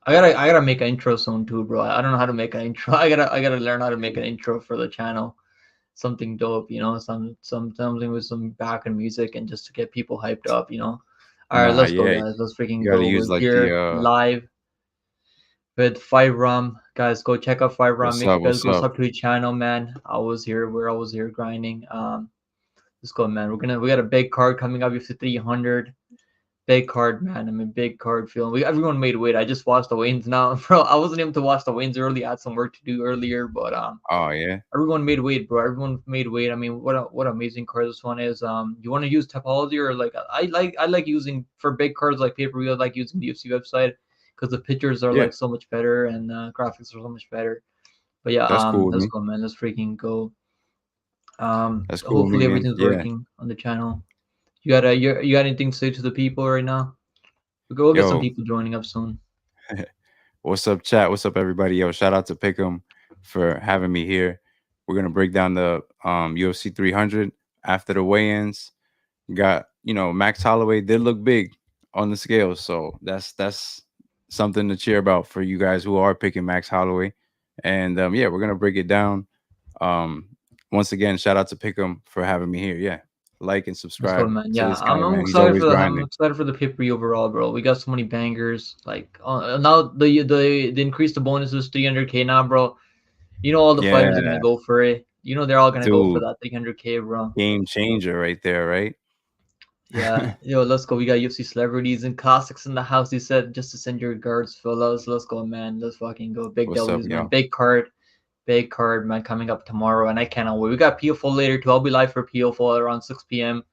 I gotta make an intro soon too, bro. I don't know how to make an intro. I gotta learn how to make an intro for the channel. Something dope, something with some background music and just to get people hyped up. All right, Nah, let's go, yeah, guys. Let's freaking you got to go. use We're like the here live with Five Rum, guys. Go check out Five Rum. what's Make up, sure you guys what's go up? sub to his channel, man. I was here grinding. Let's go, man. We got a big card coming up. UFC 300. Big card, man. I mean, big card feeling. Everyone made weight. I just watched the wins now, bro. I wasn't able to watch the wins early. I had some work to do earlier, but Oh yeah, everyone made weight, bro. Everyone made weight. I mean, what amazing card this one is. You want to use topology or like I like using for big cards like pay per view. I like using the UFC website because the pictures are yeah, like so much better and graphics are so much better. But yeah, that's cool with let's me. go, man. Let's freaking go. That's cool with me, Hopefully man. everything's Yeah. working on the channel. You got anything to say to the people right now? We'll get some Yo, people joining up soon. what's up, chat? What's up, everybody? Yo, shout out to Pick'em for having me here. We're gonna break down the UFC 300 after the weigh-ins. Got Max Holloway did look big on the scale, so that's something to cheer about for you guys who are picking Max Holloway. And yeah, we're gonna break it down. Um, Once again, shout out to Pick'em for having me here. Yeah, like and Let's go, subscribe man. to Yeah, this I'm, guy, I'm man. He's excited always for the I'm grinding. excited for the pay per view overall, bro. We got so many bangers. Like now the increase the bonuses 300K now, bro. All the fighters are Yeah, gonna go for it. They're all gonna go for dude, that 300K, bro. game changer right there, right? Yeah, let's go. We got UFC celebrities and classics in the house. He said just to send your regards, fellas. Let's go, man. Let's fucking go. Big What's up, W's, man. y'all? Big card, man. Coming up tomorrow, and I cannot wait. We got PFO later too. I'll be live for PFO around 6 p.m.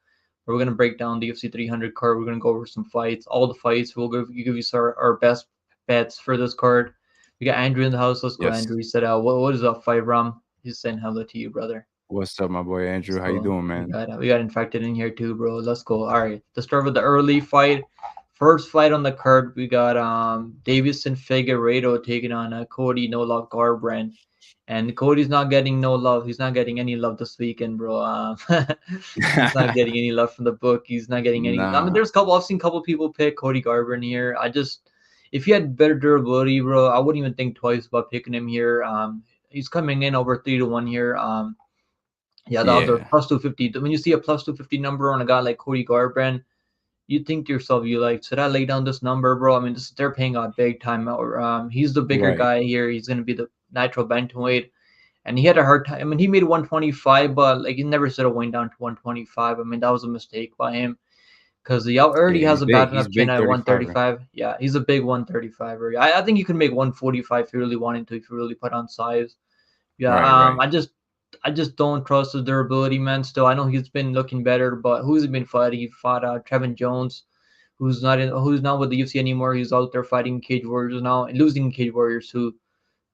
We're gonna break down the UFC 300 card. We're gonna go over some fights, all the fights. We'll give you our best bets for this card. We got Andrew in the house. Let's go, Yes. Andrew. He said, what is up, Five Ram? He's saying hello to you, brother. What's up, my boy Let's Andrew? How you go. doing, We man? got we got infected in here too, bro. Let's go. All right. Let's start with the early fight. First fight on the card, we got Deiveson Figueiredo taking on Cody No Love Garbrandt. And Cody's not getting no love. He's not getting any love this weekend, bro. He's not getting any love from the book. He's not getting any. I mean, Nah. I've seen a couple people pick Cody Garbrandt here. If he had better durability, bro, I wouldn't even think twice about picking him here. He's coming in over 3-1 here. Yeah, the other Yeah. plus 250. When you see a plus 250 number on a guy like Cody Garbrandt, you think to yourself, you like, should I lay down this number, bro? I mean, they're paying out big time. Or he's the bigger Right. guy here. He's gonna be the natural bantamweight, and he had a hard time. I mean, he made 125, but like he never should have went down to 125. I mean, that was a mistake by him because he already Yeah, has he's a big. bad He's enough chin big at 35er. 135. Yeah, he's a big 135. I think you can make 145 if you really wanted to, if you really put on size. Yeah, Right, right. I just don't trust his durability, man. Still, I know he's been looking better, but who's he been fighting? He fought Trevin Jones, who's not with the UFC anymore. He's out there fighting Cage Warriors now and losing Cage Warriors who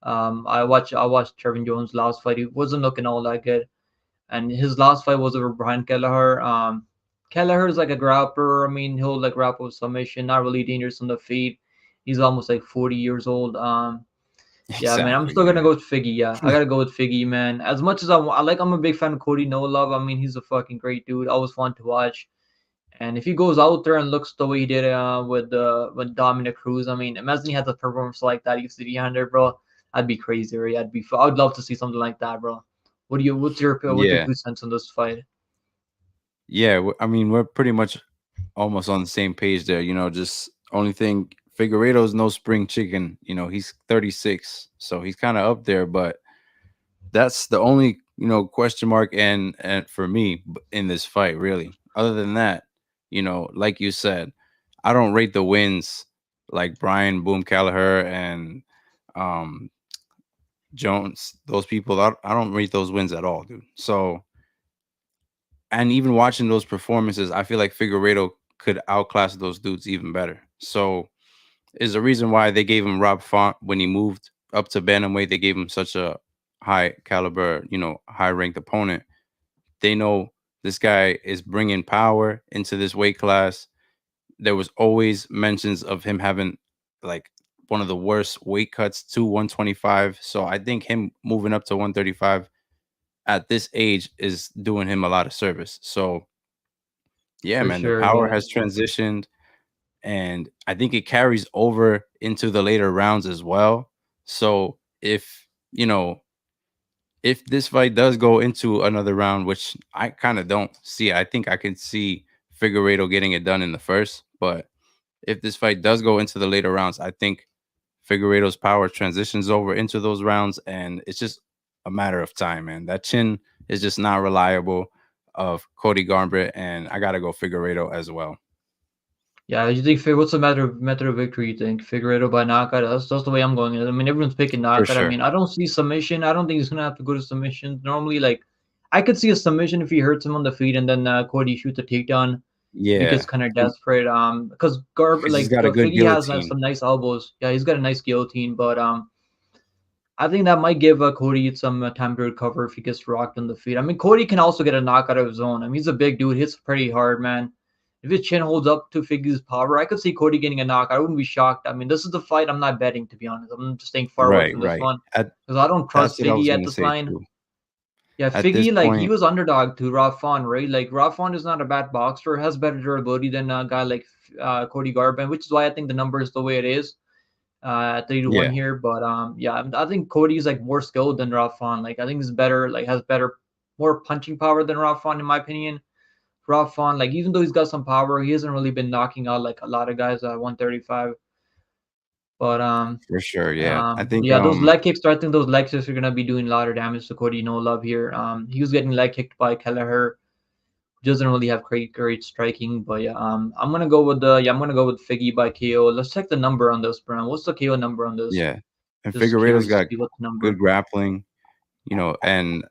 I watched Trevin Jones' last fight. He wasn't looking all that good, and his last fight was over Brian Kelleher. Kelleher is like a grappler. I mean, he'll like grapple with submission, not really dangerous on the feet. He's almost like 40 years old. Yeah, man, I'm Exactly, still gonna man. go with Figgy. Yeah, I gotta go with Figgy, man. As much as I'm a big fan of Cody No Love. I mean, he's a fucking great dude. Always fun to watch. And if he goes out there and looks the way he did with Dominic Cruz, I mean, imagine he had a performance like that UFC 300, bro. I'd be crazy, right? I'd love to see something like that, bro. What's your Yeah. 2 cents on this fight? Yeah. I mean, we're pretty much almost on the same page there. Just only thing, Figueredo's no spring chicken. He's 36, so he's kind of up there, but that's the only, question mark and for me in this fight, really. Other than that, like you said, I don't rate the wins like Brian Boom Callagher and um Jones, those people. I don't rate those wins at all, dude. So, and even watching those performances, I feel like Figueredo could outclass those dudes even better. So, is the reason why they gave him Rob Font when he moved up to bantamweight. They gave him such a high caliber, high ranked opponent. They know this guy is bringing power into this weight class. There was always mentions of him having like one of the worst weight cuts to 125. So I think him moving up to 135 at this age is doing him a lot of service. So yeah, For man, the sure, power yeah. has transitioned. and I think it carries over into the later rounds as well. So if you know if this fight does go into another round, which I kind of don't see, I think I can see Figueiredo getting it done in the first. But if this fight does go into the later rounds, I think Figueiredo's power transitions over into those rounds, and it's just a matter of time, man. That chin is just not reliable of Cody Garbrandt, and I gotta go Figueiredo as well. Yeah, you think what's the matter of victory? You think Figueredo by knockout? That's the way I'm going. I mean, everyone's picking For knockout. I sure. mean, I don't see submission. I don't think he's gonna have to go to submission. Normally, like, I could see a submission if he hurts him on the feet and then Cody shoots a takedown. If he gets Yeah, kind of desperate, because he's got a good Figgy has guillotine. some nice elbows. Yeah, he's got a nice guillotine, but I think that might give Cody some time to recover if he gets rocked on the feet. I mean, Cody can also get a knockout of his own. I mean, he's a big dude, hits pretty hard, man. If his chin holds up to Figgy's power, I could see Cody getting a knock. I wouldn't be shocked. I mean, this is the fight I'm not betting, to be honest. I'm just staying far away Right, from this right. one because I don't That's trust what I was Figgy at gonna this say line. too. Yeah, At this Figgy, like, he point, was underdog to Rafa, right? Like, Rafa is not a bad boxer, has better durability than a guy like Cody Garbrandt, which is why I think the number is the way it is at 3-1 yeah, here. But yeah, I think Cody's like more skilled than Rafa. Like, I think he's better, like, has better, more punching power than Rafa, in my opinion. Rafa, like, even though he's got some power, he hasn't really been knocking out like a lot of guys at 135. But for sure. Yeah, I think yeah, those leg kicks. I think those leg kicks are gonna be doing a lot of damage to Cody. No love here. He was getting leg kicked by Kelleher, doesn't really have great striking, but yeah, I'm gonna go with Figgy by KO. Let's check the number on this, Brown. What's the KO number on this? yeah, and Just Figueredo's curious to got see what the good number. grappling, and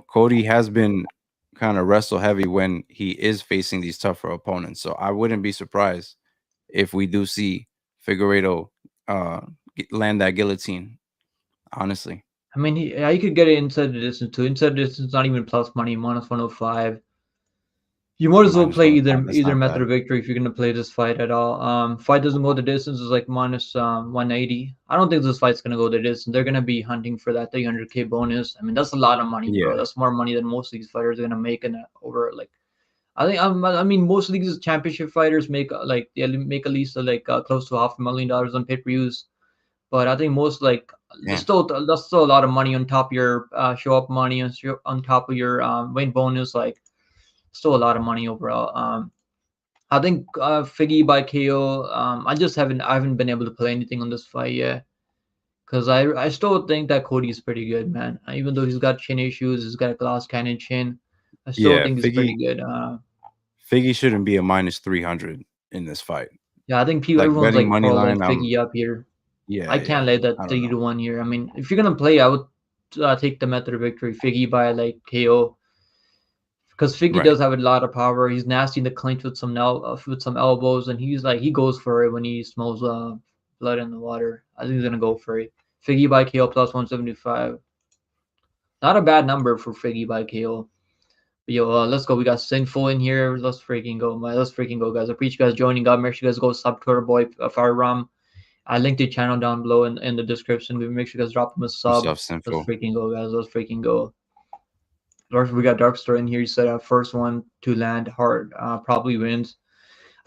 Cody has been kind of wrestle heavy when he is facing these tougher opponents. So I wouldn't be surprised if we do see Figueredo uh land that guillotine. Honestly, I mean, yeah, he could get it inside the distance too. Inside the distance, not even plus money, minus 105. You might as well minus play 105. That's either not method bad. of victory if you're gonna play this fight at all. Fight doesn't go the distance is like minus 180. I don't think this fight's gonna go the distance. They're gonna be hunting for that 300K bonus. I mean, that's a lot of money, bro. Yeah, That's more money than most of these fighters are gonna make in over like. I mean, most of these championship fighters make they make at least close to $500,000 on pay-per-views. But I think most like damn. that's still a lot of money on top of your show up money on top of your win bonus. Like, still a lot of money overall. I think Figgy by KO. I haven't been able to play anything on this fight yet because I still think that Cody's pretty good, man. Even though he's got chin issues, he's got a glass cannon chin. I still Yeah, think he's pretty good. Figgy shouldn't be a minus 300 in this fight. Yeah, I think Like everyone's betting like money parlay line, Figgy up here. yeah, I can't yeah. let that I don't know. 3-1 here. I mean, if you're gonna play, I would take the method of victory, Figgy by like KO, because Figgy Right. does have a lot of power. He's nasty in the clinch with with some elbows, and he goes for it when he smells blood in the water. I think he's gonna go for it. Figgy by KO plus 175. Not a bad number for Figgy by KO. But yo, let's go. We got Sinful in here. Let's freaking go, man. Let's freaking go, guys. I appreciate you guys joining up. Make sure you guys go sub to our boy Firearm. I linked the channel down below in the description. Make sure you guys drop him a What's sub. up, Let's Sinful? freaking go, guys. Let's freaking go. We got Darkstar in here. He said first one to land hard probably wins.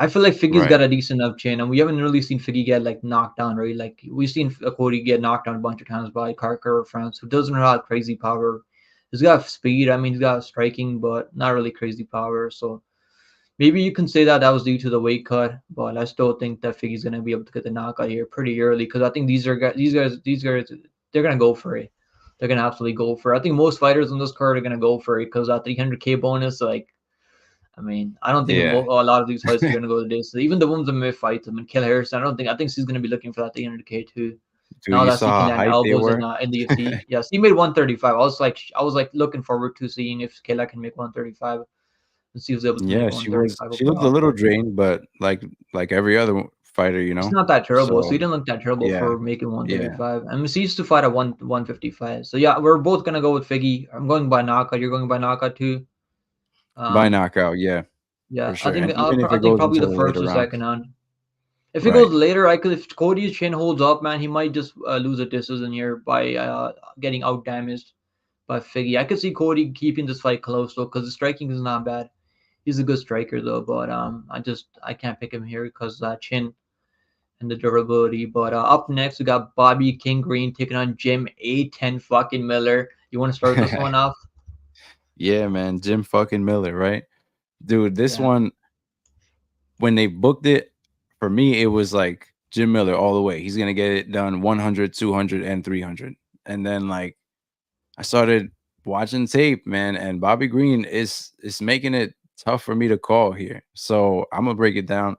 I feel like Figgy's got Right. a decent enough chin, and we haven't really seen Figgy get like knocked down, right? Like we've seen Cody get knocked down a bunch of times by Carker or France, who doesn't have crazy power. He's got speed. I mean, he's got striking, but not really crazy power. So maybe you can say that that was due to the weight cut, but I still think that Figgy's gonna be able to get the knockout here pretty early because I think these guys, they're gonna go for it. They're gonna absolutely go for it. I think most fighters on this card are gonna go for it because that 300K bonus, like, I mean, I don't think Yeah. a lot of these fights are gonna go to this. Even the ones that may fight, I mean, Kill Harrison, I think she's gonna be looking for that 300K too. Dude, Now you that she saw can how land hyped they elbows were? in the UFC, yes, he made 135. I was like looking forward to seeing if Kayla can make 135 and she was able to Yeah, make she was. 135 She looked a overall. little drained, but like every other fighter, It's not that terrible. So So he didn't look that terrible yeah, for making yeah. 135. I mean, he used to fight at 155. So yeah, we're both gonna go with Figgy. I'm going by knockout. You're going by knockout too. By Um, knockout, yeah, yeah, for sure. And even if I it think goes probably into the the first later or rounds, second round. If it right? goes later, I could. If Cody's chin holds up, man, he might just lose a decision here by getting out damaged by Figgy. I could see Cody keeping this fight close though, because the striking is not bad. He's a good striker though, but I can't pick him here because chin and the durability. But up next we got Bobby King Green taking on Jim A10 fucking Miller. You want to start this one off? Yeah, man, Jim fucking Miller, right? Dude, this Yeah, one, when they booked it, for me, it was like Jim Miller all the way. He's going to get it done 100, 200, and 300. And then, like, I started watching tape, man, and Bobby Green is making it tough for me to call here. So I'm going to break it down.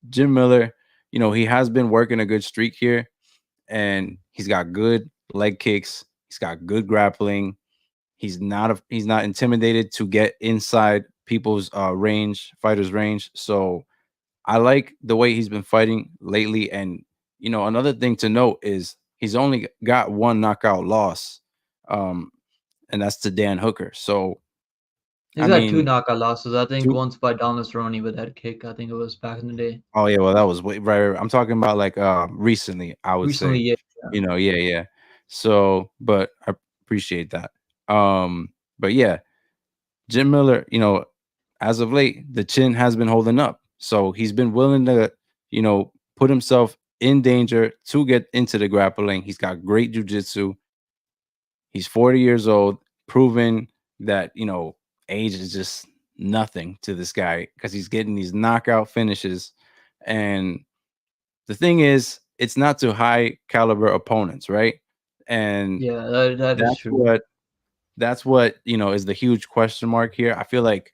Jim Miller, he has been working a good streak here, and he's got good leg kicks. He's got good grappling. He's not intimidated to get inside people's fighters' range. So I like the way he's been fighting lately. And another thing to note is he's only got one knockout loss, um, and that's to Dan Hooker. So he's I got two mean, knockout losses. I think two, once by Donald Cerrone with that kick. I think it was back in the day. oh yeah, well that was right. I'm talking about like recently, I would Recently, say. yeah. Yeah, yeah. So, but I appreciate that. But yeah, Jim Miller, as of late, the chin has been holding up. So he's been willing to, put himself in danger to get into the grappling. He's got great jujitsu. He's 40 years old, proving that, age is just nothing to this guy because he's getting these knockout finishes. And the thing is, it's not to high caliber opponents, right? And Yeah, that is that's true. what is the huge question mark here. I feel like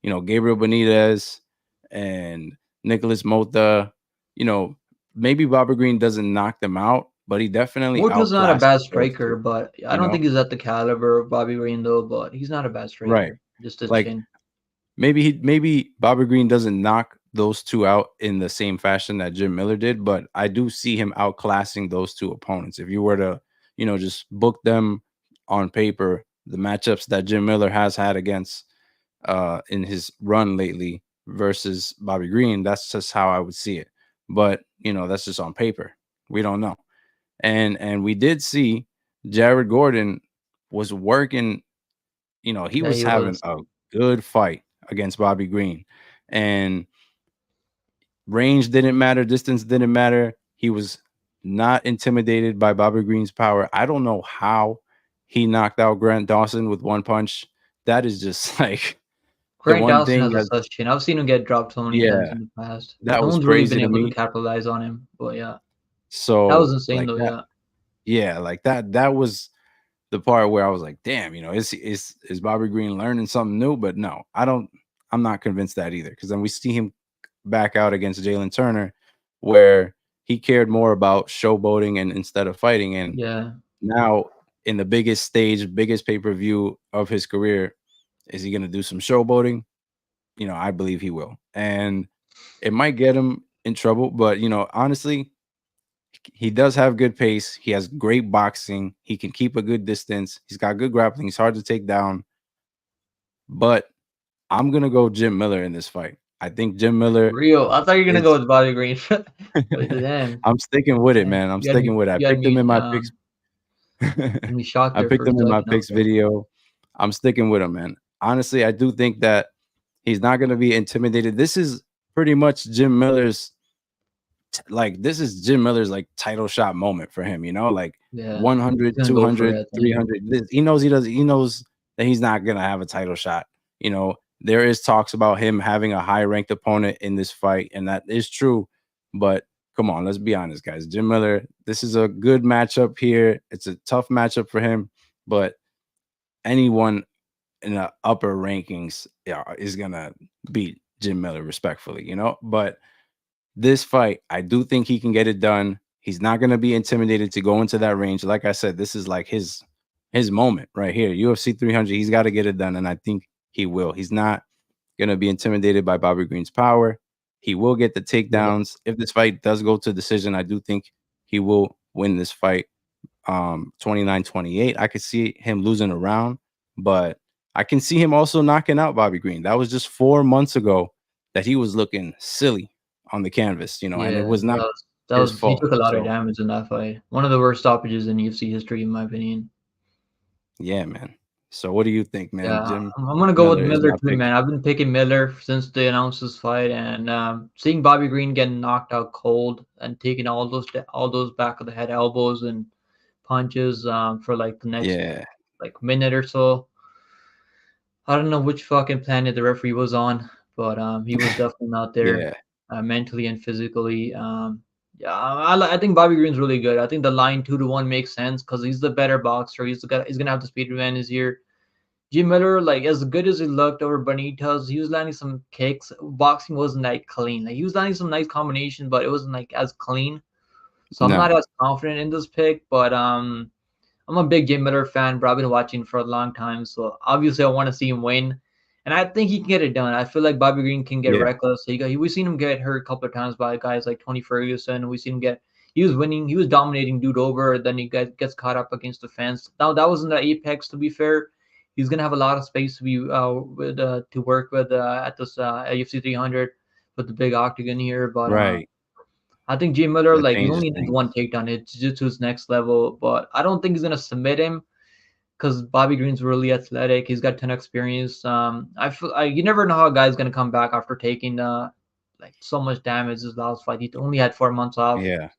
Gabriel Benitez and Nicholas Mota, you know, maybe Bobby Green doesn't knock them out, but he definitely Morta's not a outclasses bad those striker, two, but I you don't know? think he's at the caliber of Bobby Green though. But he's not a bad Right. striker. Just a Like chin. maybe Bobby Green doesn't knock those two out in the same fashion that Jim Miller did, but I do see him outclassing those two opponents. If you were to, just book them on paper, the matchups that Jim Miller has had against in his run lately versus Bobby Green, that's just how I would see it. But that's just on paper. We don't know. And we did see Jared Gordon was working. He Yeah, was he having was. a good fight against Bobby Green, and range didn't matter, distance didn't matter. He was not intimidated by Bobby Green's power. I don't know how he knocked out Grant Dawson with one punch. That is just like the Grant one Dawson thing has a that, sus chin. I've seen him get dropped so many times yeah, in the past. that No was one's really crazy been to able to me. capitalize on him. But yeah, that was So insane like though. that, Yeah, yeah, like that was the part where I was like, damn, is Bobby Green learning something new? But no, I'm not convinced that either. Because then we see him back out against Jalen Turner, where he cared more about showboating and instead of fighting. And yeah. now in the biggest stage, biggest pay-per-view of his career, is he gonna do some showboating? I believe he will. And it might get him in trouble, but honestly, he does have good pace. He has great boxing. He can keep a good distance. He's got good grappling. He's hard to take down. But I'm gonna go Jim Miller in this fight. I think Jim Miller Real. I thought you were gonna go is. with Bobby Green. But damn, I'm sticking with it, damn. man. I'm sticking with it. I You had picked him in me my picks. had me shocked I there picked for a him in my second. picks Okay. video. I'm sticking with him, man. Honestly, I do think that he's not gonna be intimidated. This is pretty much Jim Miller's this is Jim Miller's like title shot moment for him, like Yeah, he's 100, gonna go for 200, it. I think. 300. He knows that he's not going to have a title shot. There is talks about him having a high ranked opponent in this fight, and that is true. But come on, let's be honest, guys. Jim Miller, this is a good matchup here. It's a tough matchup for him, but anyone in the upper rankings, yeah, is going to beat Jim Miller respectfully. But this fight, I do think he can get it done. He's not going to be intimidated to go into that range. Like I said, this is like his moment right here. UFC 300, he's got to get it done, and I think he will. He's not going to be intimidated by Bobby Green's power. He will get the Yeah. takedowns. If this fight does go to decision, I do think he will win this fight 29-28. I could see him losing a round, but I can see him also knocking out Bobby Green. That was just 4 months ago that he was looking silly on the canvas, and it Yeah, was not that his was he fault. took a lot of So, damage in that fight. One of the worst stoppages in UFC history, in my opinion. yeah, man. So what do you think, man? Yeah, Jim I'm gonna go with Miller is Miller my too, pick. man. I've been picking Miller since they announced this fight, and seeing Bobby Green getting knocked out cold and taking all those back of the head elbows and punches for like the next Yeah, like minute or so. I don't know which fucking planet the referee was on, but he was definitely not there yeah, mentally and physically. Yeah, I think Bobby Green's really good. I think the line 2-1 makes sense because he's the better boxer. He's gonna have the speed advantage here. Jim Miller, like as good as he looked over Benitez, he was landing some kicks. Boxing wasn't that clean. Like he was landing some nice combinations, but it wasn't like as clean. So I'm not no, as confident in this pick, but I'm a big Jim Miller fan, bro. I've been watching for a long time, so obviously I want to see him win, and I think he can get it done. I feel like Bobby Green can get yeah, reckless. We've seen him get hurt a couple of times by guys like Tony Ferguson. We've seen him get. He was winning. He was dominating dude over. Then gets caught up against the fence. Now that was in the apex. To be fair, he's gonna have a lot of space to be with to work with at this UFC 300 with the big octagon here. But right. I think Jim Miller, That like, he changes only needs things. one takedown. It's just to his next level, but I don't think he's gonna submit him because Bobby Green's really athletic. He's got ton of experience. You never know how a guy's gonna come back after taking like so much damage his last fight. He only had 4 months off. Yeah,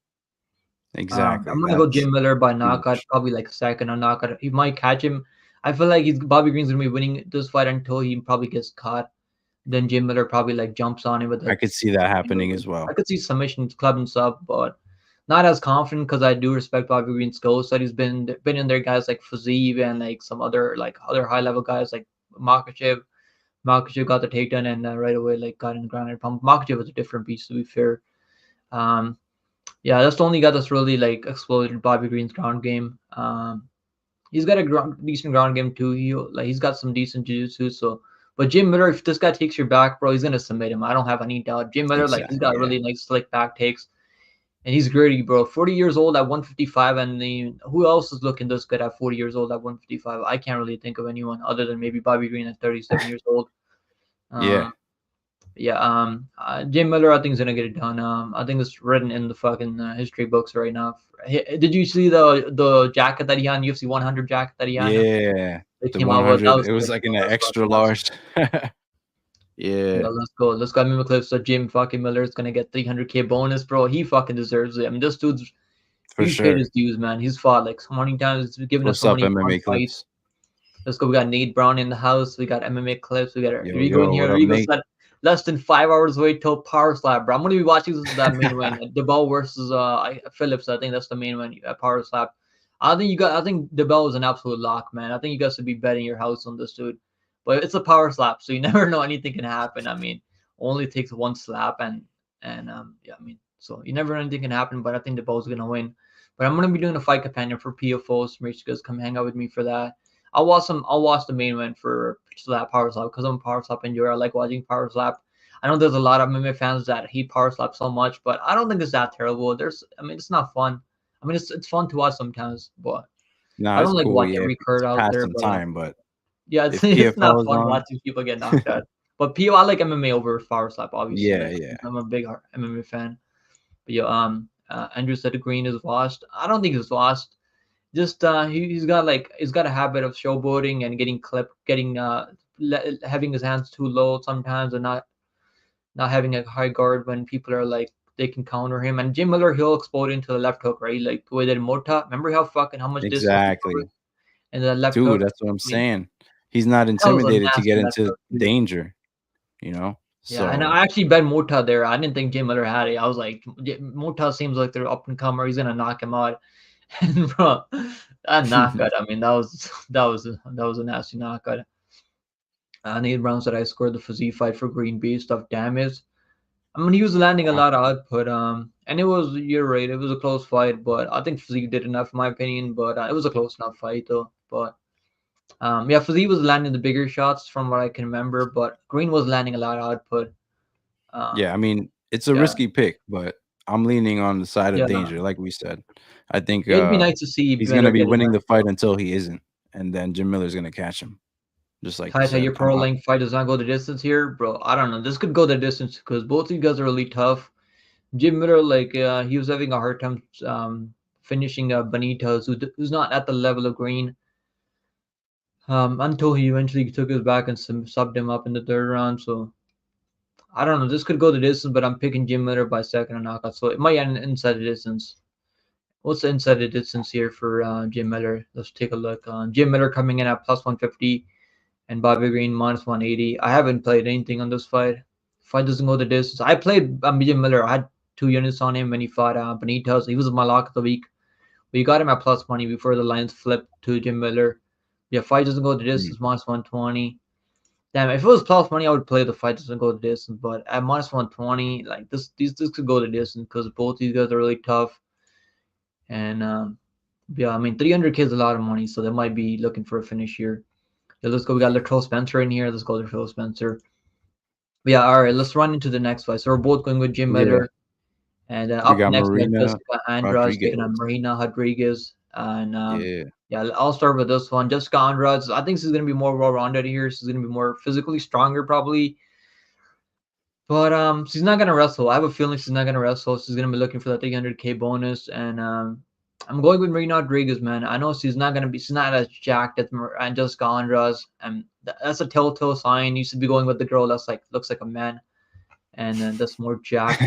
exactly. I'm gonna go That's Jim Miller by knockout, huge. probably like second or knockout. He might catch him. I feel like Bobby Green's gonna be winning this fight until he probably gets caught. Then Jim Miller probably like jumps on him with I like could see that happening as I well. could see submissions club and sub, but not as confident because I do respect Bobby Green's skill set. He's been in there guys like Fazeev and like some other high level guys like Makachev. Makachev got the takedown and right away like got in the ground and pumped. Makachev was a different beast to be fair. Um, yeah, that's the only guy that's really like exploded Bobby Green's ground game. He's got a decent ground game too. He's got some decent jiu-jitsu. So, but Jim Miller, if this guy takes your back, bro, he's gonna submit him. I don't have any doubt. Jim Miller, like he's Exactly. got Yeah. really nice slick back takes, and he's gritty, bro. 40 years old at 155, and who else is looking this good at 40 years old at 155? I can't really think of anyone other than maybe Bobby Green at 37 years old. Yeah. Um, yeah, Jim Miller, I think is gonna get it done. I think it's written in the fucking history books right now. Did you see the jacket that he had, UFC 100 jacket that he had? Yeah. They The came out with that 100. was It was sick, like bro. in an That was extra fucking awesome. large. Yeah, Yeah, let's go. Let's go. I remember clips. So Jim fucking Miller is gonna get 300K bonus, bro. He fucking deserves it. I mean, this dude's for he's paid sure. his dues, man. He's fought like so many times. He's given us What's so up, many fun MMA fights. clips? Let's go. We got Nate Brown in the house. We got MMA clips. We got Yo, Rigo in yo, here. what up, Rigo Nate? said less than 5 hours away till Power Slap, bro. I'm gonna be watching that main event, DeBell versus Phillips. I think that's the main event. Power Slap. I think DeBell is an absolute lock, man. I think you guys should be betting your house on this dude. But it's a power slap, so you never know anything can happen. I mean, only takes one slap and yeah, I mean, so you never know anything can happen. But I think DeBell's gonna win. But I'm gonna be doing a fight companion for PFOs. Make sure you guys come hang out with me for that. I'll watch the main event for slap power slap because I'm a power slap enjoyer. I like watching power slap. I know there's a lot of MMA fans that hate power slap so much, but I don't think it's that terrible. I mean, it's not fun. I mean, it's fun to watch sometimes, but Nah, I it's don't like cool. watch Yeah, every it's card out past there. some But time, but yeah, if it's not PFL is fun on, watching people get knocked out. But PO, I like MMA over power slap. Obviously, yeah, like yeah, I'm a big MMA fan. But yeah, Andrew said Green is lost. I don't think he's lost. Just he's got a habit of showboating and getting clipped, having his hands too low sometimes, and not having a high guard when people are like they can counter him. And Jim Miller, he'll explode into the left hook, right? Like the way that Mota. Remember how much distance he covered exactly. in the left Dude, hook? that's what I'm I mean, saying. He's not that was a intimidated to get nasty left into hook too. danger, you know? Yeah, and So, I actually bet Mota there. I didn't think Jim Miller had it. I was like, Mota seems like they're up and comer. He's gonna knock him out. And bro, that knockout. I mean, that was a nasty knockout. 8 rounds that I scored the physique fight for Green based off damage. I mean, he was landing a wow. lot of output. And you're right. It was a close fight, but I think physique did enough, in my opinion. But it was a close enough fight, though. But yeah, physique was landing the bigger shots from what I can remember, but Green was landing a lot of output. Yeah, I Um, mean, it's a yeah, risky pick, but I'm leaning on the side of yeah. danger, like we said. I think It'd be nice to see he's gonna Miller be get it winning done. the fight until he isn't, and then Jim Miller's gonna catch him, just like you Kaita, said. your pro length fight does not go the distance here, bro. I don't know. This could go the distance because both of you guys are really tough. Jim Miller, like, he was having a hard time finishing Benitez, who's not at the level of Green. until he eventually took his back and subbed him up in the third round. So I don't know. This could go the distance, but I'm picking Jim Miller by second and knockout. So it might end inside the distance. What's the inside the distance here for Jim Miller? Let's take a look. Jim Miller coming in at plus 150 and Bobby Green minus 180. I haven't played anything on this fight. Fight doesn't go the distance. I played Jim Miller. I had 2 units on him when he fought Benitez. He was my lock of the week. We got him at plus money before the lines flipped to Jim Miller. Yeah, fight doesn't go the distance, minus 120. Damn, if it was plus money, I would play the fight doesn't go the distance. But at minus 120, like this could go the distance because both these guys are really tough. And yeah, I mean 300K is a lot of money, so they might be looking for a finish here. Yeah, let's go. We got Latrell Spencer in here. Let's go Latrell Spencer. But yeah, all right. Let's run into the next fight. So we're both going with Jim Yeah, Miller, and then we up got next we have Marina Jessica Andrade taking on Rodriguez. Marina Rodriguez. And Yeah, yeah, I'll start with this one. Jessica Andrade. I think she's gonna be more well-rounded here. She's gonna be more physically stronger, probably. But she's not gonna wrestle. I have a feeling she's not gonna wrestle. She's gonna be looking for that 300K bonus, and I'm going with Marina Rodriguez, man. I know she's not gonna be. She's not as jacked as Jessica Andrade, and that's a telltale sign. You should be going with the girl that's like looks like a man, and that's more jacked.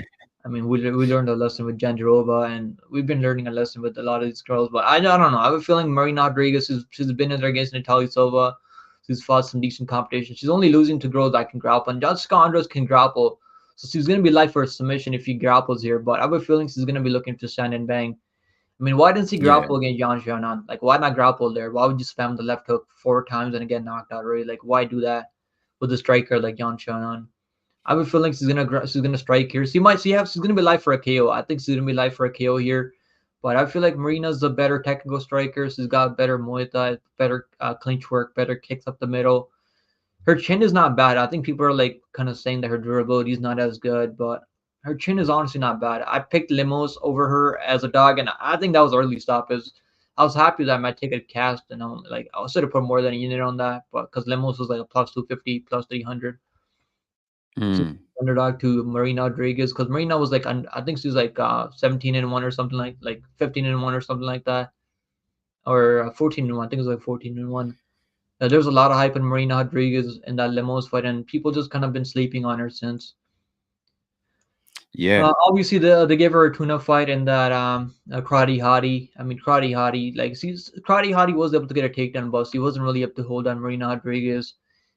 I mean, we learned a lesson with Jandarova, and we've been learning a lesson with a lot of these girls. But I don't know. I have a feeling Marina Rodriguez, she's been in there against Natalia Silva. She's fought some decent competition. She's only losing to girls that can grapple, and Jessica Andrade can grapple. So she's going to be light for a submission if he grapples here. But I have a feeling she's going to be looking to stand and bang. I mean, why didn't he yeah, grapple against Xionan? Like, why not grapple there? Why would you spam the left hook 4 times and get knocked out? Really, like, why do that with a striker like Xionan? I have a feeling she's gonna strike here. She's gonna be live for a KO. I think she's gonna be live for a KO here, but I feel like Marina's a better technical striker. She's got better Muay Thai, better clinch work, better kicks up the middle. Her chin is not bad. I think people are like kind of saying that her durability is not as good, but her chin is honestly not bad. I picked Limos over her as a dog, and I think that was early stoppage. I was happy that my ticket cast, and I'm like I should have put more than a unit on that, but because Limos was like a plus 250, plus 300 mm, underdog to Marina Rodriguez because Marina was like I think she was like 17-1 or something like 15-1 or something like that, or 14-1. I think it was like 14-1. There was a lot of hype on Marina Rodriguez in that Limos fight, and people just kind of been sleeping on her since. yeah. Obviously, they gave her a tuna fight in that Karate Hottie. I mean, Karate Hottie, like Karate Hottie was able to get a takedown, but she wasn't really up to hold on Marina Rodriguez.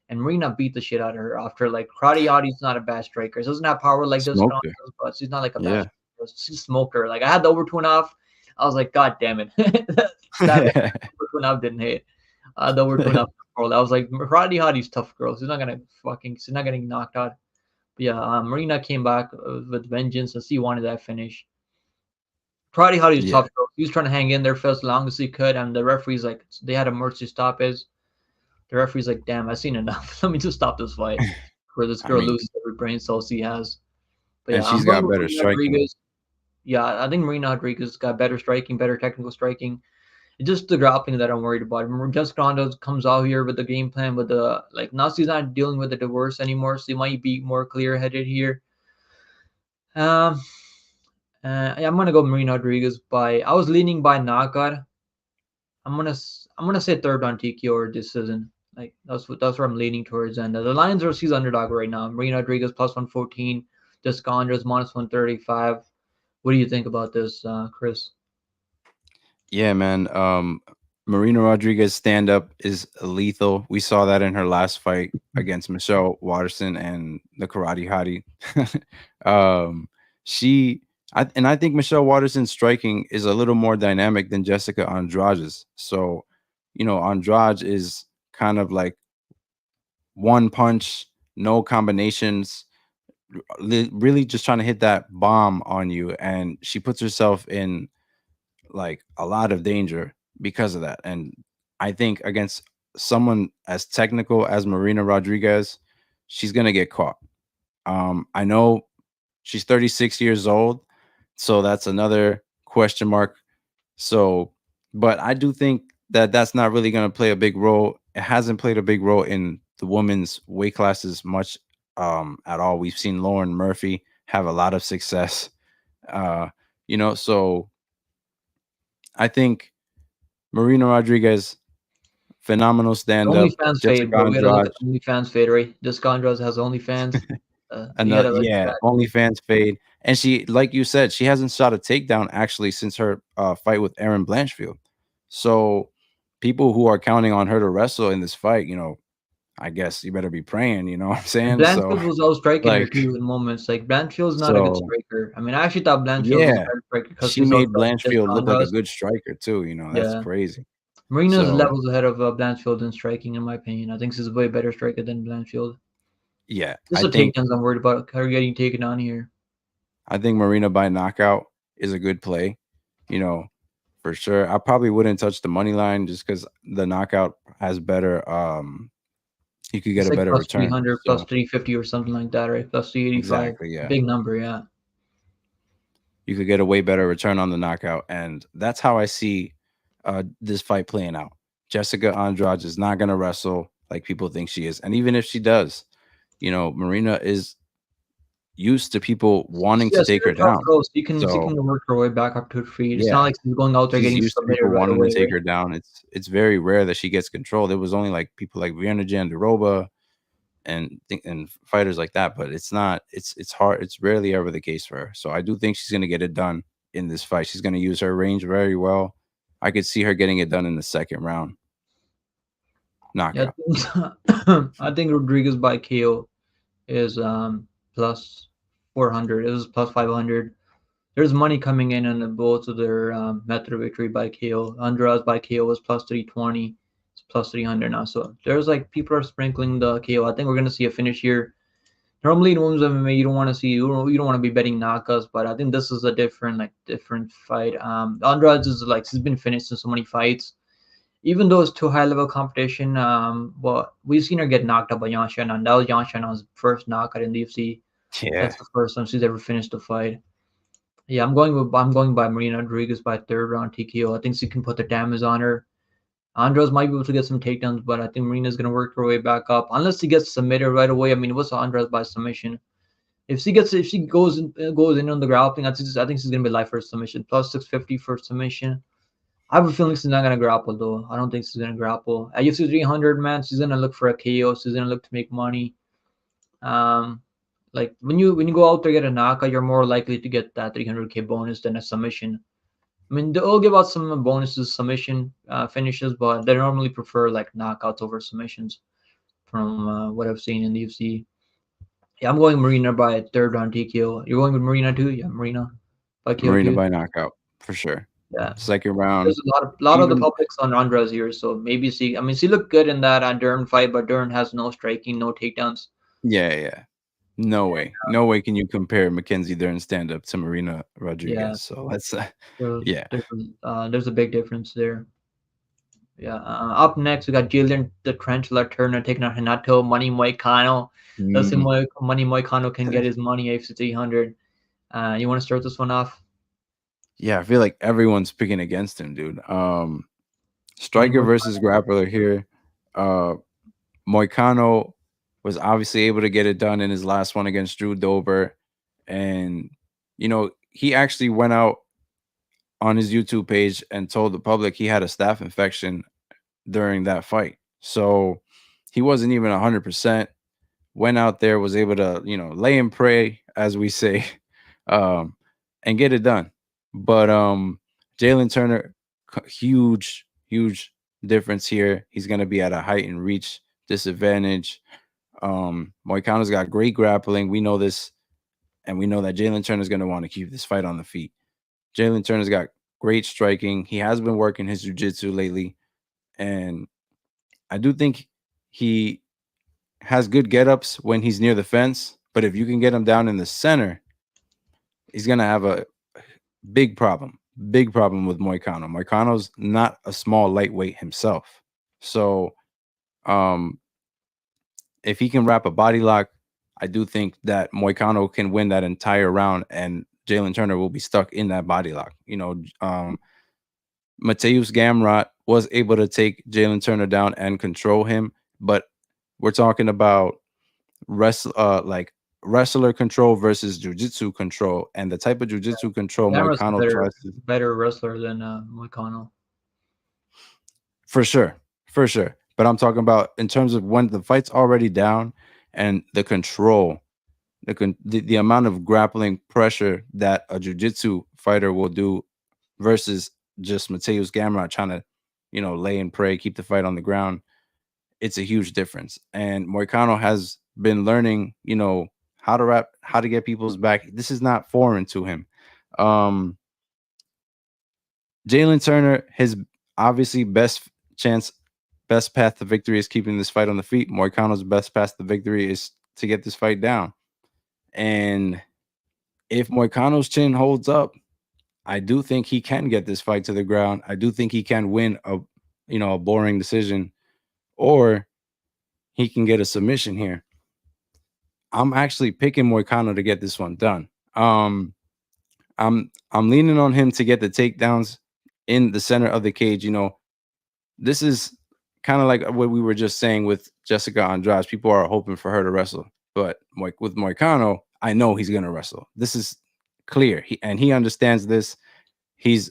And Marina beat the shit out of her after like Karate Hottie's not a bad striker. She doesn't have power like this, Smoked her. but she's not like a bad Yeah. striker. She smoked her. Like I had the over 2.5. I was like, God damn it. That over 2.5 didn't hit. The over 2.5 girl. I was like, Karate Hottie's tough girl. She's not getting knocked out. But yeah, Marina came back with vengeance and she wanted that finish. Karate Hottie's Yeah. tough girl. He was trying to hang in there for as long as he could, and the referee's like, they had a mercy stoppage. The referee's like, damn, I've seen enough. Let me just stop this fight where this I girl mean, loses every brain cell she has. But and yeah, I'm she's going got with better Marina striking. Rodriguez. Yeah, I think Marina Rodriguez got better striking, better technical striking. It's just the grappling that I'm worried about. Remember, Jessica Ronda comes out here with the game plan, with the like now she's not dealing with the divorce anymore. So she might be more clear headed here. Um, yeah, I'm gonna go Marina Rodriguez by. I was leaning by knockout. I'm gonna say third round TKO or decision. Like that's where I'm leaning towards. And the Lions are she's underdog right now. Marina Rodriguez plus 114, Descondras minus 135. What do you think about this, Chris? Yeah, man. Marina Rodriguez stand up is lethal. We saw that in her last fight against Michelle Watterson and the Karate Hottie. um, I think Michelle Watterson's striking is a little more dynamic than Jessica Andrade's. So, Andrade is kind of like one punch, no combinations, really just trying to hit that bomb on you, and she puts herself in like a lot of danger because of that. And I think against someone as technical as Marina Rodriguez, she's gonna get caught. I know she's 36 years old, so that's another question mark. So, but I do think that that's not really gonna play a big role. It hasn't played a big role in the women's weight classes much at all. We've seen Lauren Murphy have a lot of success. Uh, so I think Marina Rodriguez phenomenal stand up. OnlyFans fade, Jessica bro. We gotta look Andrade, at OnlyFans fade, right? This Andrade has OnlyFans. We another gotta look at yeah, that too. OnlyFans fade, and she, like you said, she hasn't shot a takedown actually since her fight with Aaron Blanchfield. So people who are counting on her to wrestle in this fight, I guess you better be praying. You know what I'm And saying? So Blanchfield was out striking her like, too in moments. Like Blanchfield's not a good so striker. I mean, I actually thought Blanchfield was a yeah, better striker because she she's out made striking Blanchfield Jessica look like a Andrade. good striker too. That's Yeah. crazy. Marina's So levels ahead of Blanchfield in striking, in my opinion. I think she's a way better striker than Blanchfield. yeah, Just the takedowns I'm worried about her getting taken on here. I think Marina by knockout is a good play. You know, for sure. I probably wouldn't touch the money line just because the knockout has better. You could get It's a like better plus return. 300, plus So 350 or something like that, right? Plus 385. exactly, yeah, Big number, yeah. you could get a way better return on the knockout, and that's how I see this fight playing out. Jessica Andrade is not gonna wrestle like people think she is, and even if she does, Marina is used to people wanting Yeah, to she's take her a tough down. girl. She So can work her way back up to her feet. It's not yeah, like she's going out there she's getting used to submitted people right wanting to away, take right? her down. It's very rare that she gets control. There was only like people like Viana Jandiroba and fighters like that, but it's not. It's hard. It's rarely ever the case for her. So I do think she's gonna get it done in this fight. She's gonna use her range very well. I could see her getting it done in the second round Yeah, knockout. I think Rodriguez by KO is plus 400. It was plus 500. There's money coming in on the both of their method of victory by KO. Andrade by KO was plus 320. It's plus 300 now. So there's like people are sprinkling the KO. I think we're gonna see a finish here. Normally in women's MMA you don't want to see you don't want to be betting knockouts, but I think this is a different fight. Andrade is like she's been finished in so many fights. Even though it's too high level competition, well, we've seen her get knocked out by Xionan, and that was Xionan's first knockout in the UFC. Yeah, That's the first time she's ever finished a fight. Yeah, I'm going by Marina Rodriguez by third round TKO. I think she can put the damage on her. Andres might be able to get some takedowns, but I think Marina's gonna work her way back up. Unless she gets submitted right away. I mean, what's Andres by submission? If she goes in on the grappling, I think she's gonna be live for submission. Plus 650 for submission. I have a feeling she's not gonna grapple though. I don't think she's gonna grapple. At UFC 300, man, she's gonna look for a KO. She's gonna look to make money. Um, like when you go out there get a knockout, you're more likely to get that 300K bonus than a submission. I mean, they'll give out some bonuses, submission finishes, but they normally prefer like knockouts over submissions from what I've seen in the UFC. Yeah, I'm going Marina by third round TKO. You're going with Marina too? Yeah, Marina by KO Marina too. by knockout for sure. Yeah. Second round, There's a lot of the even public's on Andres here, so maybe she. I mean, she looked good in that Dern fight, but Dern has no striking, no takedowns. yeah, yeah. No way can you compare Mackenzie Dern stand up to Marina Yeah, Rodriguez. So that's there's yeah. there's there's a big difference there. Yeah. Up next, we got Jaylin the Tarantula Turner taking on Renato Money Moicano. Let's see Mm. Money Moicano can get his money AFC 300. You want to start this one off? Yeah, I feel like everyone's picking against him, dude. Money Striker versus Moicano. grappler here. Uh Moicano was obviously able to get it done in his last one against Drew Dober. And he actually went out on his YouTube page and told the public he had a staph infection during that fight. So he wasn't even 100%. Went out there, was able to, lay and pray, as we say, um, and get it done. But Jaylin Turner, huge difference here. He's going to be at a height and reach disadvantage. Moicano's got great grappling. We know this, and we know that Jaylin Turner's going to want to keep this fight on the feet. Jaylin Turner's got great striking. He has been working his jiu-jitsu lately, and I do think he has good get-ups when he's near the fence, but if you can get him down in the center, he's gonna have a big problem. Big problem with Moicano. Moicano's not a small lightweight himself. So um if he can wrap a body lock, I do think that Moicano can win that entire round and Jaylin Turner will be stuck in that body lock. Mateus Gamrot was able to take Jaylin Turner down and control him, but we're talking about like wrestler control versus jujitsu control, and the type of jujitsu control Gamera's a Moicano tries to, better wrestler than Moicano. for sure, for sure. But I'm talking about in terms of when the fight's already down and the control, the amount of grappling pressure that a jiu-jitsu fighter will do versus just Mateus Gamrot trying to, lay and pray, keep the fight on the ground. It's a huge difference. And Moicano has been learning, how to rap, how to get people's back. This is not foreign to him. Um, Jaylin Turner, his obviously chance, best path to victory is keeping this fight on the feet. Moicano's best path to victory is to get this fight down. And if Moicano's chin holds up, I do think he can get this fight to the ground. I do think he can win a boring decision, or he can get a submission here. I'm actually picking Moicano to get this one done. I'm leaning on him to get the takedowns in the center of the cage. This is kind of like what we were just saying with Jessica Andrade. People are hoping for her to wrestle, but with Moicano, I know he's gonna wrestle. This is clear, he understands this. He's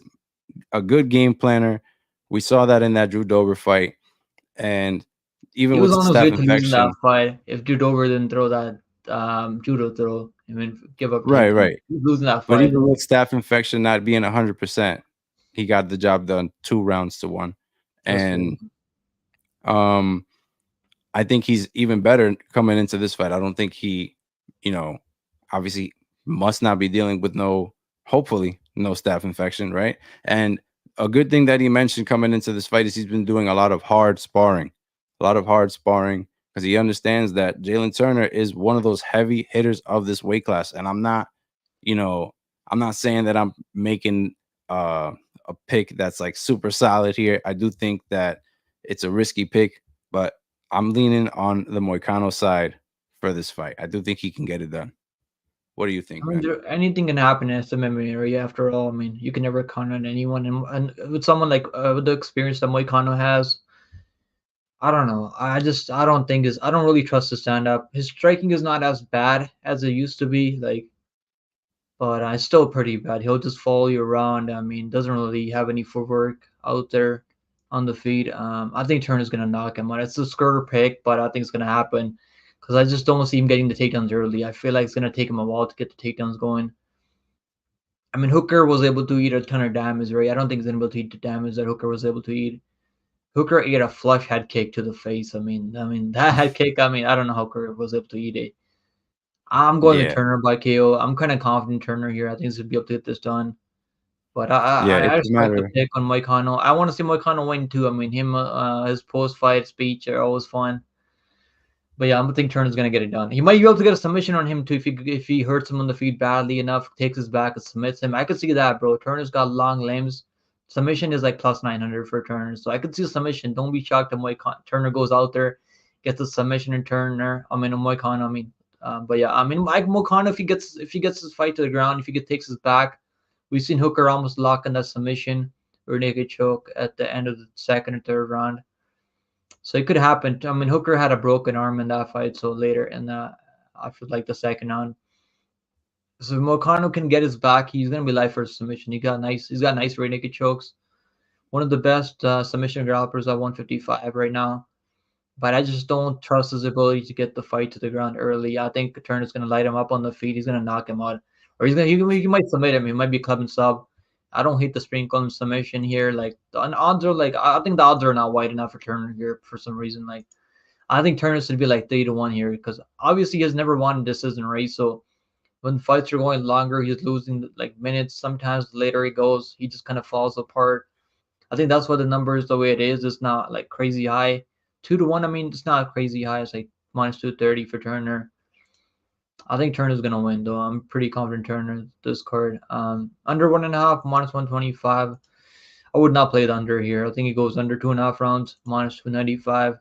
a good game planner. We saw that in that Drew Dober fight, and even He with was on his staph way to losing infection. that fight. If Drew Dober didn't throw that judo throw, I mean, give up Right, takedown, right. he was losing that But fight. even with staph infection not being 100%, he got the job done 2 rounds to 1. That's true. And um, I think he's even better coming into this fight. I don't think he, you know, obviously must not be dealing with hopefully no staph infection, right? And a good thing that he mentioned coming into this fight is he's been doing a lot of hard sparring, because he understands that Jaylin Turner is one of those heavy hitters of this weight class. And you know, I'm not saying that I'm making uh, a pick that's like super solid here. I do think that it's a risky pick, but I'm leaning on the Moicano side for this fight. I do think he can get it done. What do you think, I mean, man? anything can happen in MMA area. After all, I mean, you can never count on anyone. And with someone like with the experience that Moicano has, I don't know. I don't think I don't really trust his stand up. His striking is not as bad as it used to be. Like, but it's still pretty bad. He'll just follow you around. I mean, doesn't really have any footwork out there on the feet. I think Turner's gonna knock him out. It's a skirter pick, but I think it's gonna happen because I just don't see him getting the takedowns early. I feel like it's gonna take him a while to get the takedowns going. I mean, Hooker was able to eat a ton of damage, right? I don't think he's able to eat the damage that Hooker was able to eat. Hooker ate a flush head kick to the face. I mean that head kick. I mean, I don't know how Hooker was able to eat it. I'm going with Yeah, Turner by KO. I'm kind of confident Turner here. I think he's gonna be able to get this done. But I yeah, I, I it's a respect the matter. pick on Moicano. I want to see Moicano win too. I mean, his post fight speech are always fun. But yeah, I think Turner's gonna get it done. He might be able to get a submission on him too if he hurts him on the feet badly enough, takes his back and submits him. I could see that, bro. Turner's got long limbs. Submission is like plus 900 for Turner, so I could see a submission. Don't be shocked if Turner goes out there, gets a submission in Turner. I mean, Moicano. I mean, but yeah, I mean, Mike Moicano if he gets his fight to the ground, if takes his back, we've seen Hooker almost lock in that submission or naked choke at the end of the second or third round. So it could happen. I mean, Hooker had a broken arm in that fight, so later in the after like the second round. So if Moicano can get his back, he's gonna be live for a submission. He's got nice rear naked chokes. One of the best submission grapplers at 155 right now. But I just don't trust his ability to get the fight to the ground early. I think Turner's gonna light him up on the feet. He's gonna knock him out, or he might submit him. He might be club and sub. I don't hate the sprinkle submission here. Like the odds are like I think the odds are not wide enough for Turner here for some reason. Like I think Turner should be like 3-1 here because obviously he has never won a decision race. So when fights are going longer, he's losing like minutes. Sometimes the later he goes, he just kind of falls apart. I think that's why the number is the way it is. It's not like crazy high. 2-1. I mean, it's not crazy high. It's like minus 230 for Turner. I think Turner's gonna win though. I'm pretty confident Turner this card. Under 1.5 minus 125. I would not play the under here. I think he goes under 2.5 rounds minus 295.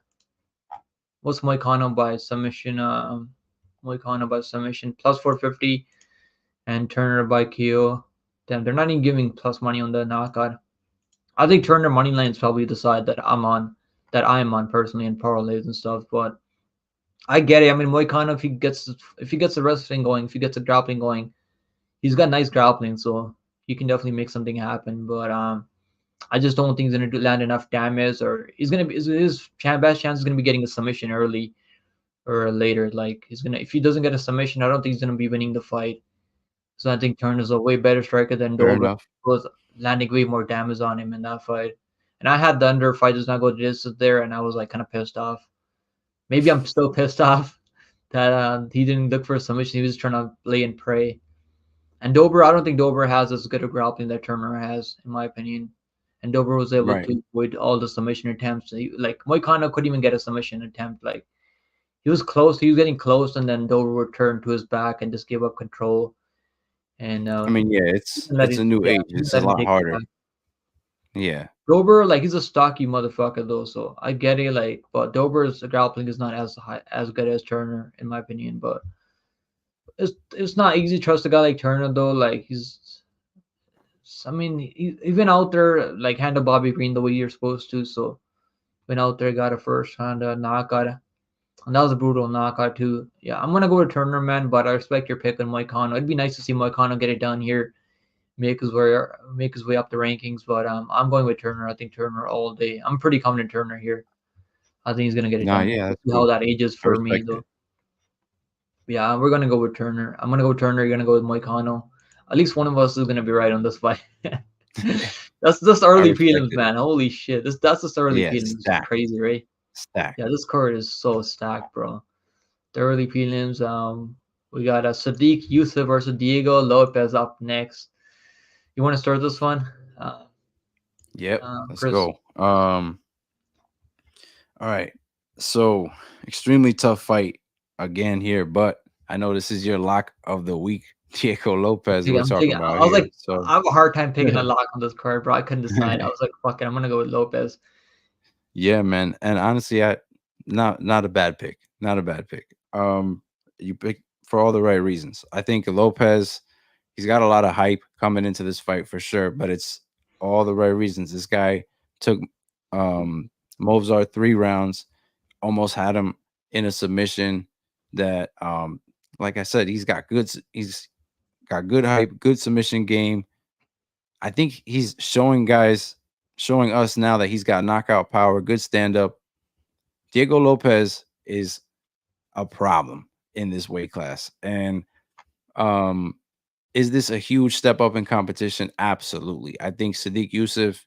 What's Moicano by submission? Moicano by submission plus 450 and Turner by KO. Damn, they're not even giving plus money on the knockout. I think Turner money line is probably the side that I'm on personally in parlays and stuff. But I get it. I mean, Moicano if he gets the wrestling going, if he gets the grappling going, he's got nice grappling, so he can definitely make something happen. But I just don't think he's gonna land enough damage, or he's gonna be best chance is gonna be getting a submission early or later. Like he's gonna if he doesn't get a submission, I don't think he's gonna be winning the fight. So I think Turner's a way better striker than Fair Dober. enough. Was landing way more damage on him in that fight. And I had the under fight does not go to this there, and I was like kind of pissed off. Maybe I'm still pissed off that he didn't look for a submission. He was trying to lay and pray. And Dober, I don't think Dober has as good a grappling that Turner has, in my opinion. And Dober was able Right. to avoid all the submission attempts. Like Moicano couldn't even get a submission attempt. Like he was close, he was getting close, and then Dober would turn to his back and just give up control. And I mean, yeah, it's a new age. he didn't It's a let him lot take it harder. back. Yeah. Dober, like he's a stocky motherfucker though, so I get it. Like, but Dober's grappling is not as good as Turner, in my opinion. But it's not easy to trust a guy like Turner though. Like I mean, he went out there like handle Bobby Green the way you're supposed to. So went out there, got a first round knockout, and that was a brutal knockout too. Yeah, I'm gonna go with Turner, man. But I respect your pick on Moicano. It'd be nice to see Moicano get it done here, make his way up the rankings. But I'm going with Turner. I think Turner all day. I'm pretty confident Turner here. I think he's gonna get it Nah, done. yeah, We'll that's see how cool. that ages I for me respect though. it. Yeah, we're gonna go with Turner. I'm gonna go with Turner. You're gonna go with Moicano. At least one of us is gonna be right on this fight. That's just I early respect prelims, it. man. Holy shit. That's just early Yeah, prelims. stacked. Crazy, right? Stacked. Yeah, this card is so stacked, bro. The early prelims. We got Sodiq Yusuff versus Diego Lopes up next. You want to start this one, uh, Yep. Let's Chris? go. All right. So extremely tough fight again here, but I know this is your lock of the week, Diego Lopez. We're I'm talking taking. about I was here. like, So I have a hard time picking a lock on this card, bro. I couldn't decide. I was like, fuck it, I'm gonna go with Lopez. yeah, man. And honestly, I not a bad pick. Not a bad pick. You pick for all the right reasons. I think Lopez, he's got a lot of hype coming into this fight for sure, but it's all the right reasons. This guy took Movzar 3 rounds, almost had him in a submission that like I said, he's got good hype, good submission game. I think he's showing us now that he's got knockout power, good stand up. Diego Lopez is a problem in this weight class. And um, is this a huge step up in competition? Absolutely. I think Sodiq Yusuff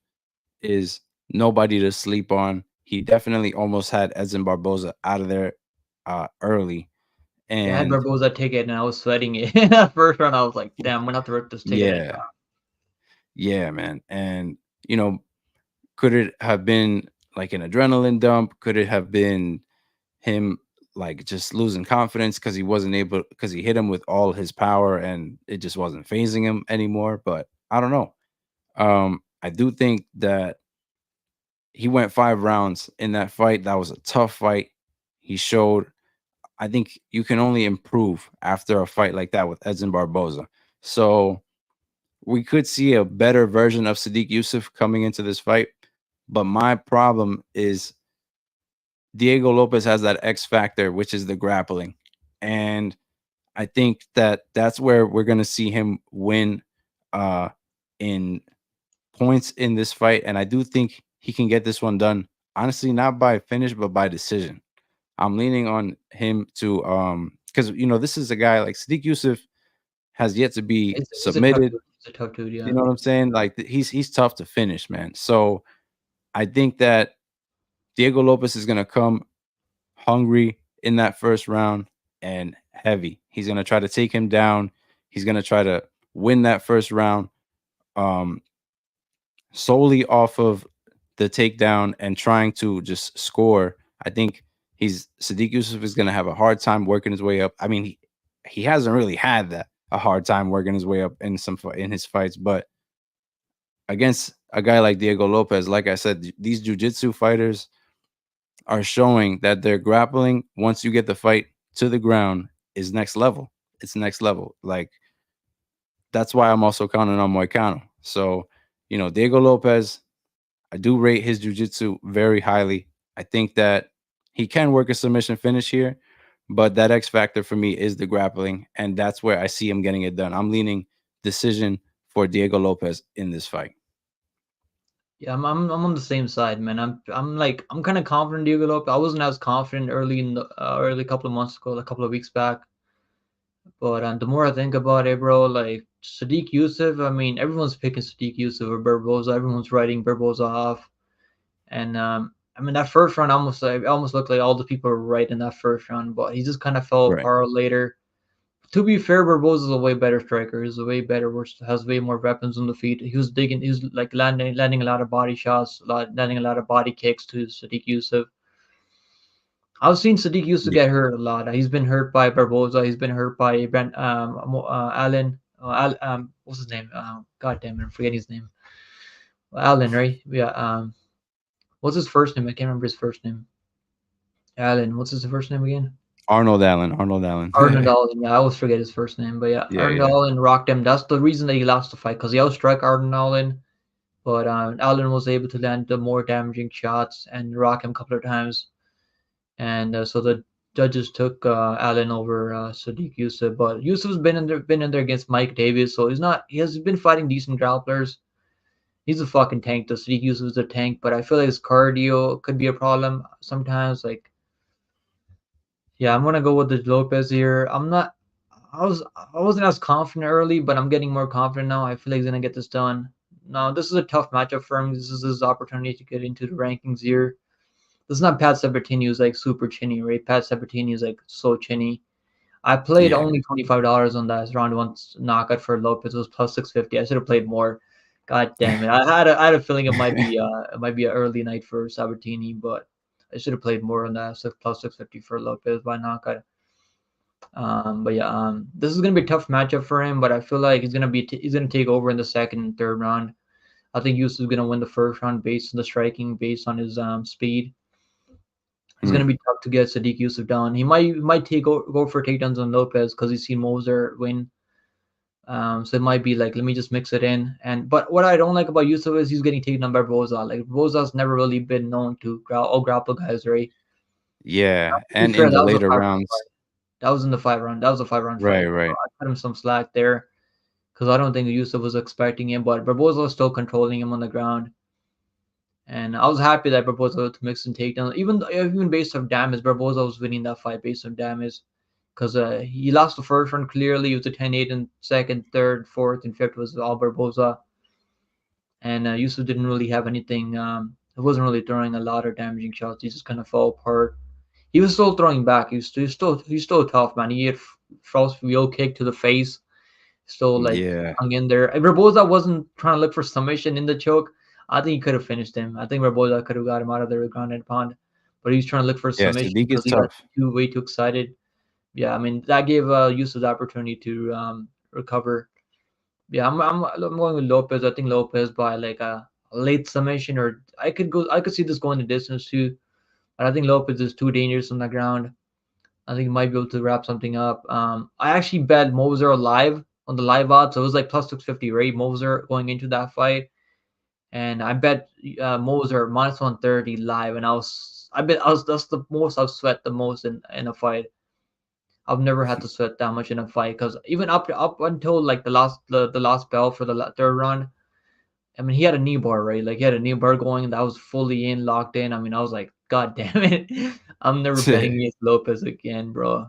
is nobody to sleep on. He definitely almost had Edson Barboza out of there early. Yeah, I had And Barboza ticket and I was sweating it. That first round, I was like, damn, I'm gonna have to rip this ticket. yeah, yeah, man. And, you know, could it have been like an adrenaline dump? Could it have been him like just losing confidence because he wasn't able because he hit him with all his power and it just wasn't phasing him anymore? But I don't know. I do think that he went 5 rounds in that fight. That was a tough fight. He showed. I think you can only improve after a fight like that with Edson Barboza. So we could see a better version of Sodiq Yusuff coming into this fight. But my problem is Diego Lopez has that X factor, which is the grappling. And I think that that's where we're going to see him win in points in this fight. And I do think he can get this one done, honestly, not by finish, but by decision. I'm leaning on him to because you know this is a guy like Sadiq Yusuff has yet to be He's a tough submitted. dude. He's a tough dude, You yeah. know what I'm saying? Like he's tough to finish, man. So I think that Diego Lopez is gonna come hungry in that first round and heavy. He's gonna try to take him down. He's gonna try to win that first round um solely off of the takedown and trying to just score. I think he's Sadiq Yusuf is going to have a hard time working his way up. I mean, he hasn't really had that a hard time working his way up in in his fights, but against a guy like Diego Lopez, like I said, these jiu-jitsu fighters are showing that their grappling once you get the fight to the ground is next level. It's next level. Like that's why I'm also counting on Moicano. So, you know, Diego Lopez, I do rate his jujitsu very highly. I think that he can work a submission finish here, but that X factor for me is the grappling, and that's where I see him getting it done. I'm leaning decision for Diego Lopez in this fight. Yeah, I'm on the same side, man. I'm kind of confident Diego Lopez. I wasn't as confident early in the early couple of months ago, a couple of weeks back. But the more I think about it, bro, like Sodiq Yusuff, I mean, everyone's picking Sodiq Yusuff or Barboza. Everyone's writing Barboza off. And I mean, that first round almost looked like all the people were right in that first round, but he just kind of fell Right. apart later. To be fair, Barboza is a way better striker. He's a way better, has way more weapons on the feet. He was digging, he was like landing a lot of body shots, landing a lot of body kicks to Sadiq Yusuff. I've seen Sadiq Yusuff Yeah. get hurt a lot. He's been hurt by Barboza. He's been hurt by Allen. What's his name? God damn it, I'm forgetting his name. Allen, right? Yeah. What's his first name? I can't remember his first name. Allen. What's his first name again? Arnold Allen. Arnold Allen. Arnold Allen. Yeah, I always forget his first name, but yeah, Yeah. Arnold Yeah. Allen rocked him. That's the reason that he lost the fight because he outstruck Arnold Allen, but Allen was able to land the more damaging shots and rock him a couple of times, and so the judges took Allen over Sodiq Yusuff. But Yusuf's been in there against Mike Davis, so he has been fighting decent grapplers. He's a fucking tank. The Sadiq Yusuf is a tank, but I feel like his cardio could be a problem sometimes. Like, yeah, I'm gonna go with the Lopez here. I wasn't as confident early, but I'm getting more confident now. I feel like he's gonna get this done. Now, this is a tough matchup for him. This is his opportunity to get into the rankings here. This is not Pat Sabatini, who's like super chinny, right? Pat Sabatini is like so chinny. I played Yeah. only $25 on that round one knockout for Lopez. It was plus 650. I should have played more. God damn it! I had a feeling it might be an early night for Sabatini, but I should have played more on that. So plus 650 for Lopez by knockout. But yeah, this is gonna be a tough matchup for him. But I feel like he's gonna take over in the second and third round. I think Yusuf is gonna win the first round based on the striking, based on his speed. It's Mm. gonna be tough to get Sadiq Yusuf down. He might go for takedowns on Lopez because he's seen Moser win. So it might be like, let me just mix it in. But what I don't like about Yusuf is he's getting taken down by Boza. Like Boza's never really been known to grapple guys, right? Yeah. To be And fair, in the that was a later 5 round rounds. fight. That was in the 5 round. That was a 5 round Right. fight. So Right. I cut him some slack there because I don't think Yusuf was expecting him, but Barboza was still controlling him on the ground. And I was happy that Barboza was to mix and takedown. Even based on damage, Barboza was winning that fight based on damage because he lost the first round clearly. It was a 10-8, and second, third, fourth, and fifth was all Barboza. And Yusuf didn't really have anything. He wasn't really throwing a lot of damaging shots. He just kind of fell apart. He was still throwing back. He's still tough, man. He had false wheel kick to the face. Still like Yeah. hung in there. If Barboza wasn't trying to look for submission in the choke, I think he could have finished him. I think Barboza could have got him out of there with ground and pound. But he was trying to look for Yeah. submission Sadiq because is he got tough. way too excited. Yeah, I mean that gave Yusuf the opportunity to recover. Yeah, I'm going with Lopez. I think Lopez by like a late submission, or I could see this going the distance too. But I think Lopez is too dangerous on the ground. I think he might be able to wrap something up. I actually bet Moser live on the live odds, so it was like plus 650, right? Moser going into that fight, and I bet Moser minus 130 live, and I was that's the most I've sweat the most in a fight. I've never had to sweat that much in a fight because even up until like the last bell for the third round, I mean he had a knee bar, right? Like he had a knee bar going that was fully in, locked in. I mean I was like, God damn it, I'm never betting against Lopez again, bro.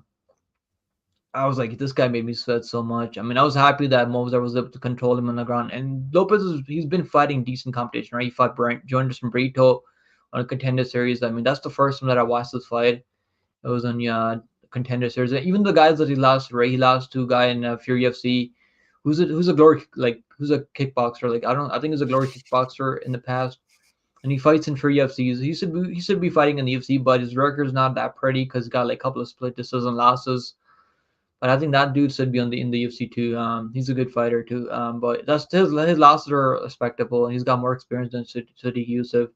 I was like, this guy made me sweat so much. I mean, I was happy that Moser was able to control him on the ground. And he's been fighting decent competition, right? He fought Jonathan Brito on a contender series. I mean, that's the first time that I watched this fight. It was on contender series. Even the guys that he lost, right? He lost to a guy in Fury FC, who's a glory who's a kickboxer. I think he's a glory kickboxer in the past, and he fights in Fury FC. He should be fighting in the UFC, but his record's not that pretty because he got like a couple of split decision losses. But I think that dude should be in the UFC too. He's a good fighter too. But that's his losses are respectable. He's got more experience than Sodiq Yusuff.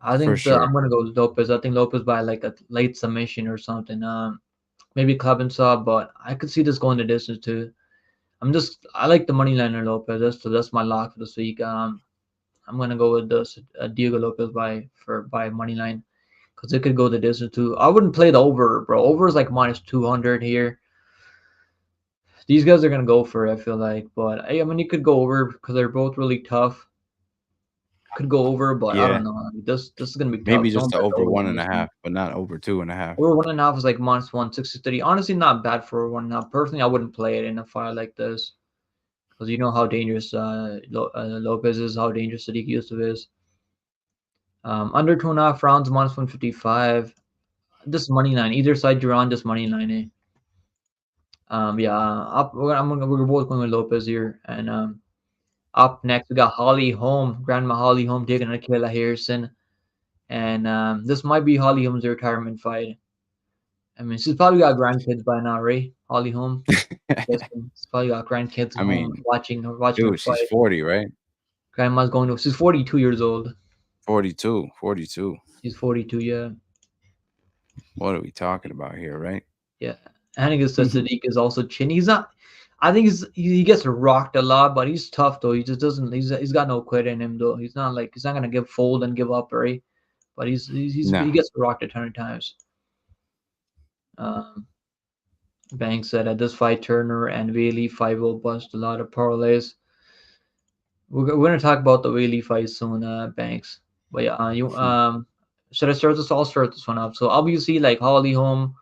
I For think sure. I'm gonna go with Lopez. I think Lopez by like a late submission or something. Maybe club and sub, but I could see this going the distance too. I like the money liner Lopez. That's my lock for this week. I'm gonna go with the Diego Lopez by money line because it could go the distance too. I wouldn't play the over, bro. Over is like minus 200 here. These guys are gonna go for it, I feel like. But I mean, you could go over because they're both really tough. Could go over, but I Yeah, don't know. I mean, this is gonna be maybe tough. just Don't the bet the over over one on and a this one. half, but not over 2.5. Over 1.5 is like -163. Honestly, not bad for 1.5. Personally, I wouldn't play it in a fight like this because you know how dangerous Lopez is, how dangerous Sodiq Yusuff is. Under 2.5 rounds, -155. This money line, either side you're on, just money line. Yeah. We're both going with Lopez here, and up next we got Grandma Holly Holm taking on Kayla Harrison, and this might be Holly Holm's retirement fight. I mean, she's probably got grandkids by now, right? Holly Holm. Yes, she's probably got grandkids I home mean, watching her dude, she's fight. 40, right? Grandma's going to. She's 42 years old. 42, 42. She's 42. Yeah, What are we talking about here, right? yeah. I think it's that Sadiq is also chin. He's not. I think he gets rocked a lot, but he's tough though. He just doesn't. He's got no quit in him though. He's not gonna give fold and give up, right? But No. he gets rocked a ton of times. Um, Banks said at this fight, Turner and Weili fight will bust a lot of parlays. We're gonna talk about the Weili fight soon, Banks. But yeah, you should I start this? I'll start this one up. So obviously, like Holly Holm,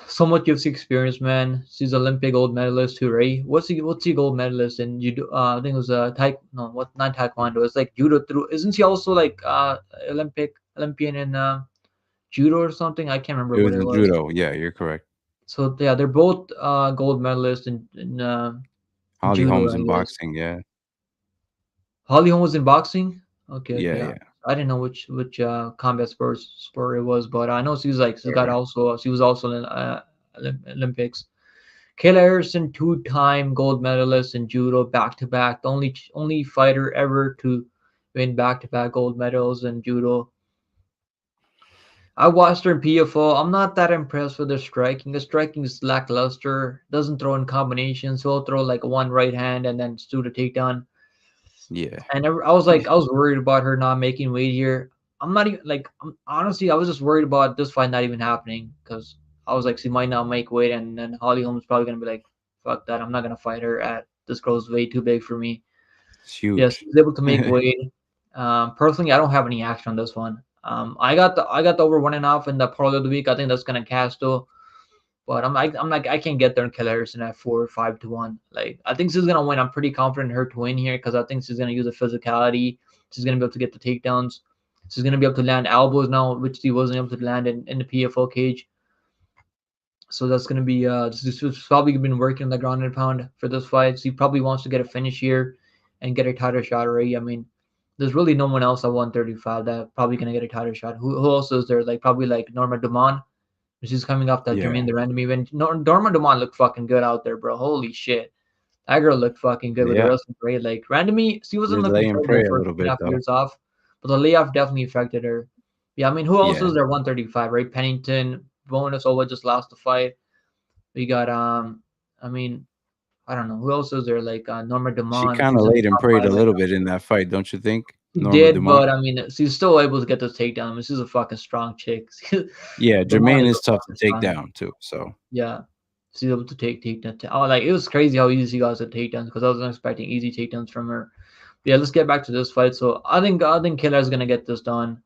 somewhat UFC experience, man. She's Olympic gold medalist too, right? What's he gold medalist in judo? I think it was no, what not taekwondo. It's like judo through. Isn't she also like Olympian in judo or something? I can't remember It what was it in was. judo. Yeah, you're correct. So yeah, they're both gold medalists in Holly judo, Holmes I in guess. boxing. Yeah. Holly Holm was in boxing. Okay, Yeah, okay. yeah. I didn't know which combat sport it was, but I know Right. she was also in Olympics. Kayla Harrison, two-time gold medalist in judo, back to back. The only fighter ever to win back to back gold medals in judo. I watched her in PFO. I'm not that impressed with her striking. The striking is lackluster. Doesn't throw in combinations. He'll throw like one right hand and then do the takedown. Yeah. And I was worried about her not making weight here. I'm not even like, honestly, I was just worried about this fight not even happening because I was like, she might not make weight, and then Holly Holm's probably gonna be like, fuck that, I'm not gonna fight her at this girl's way too big for me. It's Yes, huge. she's able to make weight. Personally, I don't have any action on this one. I got the over 1.5 in the parlay of the week. I think that's gonna cash though. But I'm like I can't get there and kill Harrison at 4 or 5 to 1. Like I think she's gonna win. I'm pretty confident in her to win here because I think she's gonna use the physicality. She's gonna be able to get the takedowns. She's gonna be able to land elbows now, which she wasn't able to land in the PFO cage. So that's gonna be she's probably been working on the ground and pound for this fight. She probably wants to get a finish here and get a title shot already. I mean, there's really no one else at 135 that probably gonna get a title shot. Who else is there? Like probably like Norma Dumont. She's coming off that Yeah. Jermaine the Randomie win. Norma Dumont looked fucking good out there, bro. Holy shit. That girl looked fucking good with the Yeah. wrestling great. Like Randomie, she wasn't Did looking lay and good in her pray a first little two and a bit half though. years off, but the layoff definitely affected her. Yeah, I mean, who else Yeah. is there 135, right? Pennington, Bonus over just lost the fight. We got I mean, I don't know. Who else is there? Like Norma She Dumont, kind of who's in the laid and top prayed five a right little now. bit in that fight, don't you think? She Norma did, Dumont. but I mean, she's still able to get those takedowns. She's a fucking strong chick. Yeah, Dumont Jermaine is is a tough to fucking take strong. down too. So Yeah. She's able to take that. Oh, like it was crazy how easy she got the takedowns because I wasn't expecting easy takedowns from her. But yeah, let's get back to this fight. So I think Killer's gonna get this done.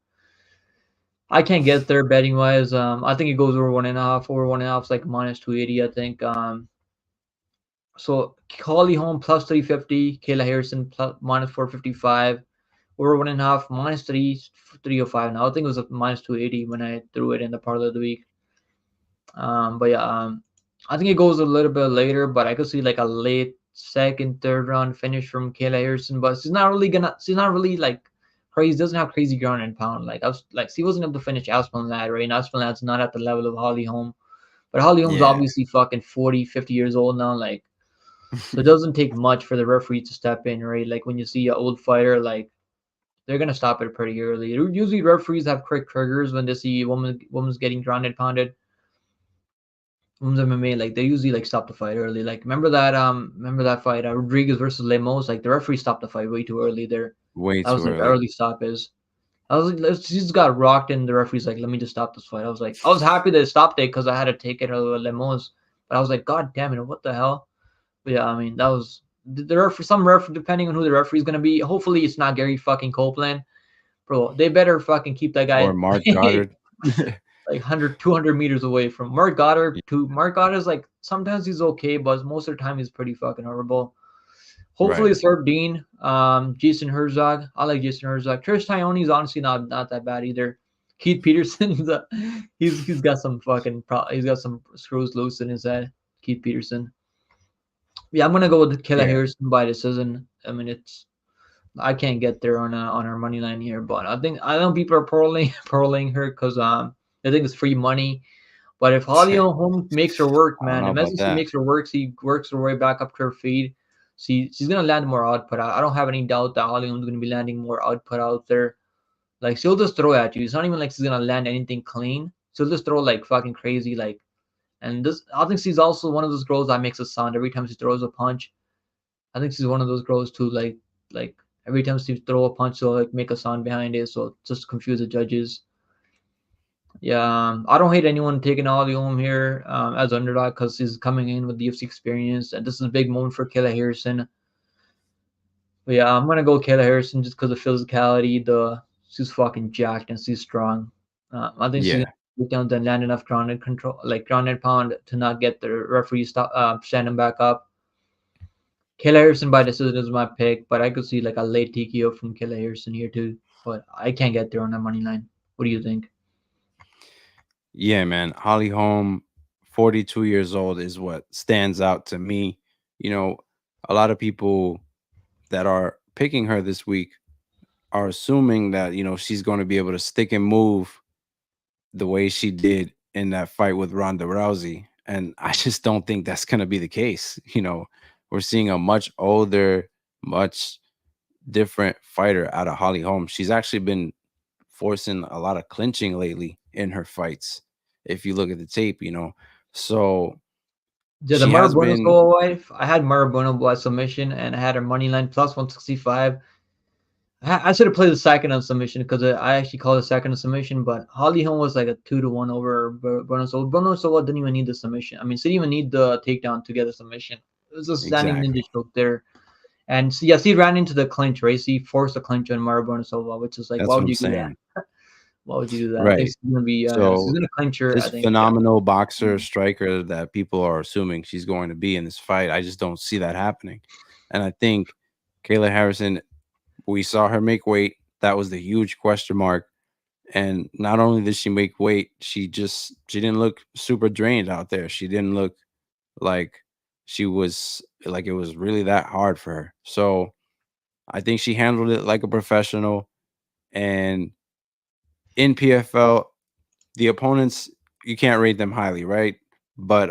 I can't get there betting wise. I think it goes over 1.5. Over 1.5 is like -280. I think. So Holly Holm plus 350. Kayla Harrison plus -455. Over 1.5 -305. Now I think it was a -280 when I threw it in the parlay of the week. But yeah, I think it goes a little bit later, but I could see like a late second, third round finish from Kayla Harrison. But she's not really like crazy. Doesn't have crazy ground and pound. Like I was like, she wasn't able to finish Aspinallad, right? And Aspinallad's not at the level of Holly Holm. But Holly Holm's yeah. obviously fucking 40, 50 years old now. Like, so it doesn't take much for the referee to step in, right? Like when you see an old fighter, like they're gonna stop it pretty early. Usually referees have quick triggers when they see woman's getting ground and pounded. Women's MMA, like they usually like stop the fight early. Like remember that fight Rodriguez versus Lemos? Like the referee stopped the fight way too early there. Way That too was like early. early stop is. I was like, she just got rocked, and the referee's like, "Let me just stop this fight." I was happy they stopped it because I had to take it over Lemos, but I was like, "God damn it, what the hell?" But yeah, I mean, there are for some depending on who the referee is gonna be. Hopefully, it's not Gary fucking Copeland, bro. They better fucking keep that or guy Mark Goddard. like 100, 200 meters away from Mark Goddard. To Mark Goddard is like sometimes he's okay, but most of the time he's pretty fucking horrible. Hopefully Right. it's Herb Dean, Jason Herzog. I like Jason Herzog. Trish Tyone's honestly not that bad either. Keith Peterson, he's got some fucking he's got some screws loose in his head. Keith Peterson. Yeah, I'm gonna go with Kayla Yeah. Harrison by decision. I mean, I can't get there on our money line here, but I know people are paroling her because I think it's free money. But if Holly Holm makes her work, I don't man, know about imagine she that. makes her work. She works her way back up to her feet. She's gonna land more output. I don't have any doubt that Holly Holm's gonna be landing more output out there. Like she'll just throw at you. It's not even like she's gonna land anything clean. She'll just throw like fucking crazy. Like, and this I think she's also one of those girls that makes a sound every time she throws a punch. I think she's one of those girls too. Like every time she throw a punch, she'll like make a sound behind it, so just confuse the judges. Yeah, I don't hate anyone taking Ollie home here as underdog because he's coming in with the UFC experience, and this is a big moment for Kayla Harrison. But yeah, I'm gonna go Kayla Harrison just because of physicality. She's fucking jacked and she's strong. I think she's gonna Yeah. get down and land enough grounded control, like grounded pound, to not get the referee stop stand him back up. Kayla Harrison by decision is my pick, but I could see like a late TKO from Kayla Harrison here too. But I can't get there on that money line. What do you think? Yeah, man. Holly Holm, 42 years old, is what stands out to me. You know, a lot of people that are picking her this week are assuming that, she's going to be able to stick and move the way she did in that fight with Ronda Rousey. And I just don't think that's going to be the case. We're seeing a much older, much different fighter out of Holly Holm. She's actually been forcing a lot of clinching lately in her fights. If you look at the tape, so Yeah, the she has Marabuena been, solo wife. I had Marabuena by submission, and I had her money line plus 165. I should have played the second on submission because I actually called the second on submission, but Holly Holm was like a 2-1 over Bruno Silva. Bruno Silva didn't even need the submission. I mean, she didn't even need the takedown to get the submission. It was a standing ninja exactly. choke there. And so, yes, he ran into the clinch, right? So he forced the clinch on Marabuena Silva, which is like, That's why what would I'm you do that? saying. Why would you do that? I think Right. she's gonna be, she's So gonna clinch her. this I think, yeah. phenomenal boxer striker that people are assuming she's going to be in this fight, I just don't see that happening. And I think Kayla Harrison, we saw her make weight. That was the huge question mark. And not only did she make weight, she didn't look super drained out there. She didn't look like she was like it was really that hard for her. So I think she handled it like a professional. And in PFL, the opponents, you can't rate them highly, right? But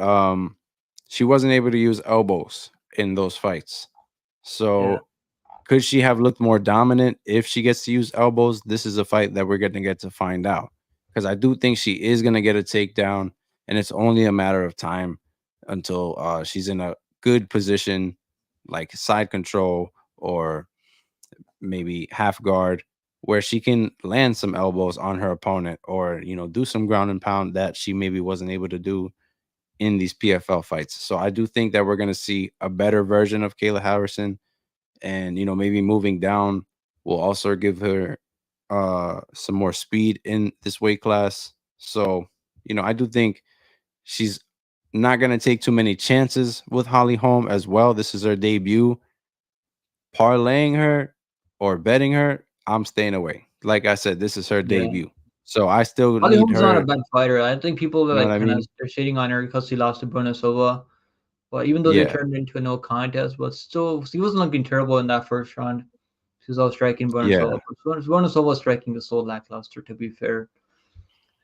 she wasn't able to use elbows in those fights. Yeah. So could she have looked more dominant if she gets to use elbows? This is a fight that we're going to get to find out, because I do think she is going to get a takedown, and it's only a matter of time until she's in a good position, like side control or maybe half guard, where she can land some elbows on her opponent, or do some ground and pound that she maybe wasn't able to do in these PFL fights. So I do think that we're going to see a better version of Kayla Harrison, and maybe moving down will also give her some more speed in this weight class. So I do think she's not going to take too many chances with Holly Holm as well. This is her debut. Parlaying her or betting her, I'm staying away. Like I said, this is her Yeah. debut, so I still Holly need Holm's not a her. bad fighter. I think people are You know what like I kind of mean? they're shading on her because she lost to Bruno Silva. But even though they Yeah, turned it into a no contest, but still, she wasn't looking terrible in that first round. She was out striking Bruno yeah, Silva. But Bruno Silva's striking was so lackluster, to be fair.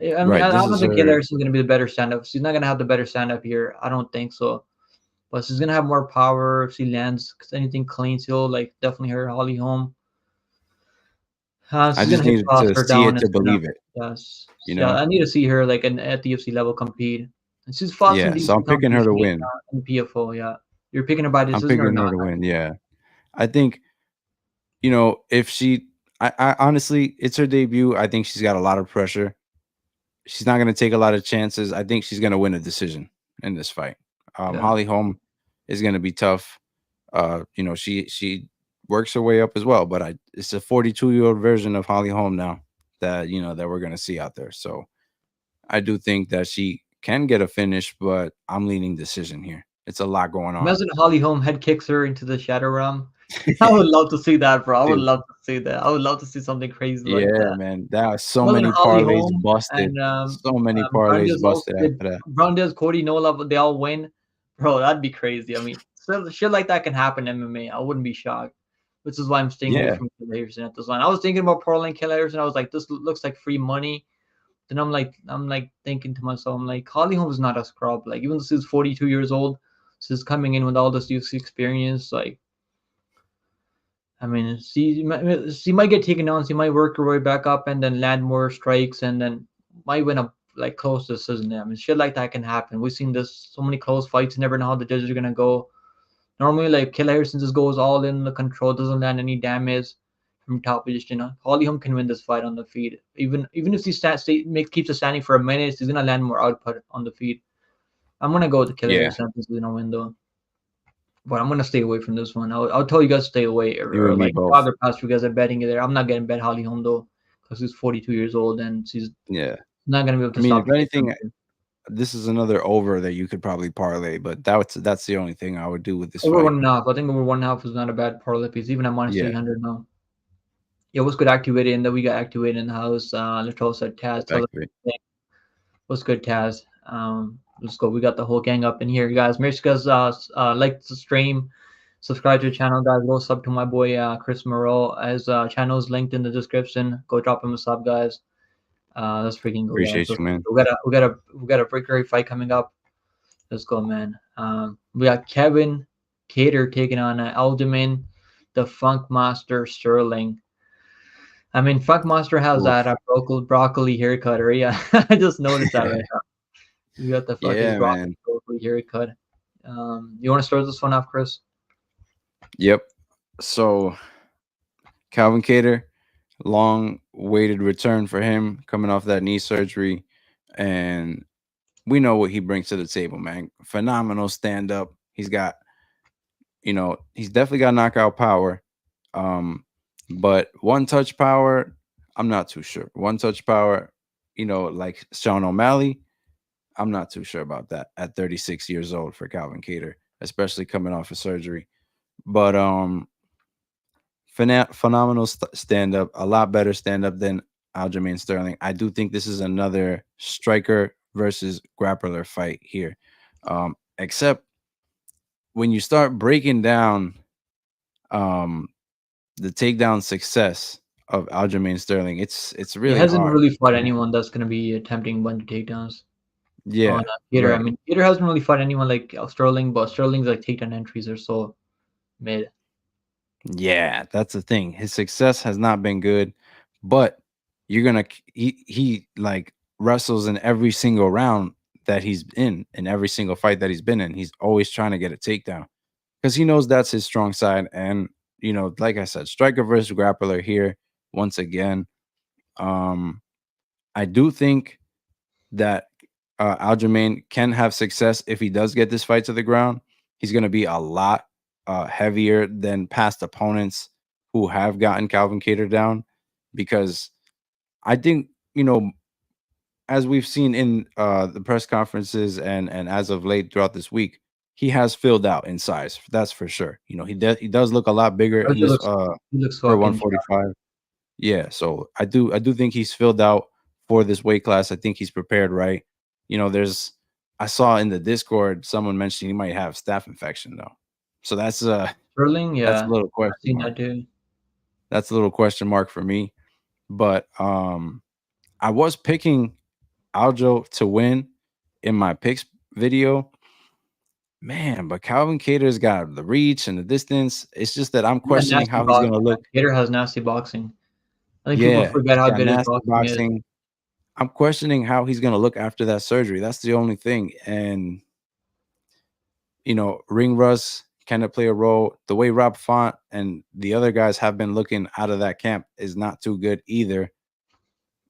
I mean, right. I This don't is think Kayla her. Harrison's going to be the better stand up. She's not going to have the better stand up here. I don't think so. But she's going to have more power if she lands anything clean. She'll like definitely hurt Holly Holm. I She's just gonna hit needed toss to her see down it and to spin up. believe it. Yes, You yeah, know? I need to see her like at the UFC level compete. And she's fought some Yeah. So I'm decent picking her to competition win. in PFO. Yeah, you're picking her by I'm decision or picking her not? to win. Yeah. I think if she, I honestly, it's her debut. I think she's got a lot of pressure. She's not going to take a lot of chances. I think she's going to win a decision in this fight. Yeah, Holly Holm is going to be tough. She works her way up as well, but it's a 42-year-old version of Holly Holm now that that we're gonna see out there. So I do think that she can get a finish, but I'm leaning decision here. It's a lot going on. Imagine Holly Holm head kicks her into the Shadow Realm. I would love to see that, bro. I would Dude, love to see that. I would love to see something crazy like yeah, that. man. That was so Imagine many Holly parlays Holm busted. and So many parlays Brundage also busted did after that. Brundage, Cody, Nola, but they all win. Bro, that'd be crazy. I mean, so, shit like that can happen in MMA. I wouldn't be shocked. Which is why I'm staying away Yeah, from Kayla at this line. I was thinking about Portland Kayla. I was like, this looks like free money. Then I'm like thinking to myself, I'm like, Holly Holm is not a scrub. Like, even though she's 42 years old, she's coming in with all this UFC experience. Like, I mean, she might get taken down. She might work her way back up and then land more strikes and then might win a like close decision. I mean, shit like that can happen. We've seen this so many close fights. You never know how the judges are gonna go. Normally, like Kayla Harrison just goes all in the control, doesn't land any damage from top position. Holly Holm can win this fight on the feet. Even if keeps it standing for a minute, he's gonna land more output on the feet. I'm gonna go with the Kayla yeah. Harrison is gonna win though. But I'm gonna stay away from this one. I'll tell you guys to stay away, You or and me like both. other past you guys are betting it there. I'm not getting bet Holly Holm though, because she's 42 years old and she's Yeah. not gonna be able I to mean, stop if the takedown. anything, this is another over that you could probably parlay, but that's the only thing I would do with this Over fight. 1.5. I think over 1.5 is not a bad parlay piece, even at minus Yeah, 300 now. Yeah, what's good activated and then we got activated in the house. Let's also Taz tell us exactly. what's good, Taz. Let's go. We got the whole gang up in here, guys. Make sure you guys like the stream, subscribe to the channel, guys. Go sub to my boy Chris Moreau. His channel is linked in the description. Go drop him a sub, guys. Let's freaking go, guys. Appreciate you, man. We got a great fight coming up. Let's go, man. We got Kevin Cater taking on Aljamain, the Funk Master Sterling. I mean, Funk Master has Oof. that broccoli haircut, right? Yeah, I just noticed that right now. You got the fucking Yeah, man. broccoli haircut. You want to start this one off, Chris? Yep. So Calvin Cater, long waited return for him coming off that knee surgery, and we know what he brings to the table, man. Phenomenal stand up. He's definitely got knockout power. Um, but one touch power, I'm not too sure. One touch power, like Sean O'Malley, I'm not too sure about that at 36 years old for Calvin Cater, especially coming off of surgery. But phenomenal stand up, a lot better stand up than Aljamain Sterling. I do think this is another striker versus grappler fight here. Except when you start breaking down um, the takedown success of Aljamain Sterling, it's He really hasn't hard. really fought anyone that's going to be attempting a bunch of takedowns on Yeah, Peter. I right. mean, Peter hasn't really fought anyone like Sterling, but Sterling's like takedown entries are so mid. Yeah, that's the thing. His success has not been good, but he like wrestles in every single round that he's in every single fight that he's been in. He's always trying to get a takedown because he knows that's his strong side. And like I said, striker versus grappler here once again. Um, I do think that Aljamain can have success if he does get this fight to the ground. He's going to be a lot heavier than past opponents who have gotten Calvin Cater down, because I think as we've seen in the press conferences and as of late throughout this week, he has filled out in size. That's for sure. He does look a lot bigger Oh, in He this looks he looks for fucking 145. Yeah, so I do think he's filled out for this weight class. I think he's prepared right. There's I saw in the Discord someone mentioned he might have staph infection though. So Sterling. that's Yeah, a little I've question seen mark. that too. That's a little question mark for me. But I was picking Aljo to win in my picks video. Man, but Calvin Cater's got the reach and the distance. It's just that I'm Yeah, questioning nasty how he's boxing. gonna Man. look. Cater has nasty boxing. I think people Yeah, forget he's how got good his nasty boxing is. boxing. I'm questioning how he's going to look after that surgery. That's the only thing. And, ring rust kind of play a role. The way Rob Font and the other guys have been looking out of that camp is not too good either.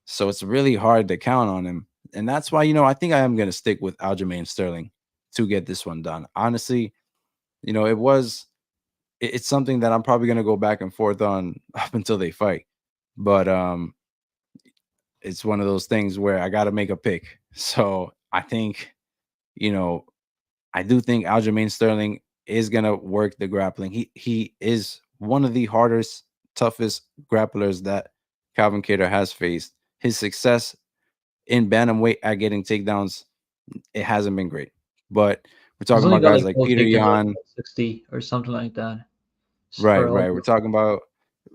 So it's really hard to count on him. And that's why, I think I am going to stick with Aljamain Sterling to get this one done. Honestly, it was it's something that I'm probably gonna go back and forth on up until they fight. But it's one of those things where I got to make a pick. So I think, you know, I do think Aljamain Sterling is gonna work the grappling. He is one of the hardest, toughest grapplers that Calvin Kattar has faced. His success in bantamweight at getting takedowns, it hasn't been great. But we're He's talking only about got guys like like 12 Peter takedowns out of Yan. like 60 or something like that Right, for right. We're Aljo. talking about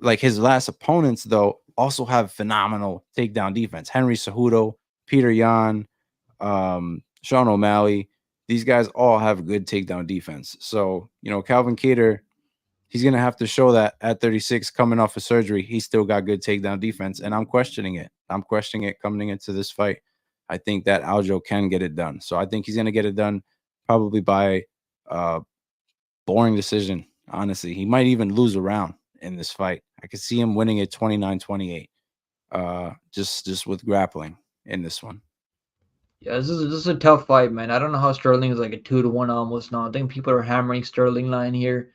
like his last opponents though also have phenomenal takedown defense. Henry Cejudo, Peter Yan, Sean O'Malley. These guys all have good takedown defense. So, Calvin Kattar, he's gonna have to show that at 36, coming off of surgery, he's still got good takedown defense. And I'm questioning it. I'm questioning it coming into this fight. I think that Aljo can get it done. So I think he's gonna get it done probably by boring decision. Honestly, he might even lose a round in this fight. I could see him winning it 29-28. Just with grappling in this one. Yeah, this is a tough fight, man. I don't know how Sterling is like a 2-1 almost now. I think people are hammering Sterling line here.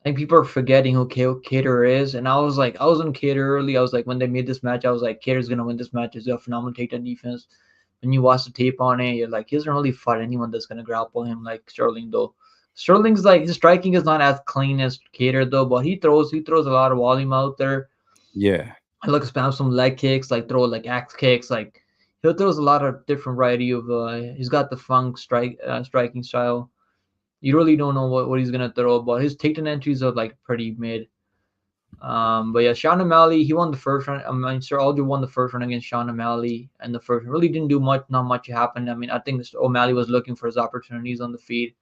I think people are forgetting who Kattar is. And I was on Kattar early. I was like, when they made this match, I was like, Kattar's gonna win this match. He's got phenomenal takedown defense. When you watch the tape on it, you're like, he doesn't really fight anyone that's gonna grapple him like Sterling though. Sterling's like his striking is not as clean as Kattar though, but he throws a lot of volume out there. Yeah, I like spam some leg kicks, like throw like axe kicks, like he throws a lot of different variety of. He's got the funk striking style. You really don't know what he's gonna throw, but his takedown entries are like pretty mid. But yeah, Sean O'Malley, he won the first round. I mean, Sir Aldo won the first round against Sean O'Malley, and the first really didn't do much. Not much happened. I mean, I think O'Malley was looking for his opportunities on the feet.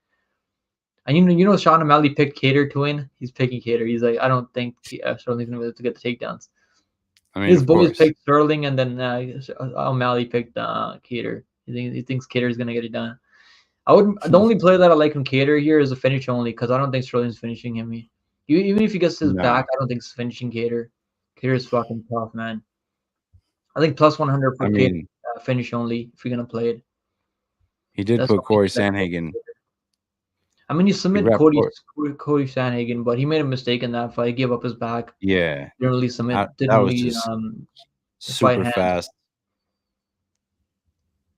And Sean O'Malley picked Kattar to win. He's picking Kattar. He's like, I don't think Sterling's gonna be able to get the takedowns. I mean, His of boys course. picked Sterling, and then O'Malley picked Kattar. He thinks Kattar's gonna get it done. The only player that I like from Kattar here is a finish only because I don't think Sterling's finishing him. Even if he gets his back, No, I don't think he's finishing Kattar. Kattar is fucking tough, man. I think plus 100 I for Kattar mean, finish only if you're gonna play it. he did That's put what makes Corey it better. Sanhagen. I mean, you He submit wrapped Cody Corey. Cody Sanhagen, but he made a mistake in that fight. He gave up his back. Yeah, Didn't really submit. that Didn't was really just fight super hands. fast,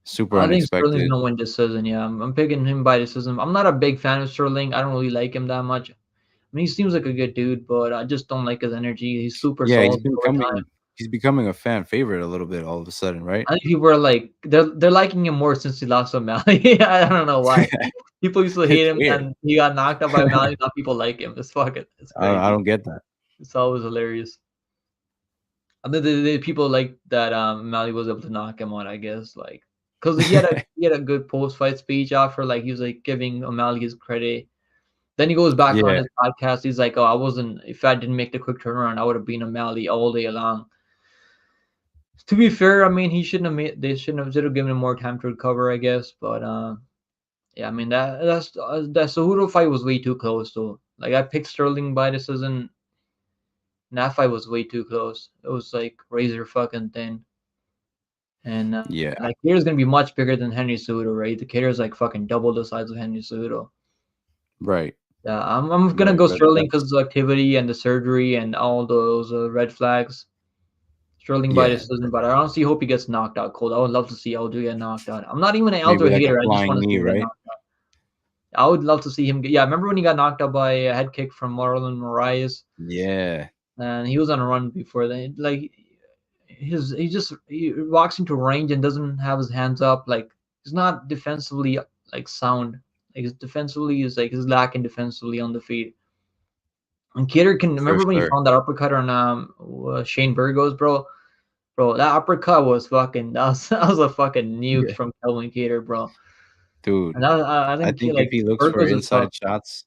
super I think Sterling's unexpected. gonna win decision. Yeah, I'm picking him by decision. I'm not a big fan of Sterling. I don't really like him that much. I mean, he seems like a good dude, but I just don't like his energy. He's super Yeah, salty over time. he's becoming a fan favorite a little bit all of a sudden, right? I think people are like they're liking him more since he lost to O'Malley. I don't know why. People used to hate It's him, weird. and he got knocked out by O'Malley. Now people like him. It's I crazy. don't get that. It's always hilarious. I think the people like that O'Malley was able to knock him out. I guess like because he had a good post fight speech after like he was like giving O'Malley his credit. Then he goes back on Yeah, his podcast. He's like, "Oh, I wasn't. If I didn't make the quick turnaround, I would have been O'Malley all day long." To be fair, I mean, he shouldn't have made. They shouldn't have. Should have given him more time to recover, I guess. But yeah, I mean that Cejudo fight was way too close. Though, like I picked Sterling by decision. And that fight was way too close. It was like razor fucking thin. And yeah, like Kattar's gonna be much bigger than Henry Cejudo, right? The Kattar's like fucking double the size of Henry Cejudo. right, Yeah, I'm gonna right. go But Sterling because that's of the activity and the surgery and all those red flags. Sterling by yeah, decision, but I honestly hope he gets knocked out cold. I would love to see Aldo get knocked out. I'm not even an maybe Aldo like a hater. I just flying want to see knee, him get right? knocked out. I would love to see him get. Yeah, remember when he got knocked out by a head kick from Marlon Moraes, Yeah, and he was on a run before that. Like he walks into range and doesn't have his hands up. Like he's not defensively like sound. Like his defensively is like he's lacking defensively on the feet. And Kattar can for remember when he sure, found that uppercut on Shane Burgos, bro. Bro, that uppercut was fucking that was a fucking nuke yeah, from Kelvin Kattar, bro. dude. And I I think think if like he looks for Burgos is tough. inside shots,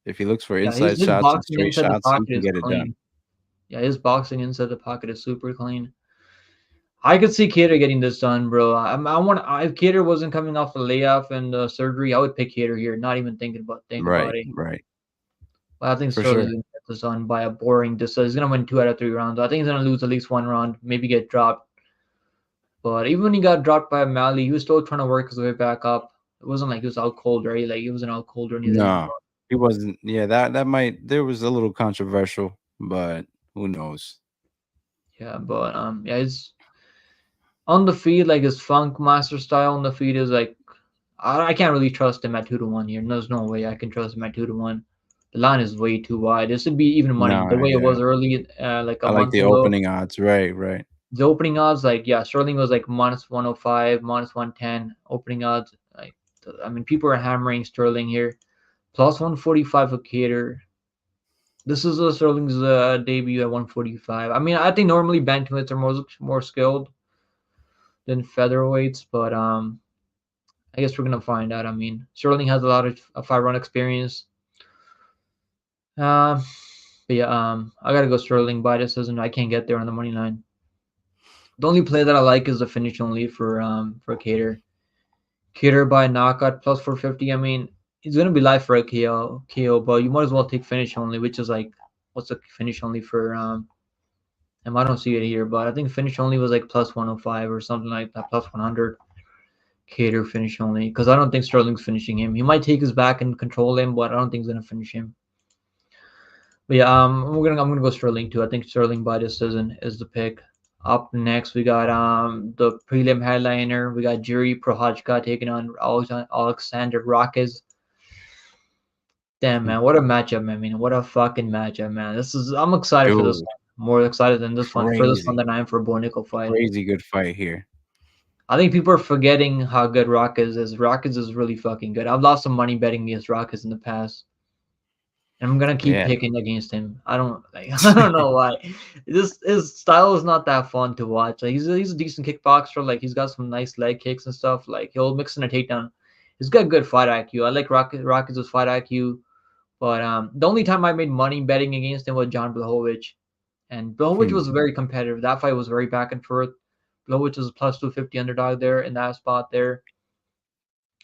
if he looks for Yeah, inside his shots and boxing straight inside the shots, he pocket can is get it done. clean. Yeah, his boxing inside the pocket is super clean. I could see Kattar getting this done, bro. If Kattar wasn't coming off a layoff and surgery, I would pick Kattar here. Not even think about Right, it. right, But I think for Sterling's sure. gonna get this done by a boring decision. He's gonna win 2 out of 3 rounds. I think he's gonna lose at least one round, maybe get dropped. But even when he got dropped by Mali, he was still trying to work his way back up. It wasn't like he was out cold, right? Like he wasn't out cold or anything. No, He wasn't. Yeah, that might. There was a little controversial, but who knows? Yeah, but yeah, it's on the feed like his Funk Master style on the feed is like I can't really trust him at 2-1 here. There's no way I can trust him at 2-1. The line is way too wide. This would be even money the Nah, way it was yeah. early, like a I like month the ago. opening odds. Right, right. The opening odds, like yeah, Sterling was like minus 105, minus 110 opening odds. Like I mean, people are hammering Sterling here. Plus 145 for Kattar. This is Sterling's debut at 145. I mean, I think normally bantamweights are more skilled than featherweights, but I guess we're gonna find out. I mean, Sterling has a lot of 5 round experience. Um, but yeah, I gotta go Sterling by decision. I can't get there on the money line. The only play that I like is the finish only for Kattar. Kattar by knockout plus 450. I mean, he's gonna be live for a KO, but you might as well take finish only, which is like what's the finish only for I don't see it here, but I think finish only was like plus 105 or something like that, plus 100. Kattar finish only because I don't think Sterling's finishing him. He might take his back and control him, but I don't think he's gonna finish him. But yeah, I'm gonna go Sterling too. I think Sterling by decision is the pick. Up next, we got the prelim headliner. We got Jiri Prochazka taking on Alexander Rakic. Damn man, what a matchup, man! I mean, what a fucking matchup, man! I'm excited for this Dude, one. More excited than this one for this one crazy, than I am for a Bo Nickal fight. crazy good fight here. I think people are forgetting how good Rockets is. Rockets is really fucking good. I've lost some money betting against Rockets in the past. And I'm gonna keep Yeah, picking against him. I don't like I don't know why. This his style is not that fun to watch. Like he's a decent kickboxer. Like he's got some nice leg kicks and stuff. Like he'll mix in a takedown. He's got good fight IQ. I like Rockets' fight IQ. But the only time I made money betting against him was John Blachowicz. And Blachowicz hmm, was very competitive. That fight was very back and forth. Blachowicz was a plus 250 underdog there in that spot there.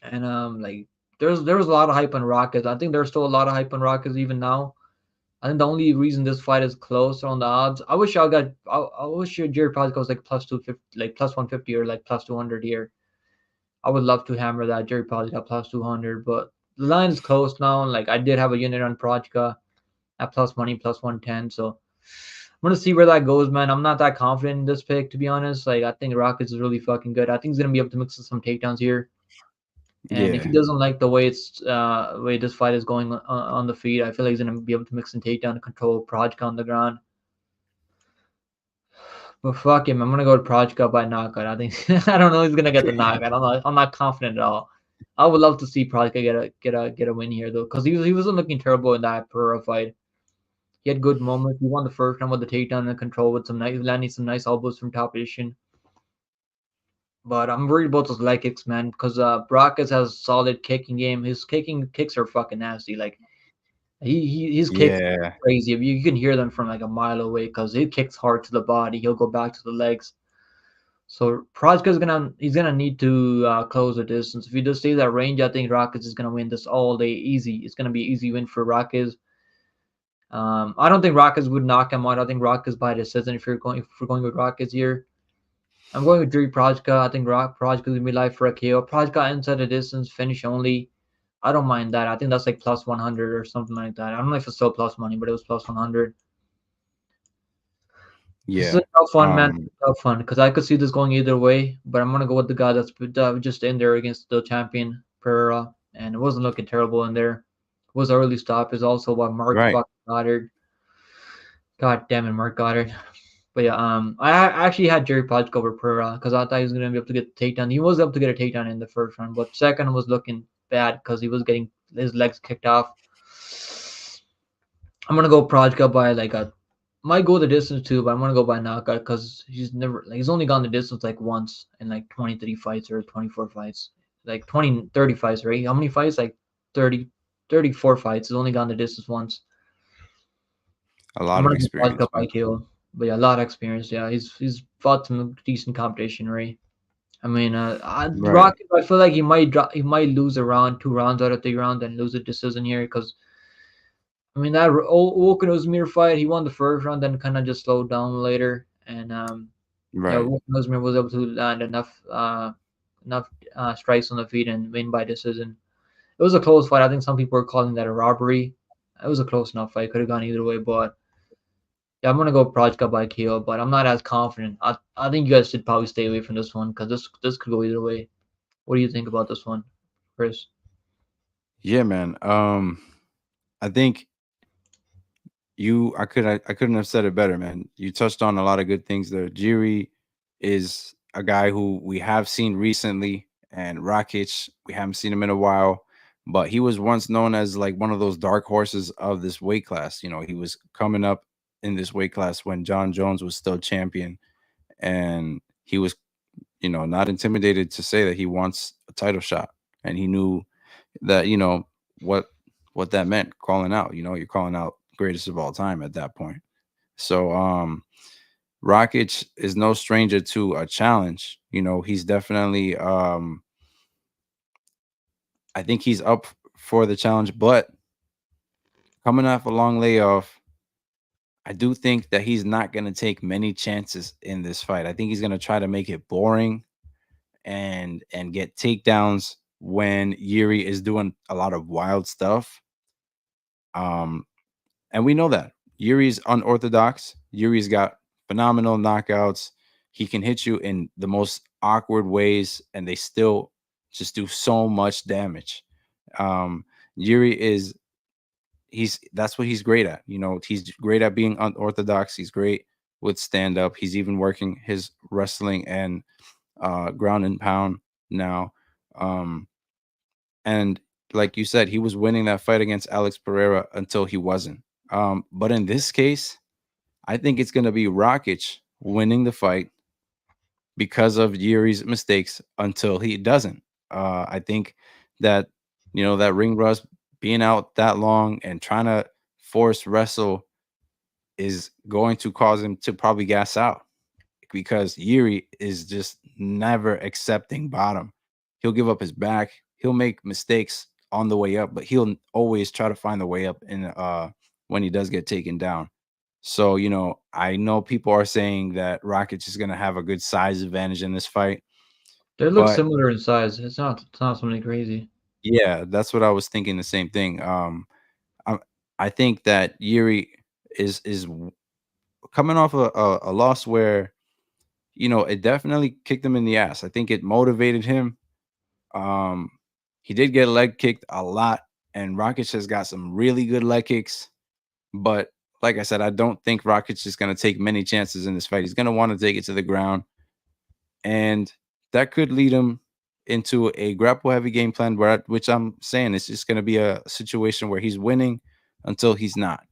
And like there was a lot of hype on Rockets. I think there's still a lot of hype on Rockets even now. I think the only reason this fight is close on the odds. I wish your Jerry Prochazka was like plus 250, like plus 150 or like plus 200 here. I would love to hammer that Jerry Prochazka plus 200, but the line is close now. Like I did have a unit on Prochazka at plus money plus 110, so I'm gonna see where that goes, man. I'm not that confident in this pick to be honest. Like I think Rockets is really fucking good. I think he's gonna be able to mix in some takedowns here. And if he yeah, doesn't like the way this fight is going on the feet, I feel like he's gonna be able to mix and takedown and control Prochazka on the ground. But fuck him, I'm gonna go to Prochazka by knockout. I think I don't know he's gonna get the knockout. I'm not confident at all. I would love to see Prochazka get a win here though, because he wasn't looking terrible in that Pereira fight. He had good moments. He won the first round with the takedown and control with some nice landing some nice elbows from top position. But I'm worried about those leg kicks, man, because Brockets has solid kicking game. His kicks are fucking nasty. Like his kicks are yeah. crazy. You can hear them from like a mile away because he kicks hard to the body. He'll go back to the legs. So Prochazka's gonna need to close the distance. If he just stays at range, I think Rockets is gonna win this all day easy. It's gonna be an easy win for Rockets. I don't think Rockets would knock him out. I think Rockets by decision if we're going with Rockets here. I'm going with Jiri Prochazka. I think Prochazka is gonna be live for a KO. Prochazka inside the distance, finish only. I don't mind that. I think that's like plus 100 or something like that. I don't know if it's still plus money, but it was plus 100. This is a Yeah. tough one, man. Tough one because I could see this going either way, but I'm gonna go with the guy that's just in there against the champion Pereira, and it wasn't looking terrible in there. It was an early stop. Is also by Mark Right. fucking Goddard. God damn it, Mark Goddard. But yeah, I actually had Jerry Podge over Pereira because I thought he was gonna be able to get the takedown. He was able to get a takedown in the first round, but second was looking bad because he was getting his legs kicked off. I'm gonna go Prajka by like a might go the distance too, but I'm gonna go by knockout because he's only gone the distance like once in like 23 fights or 24 fights, like 20 30 fights, right? How many fights? Like 30 34 fights. He's only gone the distance once. A I'm lot of gonna go Prajka experience, by man. KO, but yeah, a lot of experience. Yeah, he's fought some decent competition, right? I mean, Right. Rocket. I feel like he might lose a round, 2 rounds out of 3 rounds, and lose a decision here because I mean that Volkan fight, he won the first round, then kind of just slowed down later, and yeah, Right. Volkan was able to land enough strikes on the feet and win by decision. It was a close fight. I think some people were calling that a robbery. It was a close enough fight. Could have gone either way, but yeah, I'm gonna go Prochazka by KO, but I'm not as confident. I think you guys should probably stay away from this one because this could go either way. What do you think about this one, Chris? Yeah, man. I think I couldn't have said it better, man. You touched on a lot of good things there. Jiri is a guy who we have seen recently, and Rakic, we haven't seen him in a while, but he was once known as like one of those dark horses of this weight class. You know, he was coming up in this weight class when John Jones was still champion, and he was, not intimidated to say that he wants a title shot, and he knew that, what that meant, calling out. You're calling out greatest of all time at that point. So Rakic is no stranger to a challenge. He's definitely I think he's up for the challenge, but coming off a long layoff, I do think that he's not going to take many chances in this fight. I think he's going to try to make it boring and get takedowns when Yuri is doing a lot of wild stuff. Um And we know that Yuri's unorthodox. Yuri's got phenomenal knockouts. He can hit you in the most awkward ways, and they still just do so much damage. Um, Yuri is he's that's what he's great at. He's great at being unorthodox. He's great with stand up. He's even working his wrestling and ground and pound now. Um, and like you said, he was winning that fight against Alex Pereira until he wasn't. But in this case, I think it's going to be Rakic winning the fight because of Yuri's mistakes until he doesn't. I think that, that ring rust being out that long and trying to force wrestle is going to cause him to probably gas out because Yuri is just never accepting bottom. He'll give up his back. He'll make mistakes on the way up, but he'll always try to find the way up in when he does get taken down. So, I know people are saying that Rakic is going to have a good size advantage in this fight, They look but similar in size. It's not something crazy. yeah, that's what I was thinking. The same thing. I, I think that Yuri is coming off a loss where it definitely kicked him in the ass. I think it motivated him. Um, he did get leg kicked a lot, and Rakic has got some really good leg kicks. But like I said, I don't think Rakic is going to take many chances in this fight. He's going to want to take it to the ground, and that could lead him into a grapple heavy game plan. Which I'm saying it's just going to be a situation where he's winning until he's not.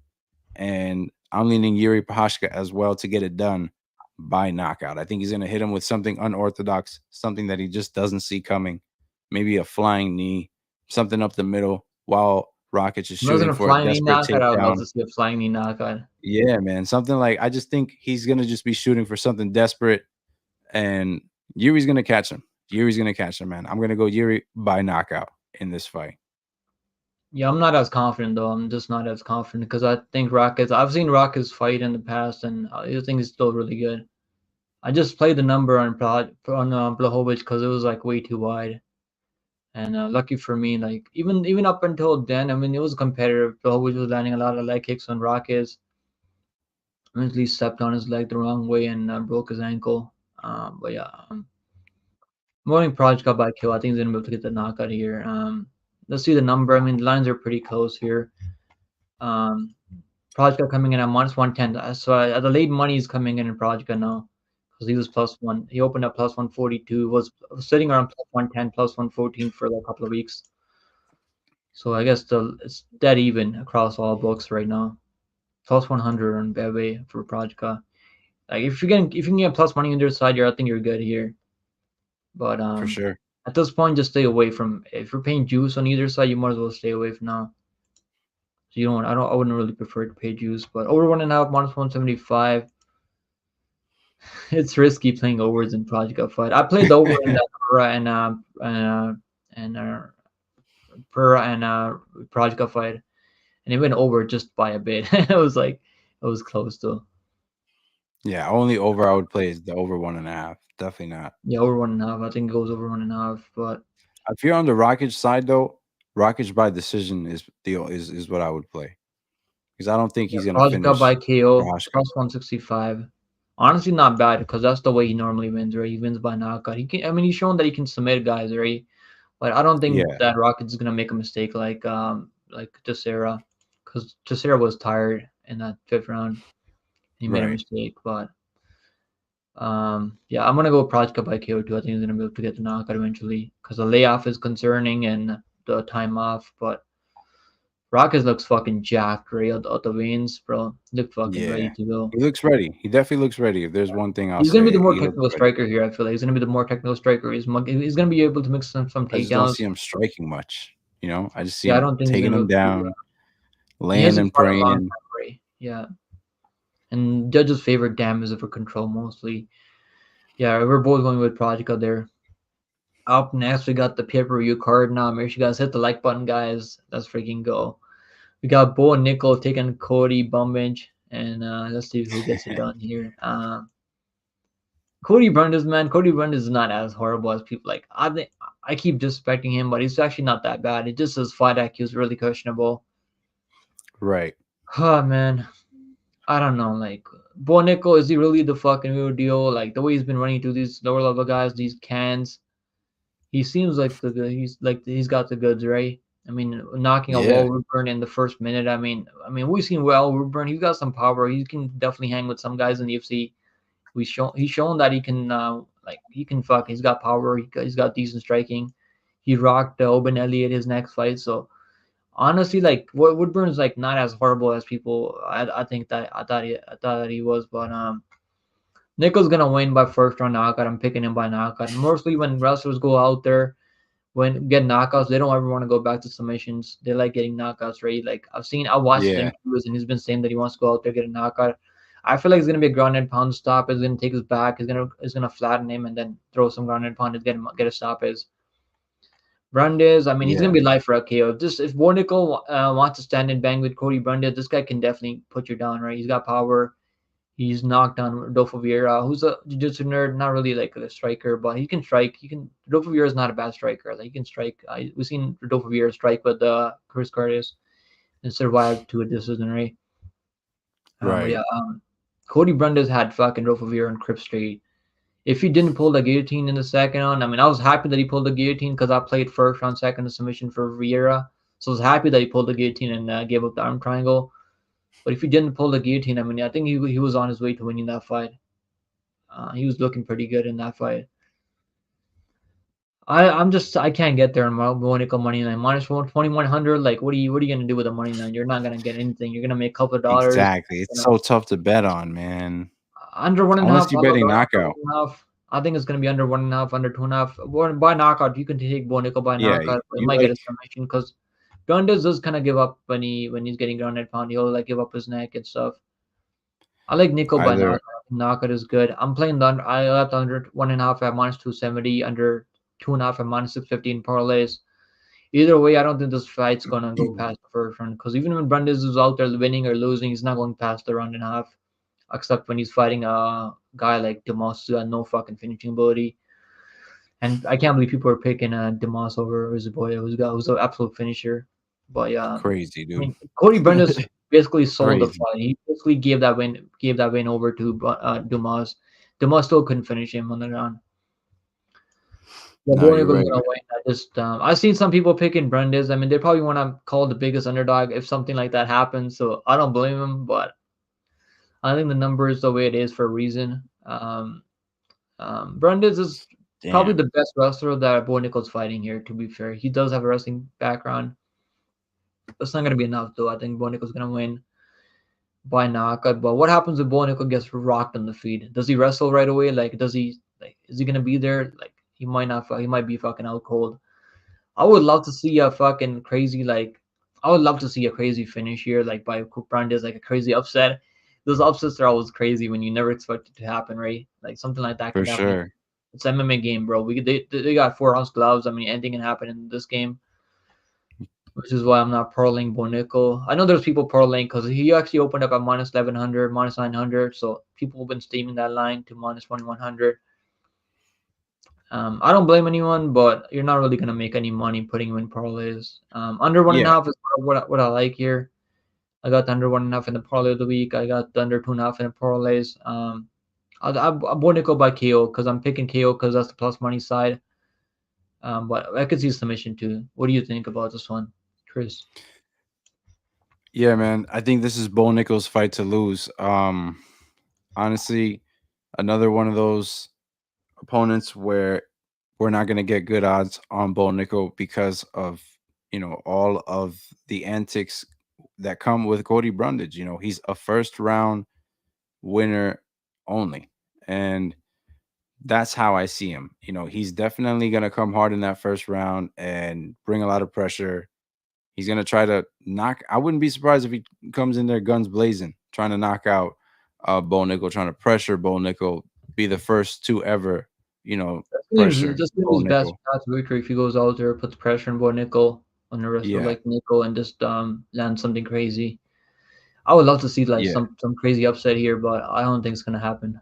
And I'm leaning Yuri Prochazka as well to get it done by knockout. I think he's going to hit him with something unorthodox, something that he just doesn't see coming. Maybe a flying knee, something up the middle while Rakic is Imagine shooting a for a flying knee desperate knockout. I would love takedown. to see a flying knee knockout. Yeah, man. Something like I just think he's going to just be shooting for something desperate and Yuri's going to catch him. Yuri's going to catch him, man. I'm going to go Yuri by knockout in this fight. Yeah, I'm not as confident though. I'm just not as confident because I think Rockets. I've seen Rockets fight in the past, and I think he's still really good. I just played the number on Blachowicz because it was like way too wide, and lucky for me, like even up until then, I mean, it was competitive. Blachowicz was landing a lot of leg kicks on Rockets. Eventually stepped on his leg the wrong way and broke his ankle. But yeah, Morning Project got by kill. I think he's gonna be able to get the knockout here. Let's see the number. I mean, the lines are pretty close here. Um, Project coming in at -110. So the late money is coming in Project now because he was +1. He opened up +142. Was sitting around +110, +114 for like a couple of weeks. So I guess it's dead even across all books right now. +100 on Bebe for Project. Like if you can get plus money on your side, I think you're good here. But For sure. at this point, just stay away from. If you're paying juice on either side, you might as well stay away from now. So you don't. I wouldn't really prefer to pay juice, but over 1.5 -175. It's risky playing overs in Project Cup fight. I played the over in the Pura and Pura and Project Cup fight, and it went over just by a bit. It was close though. Yeah, only over I would play is the over 1.5. Definitely not. Yeah, over 1.5. I think it goes over 1.5. But If you're on the Rockets side though, Rakic by decision is what I would play because I don't think Yeah, he's gonna Prochazka by finish KO Prochazka. plus 165. Honestly, not bad because that's the way he normally wins, right? He wins by knockout. He can. I mean, he's shown that he can submit guys, right? But I don't think Yeah, that Rockets is gonna make a mistake like Teixeira, because Teixeira was tired in that fifth round. He made a right. mistake, but yeah, I'm gonna go Prochazka by KO too. I think he's gonna be able to get the knockout eventually because the layoff is concerning and the time off, but. Rockets looks fucking jacked, right? Out the veins, bro. Look fucking ready Yeah, to go. he looks ready. He definitely looks ready. If there's one thing I'll He's gonna be the say, more he looks technical ready. striker here. I feel like he's gonna be the more technical striker. He's gonna be able to mix some I just don't takedowns. see him striking much. I just see Yeah, I him don't think he's taking gonna be him able to do down, that. He laying hasn't and fought in a long praying. time, right? Yeah, and judges' favorite damage over control mostly. Yeah, we're both going with Prodigal there. Up next, we got the pay-per-view card now. Make sure you guys hit the like button, guys. Let's freaking go. We got Bo and Nickal taking Cody Brundage, and let's see who gets it done here. Cody Brundage, man. Cody Brundage is not as horrible as people like. I think I keep disrespecting him, but he's actually not that bad. It just his fight IQ is really questionable. Right. Oh man, I don't know. Like Bo Nickel, is he really the fucking real deal? Like the way he's been running through these lower level guys, these cans, he seems like he's got the goods, right? I mean, knocking a Yeah. wall Woodburn in the first minute. I mean, we've seen well Woodburn. He's got some power. He can definitely hang with some guys in the UFC. He's shown that he can he can fuck. He's got power. He's got decent striking. He rocked Oben Elliott his next fight. So honestly, like Woodburn's like not as horrible as people. I think that I thought that he was, but Nickel's gonna win by first round knockout. I'm picking him by knockout. Mostly when wrestlers go out there when get knockouts, they don't ever want to go back to submissions. They like getting knockouts, right? Like I watched his Yeah. interviews and he's been saying that he wants to go out there get a knockout. I feel like it's gonna be a ground and pound stop. It's gonna take his back. It's gonna flatten him and then throw some ground and pound to get a stoppage. Brundage, I mean, he's gonna Yeah. be live for a KO. If Warnickel wants to stand and bang with Cody Brundage, this guy can definitely put you down, right? He's got power. He's knocked down Rodolfo Vieira, who's a jiu-jitsu nerd, not really like a striker, but he can strike. Rodolfo Vieira is not a bad striker. Like he can strike. We've seen Rodolfo Vieira strike with Chris Curtis and survive to a decision, right? But Right. yeah, Cody Brundage had fucking Rodolfo Vieira and Crip Street. If he didn't pull the guillotine in the second round, I mean, I was happy that he pulled the guillotine because I played first round, second submission for Vieira. So I was happy that he pulled the guillotine and gave up the arm triangle. But if he didn't pull the guillotine, I mean, I think he was on his way to winning that fight. He was looking pretty good in that fight. I can't get there on Moicano money line minus 2100. Like what are you gonna do with the money line? You're not gonna get anything. You're gonna make a couple of dollars. Exactly. It's You know, so tough to bet on, man. under one and a half. Unless you're I'll go betting under knockout. 1.5. I think it's gonna be under 1.5, under 2.5. By knockout, you can take Moicano by Yeah. knockout. But he You might get like a submission because Dundas does kind of give up when he's getting grounded pound. He'll like give up his neck and stuff. I like Nico by either knockout. Knockout is good. I'm playing the under. I left under 1.5 at minus 270, under 2.5 at minus 650 in parlays. Either way, I don't think this fight's gonna go past the first round because even when Brundage is out there winning or losing, he's not going past the round and a half. Except when he's fighting a guy like Demas who had no fucking finishing ability. And I can't believe people are picking Demas over Rizboya, who's an absolute finisher. But yeah, crazy, I dude. mean, Cody Brundage basically sold the Crazy. fight. He basically gave that win over to Dumas. Dumas still couldn't finish him on the ground. Yeah, No, you're Bonicle's right, gonna man. win. I've seen some people picking Brundage. I mean, they probably want to call the biggest underdog if something like that happens. So I don't blame him, but I think the number is the way it is for a reason. Brundage is probably Damn. the best wrestler that Bonicle's fighting here. To be fair, he does have a wrestling background. That's not gonna be enough, though. I think Bonicle's gonna win by knockout. But what happens if Bonico gets rocked on the feed? Does he wrestle right away? Like, is he gonna be there? Like, he might not. He might be fucking out cold. I would love to see a fucking crazy like. I would love to see a crazy finish here, like by Brandes, like a crazy upset. Those upsets are always crazy when you never expect it to happen, right? Like something like that can For definitely. sure. It's MMA game, bro. They got 4 ounce gloves. I mean, anything can happen in this game, which is why I'm not parlaying Bonico. I know there's people parlaying because he actually opened up at minus 1100, minus 900. So people have been steaming that line to minus 2100. I don't blame anyone, but you're not really gonna make any money putting him in parlays. Under one and a Yeah, half is what I like here. I got the under 1.5 in the parlay of the week. I got the under 2.5 in the parlays. I'm going to go by KO because I'm picking KO because that's the plus money side. But I could see submission too. What do you think about this one, Chris? yeah, man. I think this is Bo Nickal's fight to lose. Honestly, another one of those opponents where we're not going to get good odds on Bo Nickel because of all of the antics that come with Cody Brundage. He's a first round winner only, and that's how I see him. He's definitely going to come hard in that first round and bring a lot of pressure. He's going to try to knock. I wouldn't be surprised if he comes in there guns blazing, trying to knock out Bo Nickel, trying to pressure Bo Nickel, be the first to ever, pressure Just Bo his best Nickel. path to victory if he goes out there, puts pressure on Boy Nickel on the wrestler Yeah, like Nickel and just land something crazy. I would love to see like yeah, some crazy upset here, but I don't think it's gonna happen.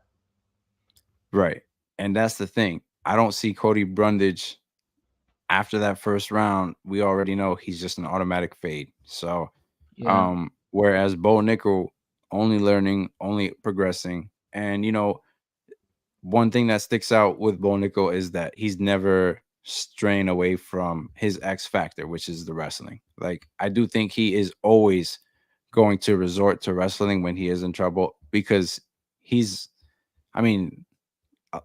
right. And that's the thing. I don't see Cody Brundage after that first round. We already know he's just an automatic fade. So, Yeah. whereas Bo Nickel only learning, only progressing, and one thing that sticks out with Bo Nickel is that he's never straying away from his X factor, which is the wrestling. Like I do think he is always going to resort to wrestling when he is in trouble because he's, I mean, uh,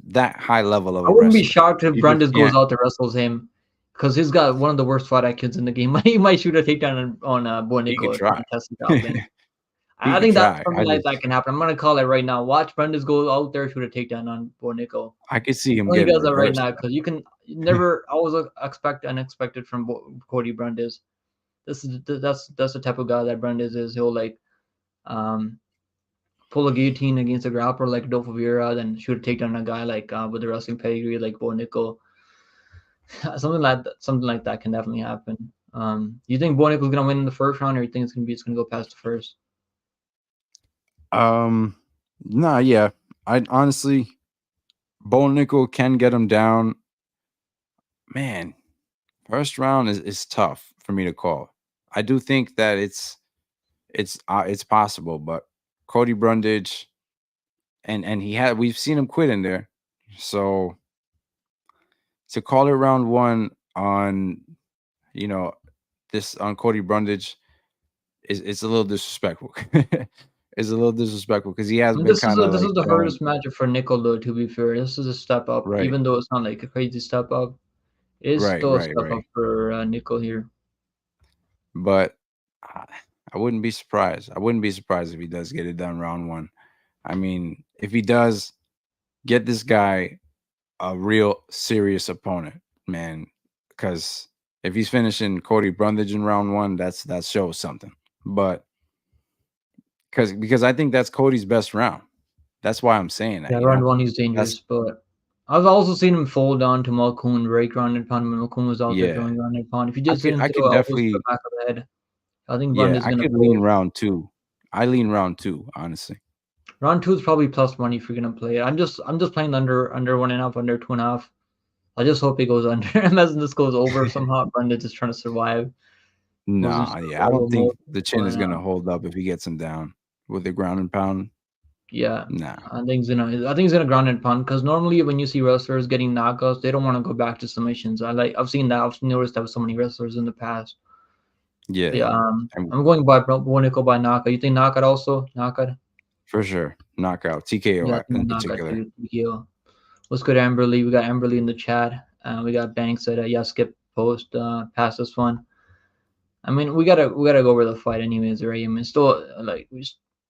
that high level of I a wouldn't be wrestler. shocked if You just Brundage goes can't. out to wrestles him because he's got one of the worst fight IQs in the game. He might shoot a takedown on Boy He could Nickel if try. he tests it out. Then He I could think that try. something like that can happen. I'm gonna call it right now. Watch Brundage go out there shoot a takedown on Boy Nickel. I could see him Well, he getting does that right reversed. now because you never always expect unexpected from Cody Brundage. That's the type of guy that Brundage is. He'll like um pull a guillotine against a grappler like Adolfo Vieira, then shoot a takedown on a guy like with the wrestling pedigree like Bo Nickel. Something like that can definitely happen. You think Bo Nickel's gonna win in the first round, or you think it's gonna go past the first? Um, nah, yeah. I honestly, Bo Nickel can get him down. Man, first round is tough for me to call. I do think that it's possible, but Cody Brundage and we've seen him quit in there. So to call it round one on you know this on Cody Brundage is it's a little disrespectful. It's a little disrespectful because he has I mean, been kind of this like is the showing hardest matchup for Nickel though. To be fair, this is a step up, right, even though it's not like a crazy step up. It is right, still a right, step up right. for Nickel here. But I I wouldn't be surprised. I wouldn't be surprised if he does get it done round one. I mean, if he does, get this guy a real serious opponent, man. Because if he's finishing Cody Brundage in round one, that shows something. But because I think that's Cody's best round. That's why I'm saying that. Yeah, round one he's That's dangerous, but I've also seen him fall down to Malkoon, very grounded pound when Malkoon was out there yeah. throwing grounded pound. If he just didn't I throw could elbows to the definitely back of the head, I think yeah. Brundage is I gonna could lean fold. round two. I lean round two, honestly. Round two is probably plus money if you're gonna play it. I'm just playing under 1.5, under 2.5. I just hope it goes under. Imagine this goes over somehow. Brundage is trying to survive, goes in Nah, yeah. I survival don't think mode. the chin is But gonna hold up if he gets him down with the ground and pound. yeah, Nah. I think he's gonna ground and pound because normally when you see wrestlers getting knockouts, they don't want to go back to submissions. I've seen that. I've noticed that with so many wrestlers in the past. But Yeah. yeah, And I'm going by Bonico by knockout. You think knockout also knockout? for sure. Knockout. TKO Yeah, I think in knockout particular. too. Yeah. What's good, Amberly? We got Amberly in the chat. We got Banks at yeah, skip post past this one. I mean, we gotta go over the fight anyways, right? I mean, still like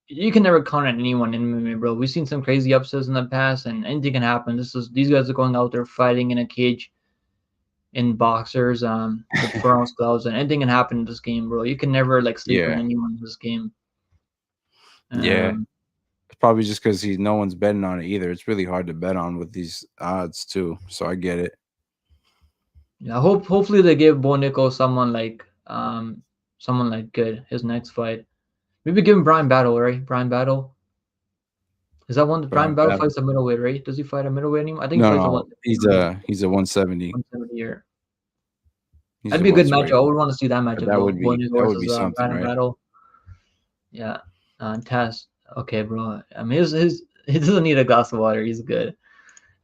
you can never count on anyone in MMA, bro. We've seen some crazy upsets in the past, and anything can happen. These guys are going out there fighting in a cage in boxers, with bronze gloves, and anything can happen in this game, bro. You can never like sleep on Yeah. anyone in this game. Yeah. Um, It's probably just because he's no one's betting on it either. It's really hard to bet on with these odds too. So I get it. yeah, hopefully they give Bo Nickal someone like good his next fight. Maybe give him Brian Battle, right? Brian Battle. Is that one the for that Prime Battle battle. fights a middleweight, right? Does he fight a middleweight anymore? I think he No, fights a no, 170, right? he's a 170. 170 year. He's That'd a be a good matchup. welterweight. I would want to see that But matchup though. Bonus that would be versus something, Random right? Battle. Yeah. Taz. Okay, bro. I mean, his he doesn't need a glass of water. He's good.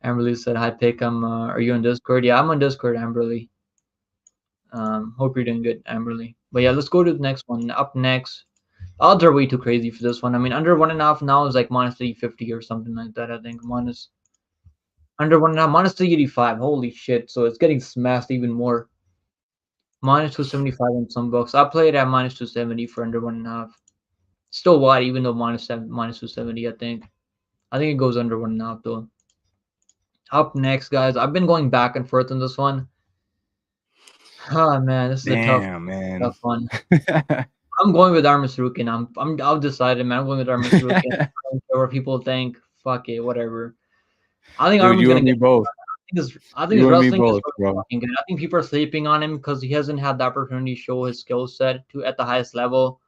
Amberly said, "Hi, pick. Are you on Discord? Yeah, I'm on Discord, Amberly. Hope you're doing good, Amberly. But yeah, let's go to the next one. Up next, odds are way too crazy for this one. I mean, under 1.5 now is like minus 350 or something like that. I think minus under 1.5 minus 385. Holy shit! So it's getting smashed even more. Minus 275 in some books. I played at minus 270 for under 1.5. Still wide, even though minus 270. I think it goes under 1.5 though. Up next, guys. I've been going back and forth on this one. Oh man, this is a Damn, man. tough one. I'm going with Arman Tsarukyan. I've decided, man. I'm going with Arman Tsarukyan. I don't care what people think. Fuck it, whatever. I think Dude, Arman's you gonna and me get. both. I think his You and me wrestling is both, really bro. fucking good. I think people are sleeping on him because he hasn't had the opportunity to show his skill set to at the highest level.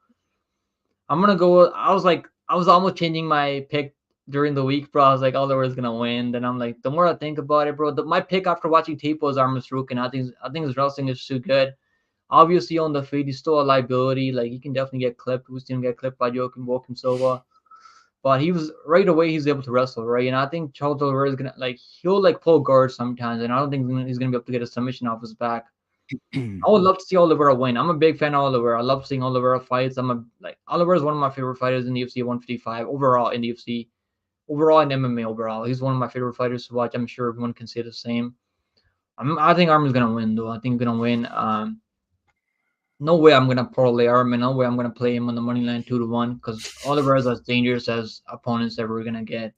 I'm gonna go. I was almost changing my pick during the week, bro. I was like, Oliver's gonna win. Then I'm like, the more I think about it, bro, my pick after watching tape was Arman Tsarukyan. I think his wrestling is too good. Obviously, on the feed, he's still a liability. Like he can definitely get clipped. We've seen him get clipped by Joaquin Silva. But he was right away. He's able to wrestle, right? And I think Charles Oliveira is gonna he'll pull guards sometimes, and I don't think he's gonna be able to get a submission off his back. I would love to see Oliveira win. I'm a big fan of Oliveira. I love seeing Oliveira fights. Oliveira is one of my favorite fighters in the UFC 155 overall in the UFC, overall in MMA overall. He's one of my favorite fighters to watch. I'm sure everyone can say the same. I think Arman's gonna win though. I think he's gonna win. No way I'm gonna parlay Arman. No way I'm gonna play him on the money line 2-1 because Oliveira is as dangerous as opponents ever gonna get.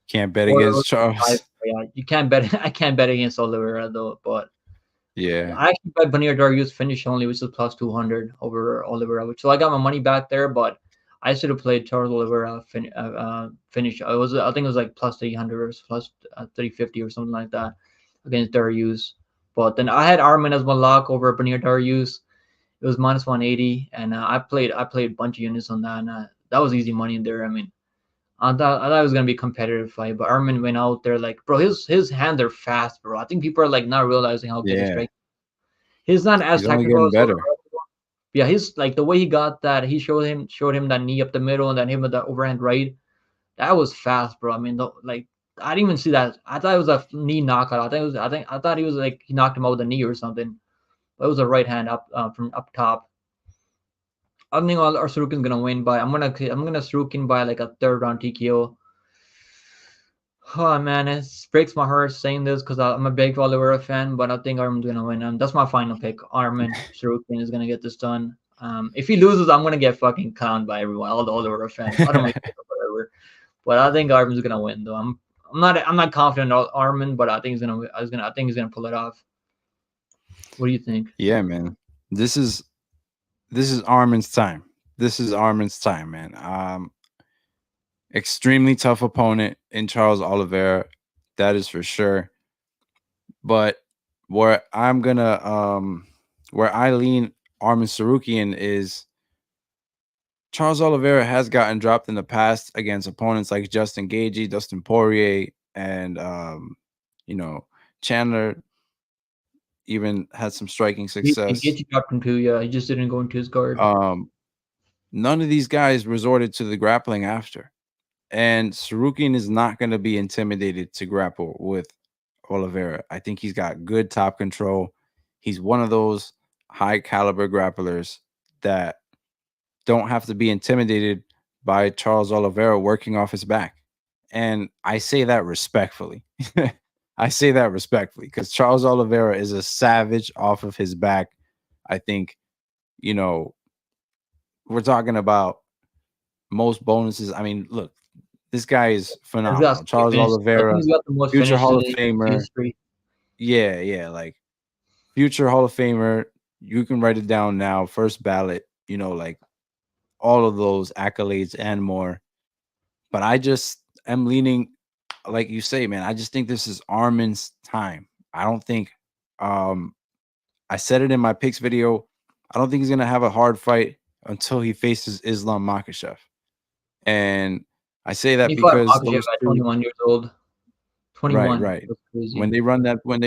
Can't bet Or against five. Charles. Yeah, you can't bet. I can't bet against Oliveira though, but Yeah. I actually bet Benir Darius finish only, which is plus 200 over Oliveira, which so I got my money back there, but I should have played Charles Oliveira finish. I think it was like plus 300 or plus 350 or something like that against Darius. But then I had Arman as my lock over Benir Darius. It was minus 180, and I played a bunch of units on that, and that was easy money in there. I mean, I thought it was gonna be a competitive fight, but Arman went out there bro, his hands are fast, bro. I think people are not realizing how good his Yeah. strike. He's not as He's only technical getting as better. yeah. He's the way he got that. He showed him that knee up the middle, and then him with that overhand right. That was fast, bro. I mean, I didn't even see that. I thought it was a knee knockout. I thought he was he knocked him out with a knee or something. But it was a right hand up from up top. I think our Sorokin's gonna win by I'm gonna Sorokin by a third round TKO. Oh man, it breaks my heart saying this because I'm a big Oliveira fan, but I think Arman's gonna win. That's my final pick. Arman Sorokin is gonna get this done. If he loses, I'm gonna get fucking clowned by everyone, all the Oliveira fans. I don't know whatever, but I think Arman's gonna win though. I'm not confident in Arman, but I think I think he's gonna pull it off. What do you think? Yeah, man. This is Armin's time. This is Armin's time, man. Extremely tough opponent in Charles Oliveira, that is for sure. But where I'm gonna where I lean Armin Tsarukyan is Charles Oliveira has gotten dropped in the past against opponents like Justin Gaethje, Dustin Poirier, and you know, Chandler even had some striking He success. gets you dropped into yeah. He just didn't go into his guard. Um, None of these guys resorted to the grappling after. And Tsarukyan is not going to be intimidated to grapple with Oliveira. I think he's got good top control. He's one of those high caliber grapplers that don't have to be intimidated by Charles Oliveira working off his back. And I say that respectfully. I say that respectfully because Charles Oliveira is a savage off of his back. I think, you know, we're talking about most bonuses. I mean, look, this guy is He's got phenomenal. so many Charles finishes. I think Oliveira, he's got the most future finishes Hall in of the UFC Famer. history. Yeah, yeah, like future Hall of Famer. You can write it down now. First ballot, like all of those accolades and more. But I just am leaning, like you say, man. I just think this is Armin's time. I don't think, I said it in my picks video. I don't think he's gonna have a hard fight until he faces Islam Makhachev. And I say that He fought because Makhachev those at two, 21 years old. right, 21. right. That's crazy. When they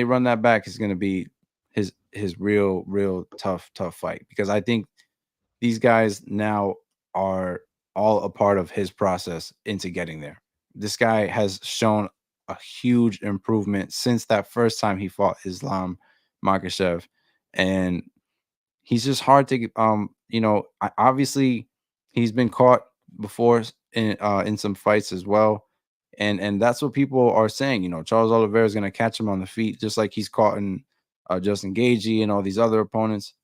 run that back, it's gonna be his real tough fight, because I think these guys now are all a part of his process into getting there. This guy has shown a huge improvement since that first time he fought Islam Makhachev, and he's just hard to obviously he's been caught before in some fights as well, and that's what people are saying. Charles Oliveira is going to catch him on the feet, just like he's caught in Justin Gaethje and all these other opponents.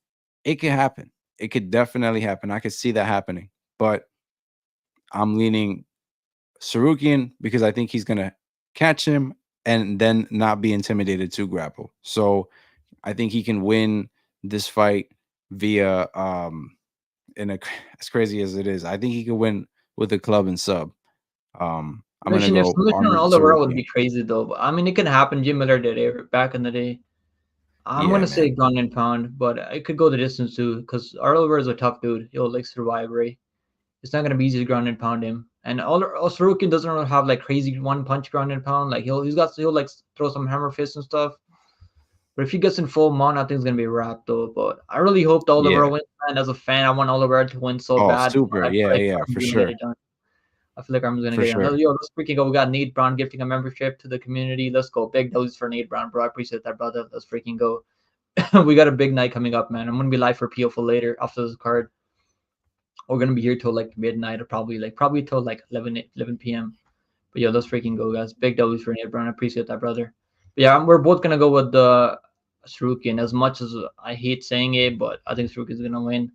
It could happen. It could definitely happen. I could see that happening, but I'm leaning Tsarukyan because I think he's going to catch him and then not be intimidated to grapple. So I think he can win this fight via as crazy as it is. I think he could win with a club and sub. I'm gonna Submission, if go submission on Arman Oliveira would Tsarukyan. be crazy though. But, I mean, it can happen. Jim Miller did it back in the day. I'm Yeah, gonna say man. ground and pound, but it could go the distance too. Because Oliveira is a tough dude. He'll like survive, right? It's not gonna be easy to ground and pound him. And Sorokin doesn't really have like crazy one punch ground and pound. Like he'll like throw some hammer fists and stuff. But if he gets in full mount, I think it's gonna be a wrap though. But I really hope the Oliveira Yeah. wins. And as a fan, I want Oliveira to win so Oh, bad. But super. I feel Yeah, like yeah, Arman's for gonna get sure. it done. I feel like Arman's gonna For get it done. sure. Yo, let's freaking go. We got Nate Brown gifting a membership to the community. Let's go. Big dose for Nate Brown, bro. I appreciate that, brother. Let's freaking go. We got a big night coming up, man. I'm gonna be live for PO for later after this card. We're gonna be here till like midnight or probably till like 11 p.m. But yeah, let's freaking go, guys. Big W's for Nate Brown. I appreciate that, brother. But yeah, we're both gonna go with the Tsarukyan. As much as I hate saying it, but I think Tsarukyan's gonna win.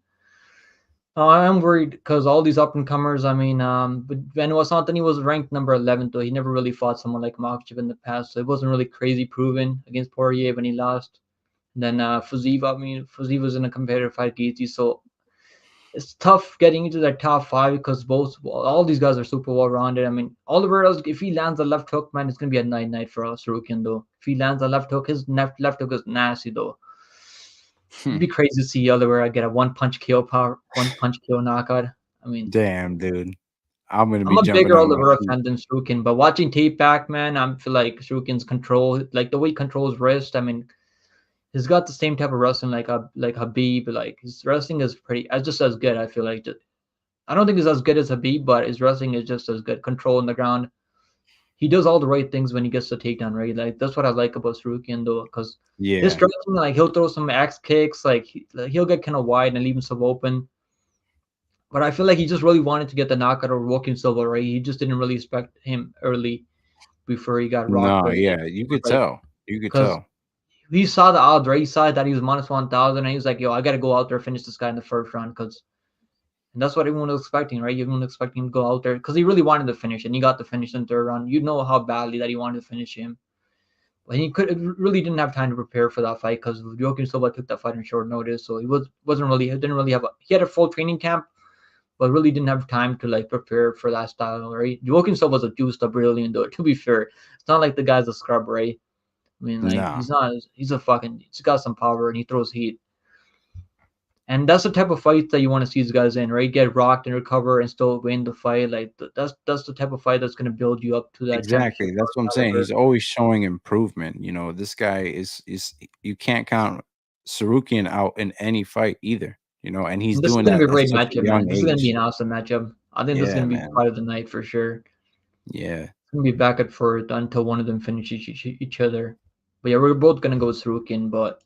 I'm worried because all these up and comers. I mean, but Benoit Santoni was ranked number 11, though he never really fought someone like Makhachev in the past, so it wasn't really crazy proven against Poirier when he lost. And then Fuziva, I mean, Fuziva's in a competitive fight against Gaethje, so it's tough getting into that top five because all these guys are super well rounded. I mean, Oliveira, if he lands a left hook, man, it's gonna be a night for us, Sarukian though. If he lands a left hook, his left hook is nasty though. It'd be crazy to see Oliveira get a one punch KO knockout. I mean, Damn, dude. I'm gonna I'm be a jumping bigger on my Oliveira feet. fan than Sarukian, but watching tape back, man, I feel like Sarukian's control, like the way he controls wrist. I mean, he's got the same type of wrestling like Habib. Like his wrestling is just as good. I feel like I don't think he's as good as Habib, but his wrestling is just as good. Control on the ground. He does all the right things when he gets the takedown, right? Like that's what I like about Sarukian though, because his Yeah. striking, like he'll throw some axe kicks, like he'll get kind of wide and leave himself open. But I feel like he just really wanted to get the knockout over Joaquin Silva, right? He just didn't really expect him early before he got rocked, No, right? yeah, you could Like tell. You could because tell. he saw the odds, right? He saw that he was minus 1,000, and he was like, "Yo, I got to go out there and finish this guy in the first round," because and that's what everyone was expecting, right? Everyone was expecting him to go out there because he really wanted to finish, and he got the finish in the third round. You know how badly that he wanted to finish him, but he really didn't have time to prepare for that fight because Joaquin Silva took that fight on short notice, so he didn't really have he had a full training camp, but really didn't have time to like prepare for that style, right? Joaquin Silva was a juiced up brilliant though. To be fair, it's not like the guy's a scrub, right? I mean, like No. he's got some power and he throws heat. And that's the type of fight that you want to see these guys in, right? Get rocked and recover and still win the fight. Like that's the type of fight that's going to build you up to that championship Exactly. That's what I'm saying. caliber. He's always showing improvement. This guy is you can't count Sarukian out in any fight either. And he's And this is doing going to that be a at great such a matchup, man. young This is going to be age. an awesome matchup. I think this is Yeah, going to be man. part of the night for sure. Yeah. It's going to be back and forth until one of them finishes each other. But yeah, we're both going to go with Sarukin, but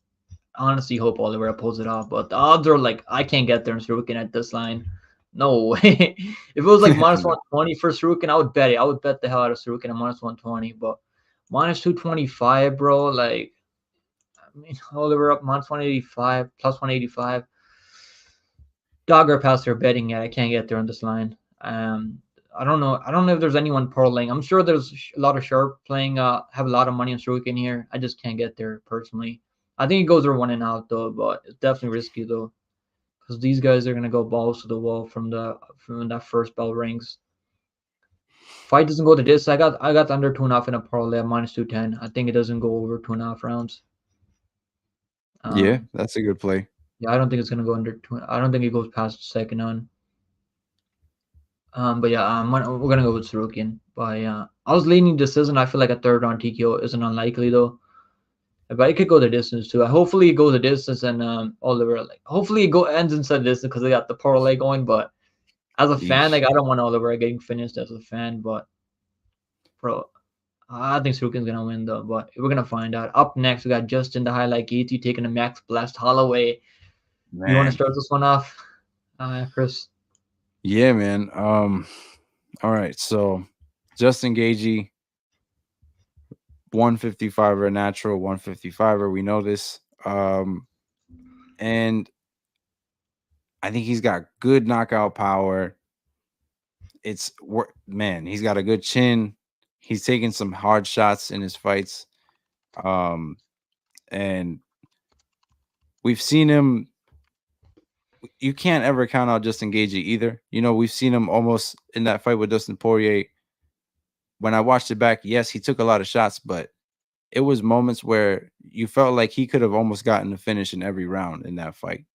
I honestly hope Oliveira pulls it off. But the odds are like, I can't get there in Sarukin at this line. No way. If it was like minus No. 120 for Sarukin, I would bet it. I would bet the hell out of Sarukin at minus 120. But minus 225, bro. Like, I mean, Oliver up minus 185, plus 185. Dogger past their betting yet. I can't get there on this line. I don't know. I don't know if there's anyone parlaying. I'm sure there's a lot of sharp playing. Have a lot of money on Sarukin here. I just can't get there personally. I think it goes over one and out though, but it's definitely risky though, because these guys are gonna go balls to the wall from that first bell rings. Fight doesn't go to this. I got under 2.5 in a parlay at minus 210. I think it doesn't go over 2.5 rounds. Yeah, Um, that's a good play. yeah, I don't think it's gonna go under two. I don't think it goes past the second on. But yeah, we're gonna go with Tsarukyan. But yeah, I was leaning decision. I feel like a third round TKO isn't unlikely though. But it could go the distance too. Hopefully it goes the distance and Oliver like hopefully it go ends inside distance because they got the parlay going. But as a fan, Yeesh. like I don't want Oliver getting finished as a fan. But bro, I think Tsarukyan's gonna win though. But we're gonna find out. Up next, we got Justin the highlight Gaethje taking a max blast Holloway. You want to Man. start this one off, Chris? Yeah, man. All right. So Justin Gaethje, 155er natural, 155er. We know this. And I think he's got good knockout power. Man, he's got a good chin. He's taking some hard shots in his fights. Um, and we've seen him. You can't ever count out Justin Gaethje either. You know, we've seen him almost in that fight with Dustin Poirier. When I watched it back, yes, he took a lot of shots, but it was moments where you felt like he could have almost gotten the finish in every round in that fight.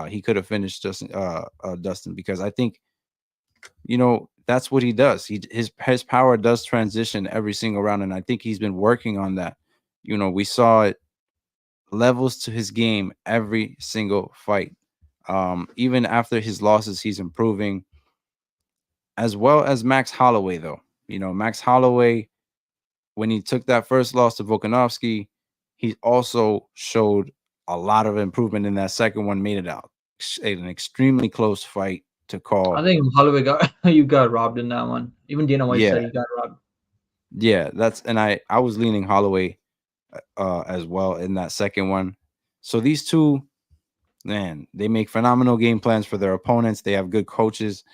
He could have finished Dustin, because I think, you know, that's what he does. His power does transition every single round, and I think he's been working on that. You know, we saw it levels to his game every single fight. Even after his losses, he's improving, as well as Max Holloway, though. You know, Max Holloway, when he took that first loss to Volkanovski, he also showed a lot of improvement in that second one, made it out an extremely close fight to I call. think Holloway got you got robbed in that one. Even Dana White Yeah, said he got robbed. yeah, I was leaning Holloway as well in that second one. So these two, man, they make phenomenal game plans for their opponents. They have good coaches.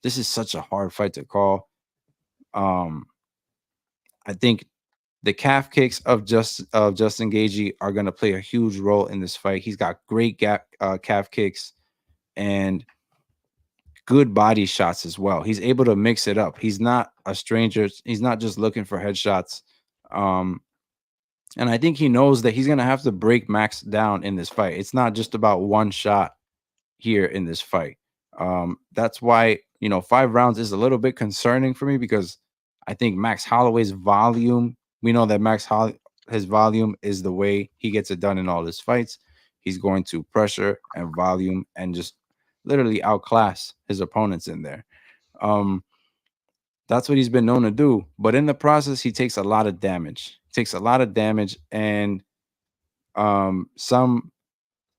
This is such a hard fight to call. Um, I think the calf kicks of Justin Gaethje are going to play a huge role in this fight. He's got great calf kicks and good body shots as well. He's able to mix it up. He's not a stranger. He's not just looking for headshots. Um, and I think he knows that he's going to have to break Max down in this fight. It's not just about one shot here in this fight. That's why, you know, 5 rounds is a little bit concerning for me, because I think Max Holloway's volume, we know that his volume is the way he gets it done in all his fights. He's going to pressure and volume and just literally outclass his opponents in there. Um, that's what he's been known to do. But in the process, he takes a lot of damage. Takes a lot of damage, and some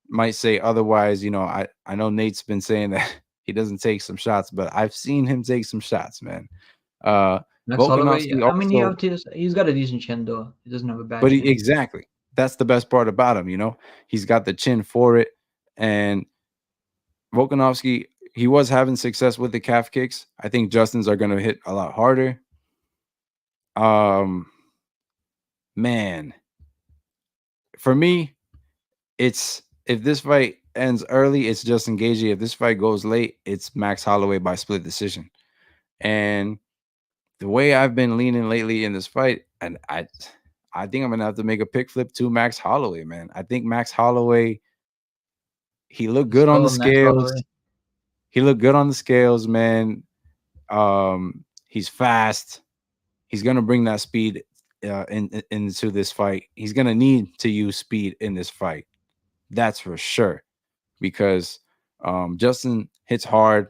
might say otherwise. You know, I know Nate's been saying that he doesn't take some shots, but I've seen him take some shots, man. Uh, Max Holloway, yeah. Volkanovski I mean, also, he's got a decent chin though. He doesn't have a bad but chin. exactly, that's the best part about him. You know, he's got the chin for it, and Volkanovski, he was having success with the calf kicks. I think Justin's are going to hit a lot harder. Um, man, for me, it's if this fight ends early, it's Justin Gaethje. If this fight goes late, it's Max Holloway by split decision. And the way I've been leaning lately in this fight, and I think I'm gonna have to make a pick flip to Max Holloway, man. I think Max Holloway, he looked Let's good on go, the Max scales. Holloway. He looked good on the scales, man. He's fast. He's gonna bring that speed into this fight. He's gonna need to use speed in this fight. That's for sure, because Justin hits hard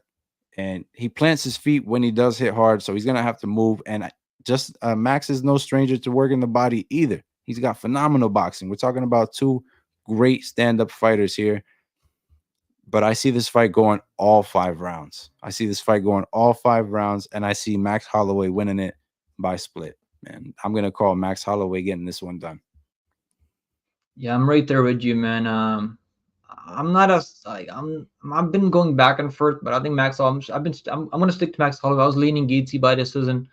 and he plants his feet when he does hit hard. So he's going to have to move. And just Max is no stranger to working the body either. He's got phenomenal boxing. We're talking about two great stand-up fighters here. But I see this fight going all 5 rounds. I see this fight going all 5 rounds, and I see Max Holloway winning it by split. Man, I'm going to call Max Holloway getting this one done. Yeah, I'm right there with you, man. I'm not as like I've been going back and forth, but I think Max. I'm gonna stick to Max Holloway. I was leaning Gaethje by decision.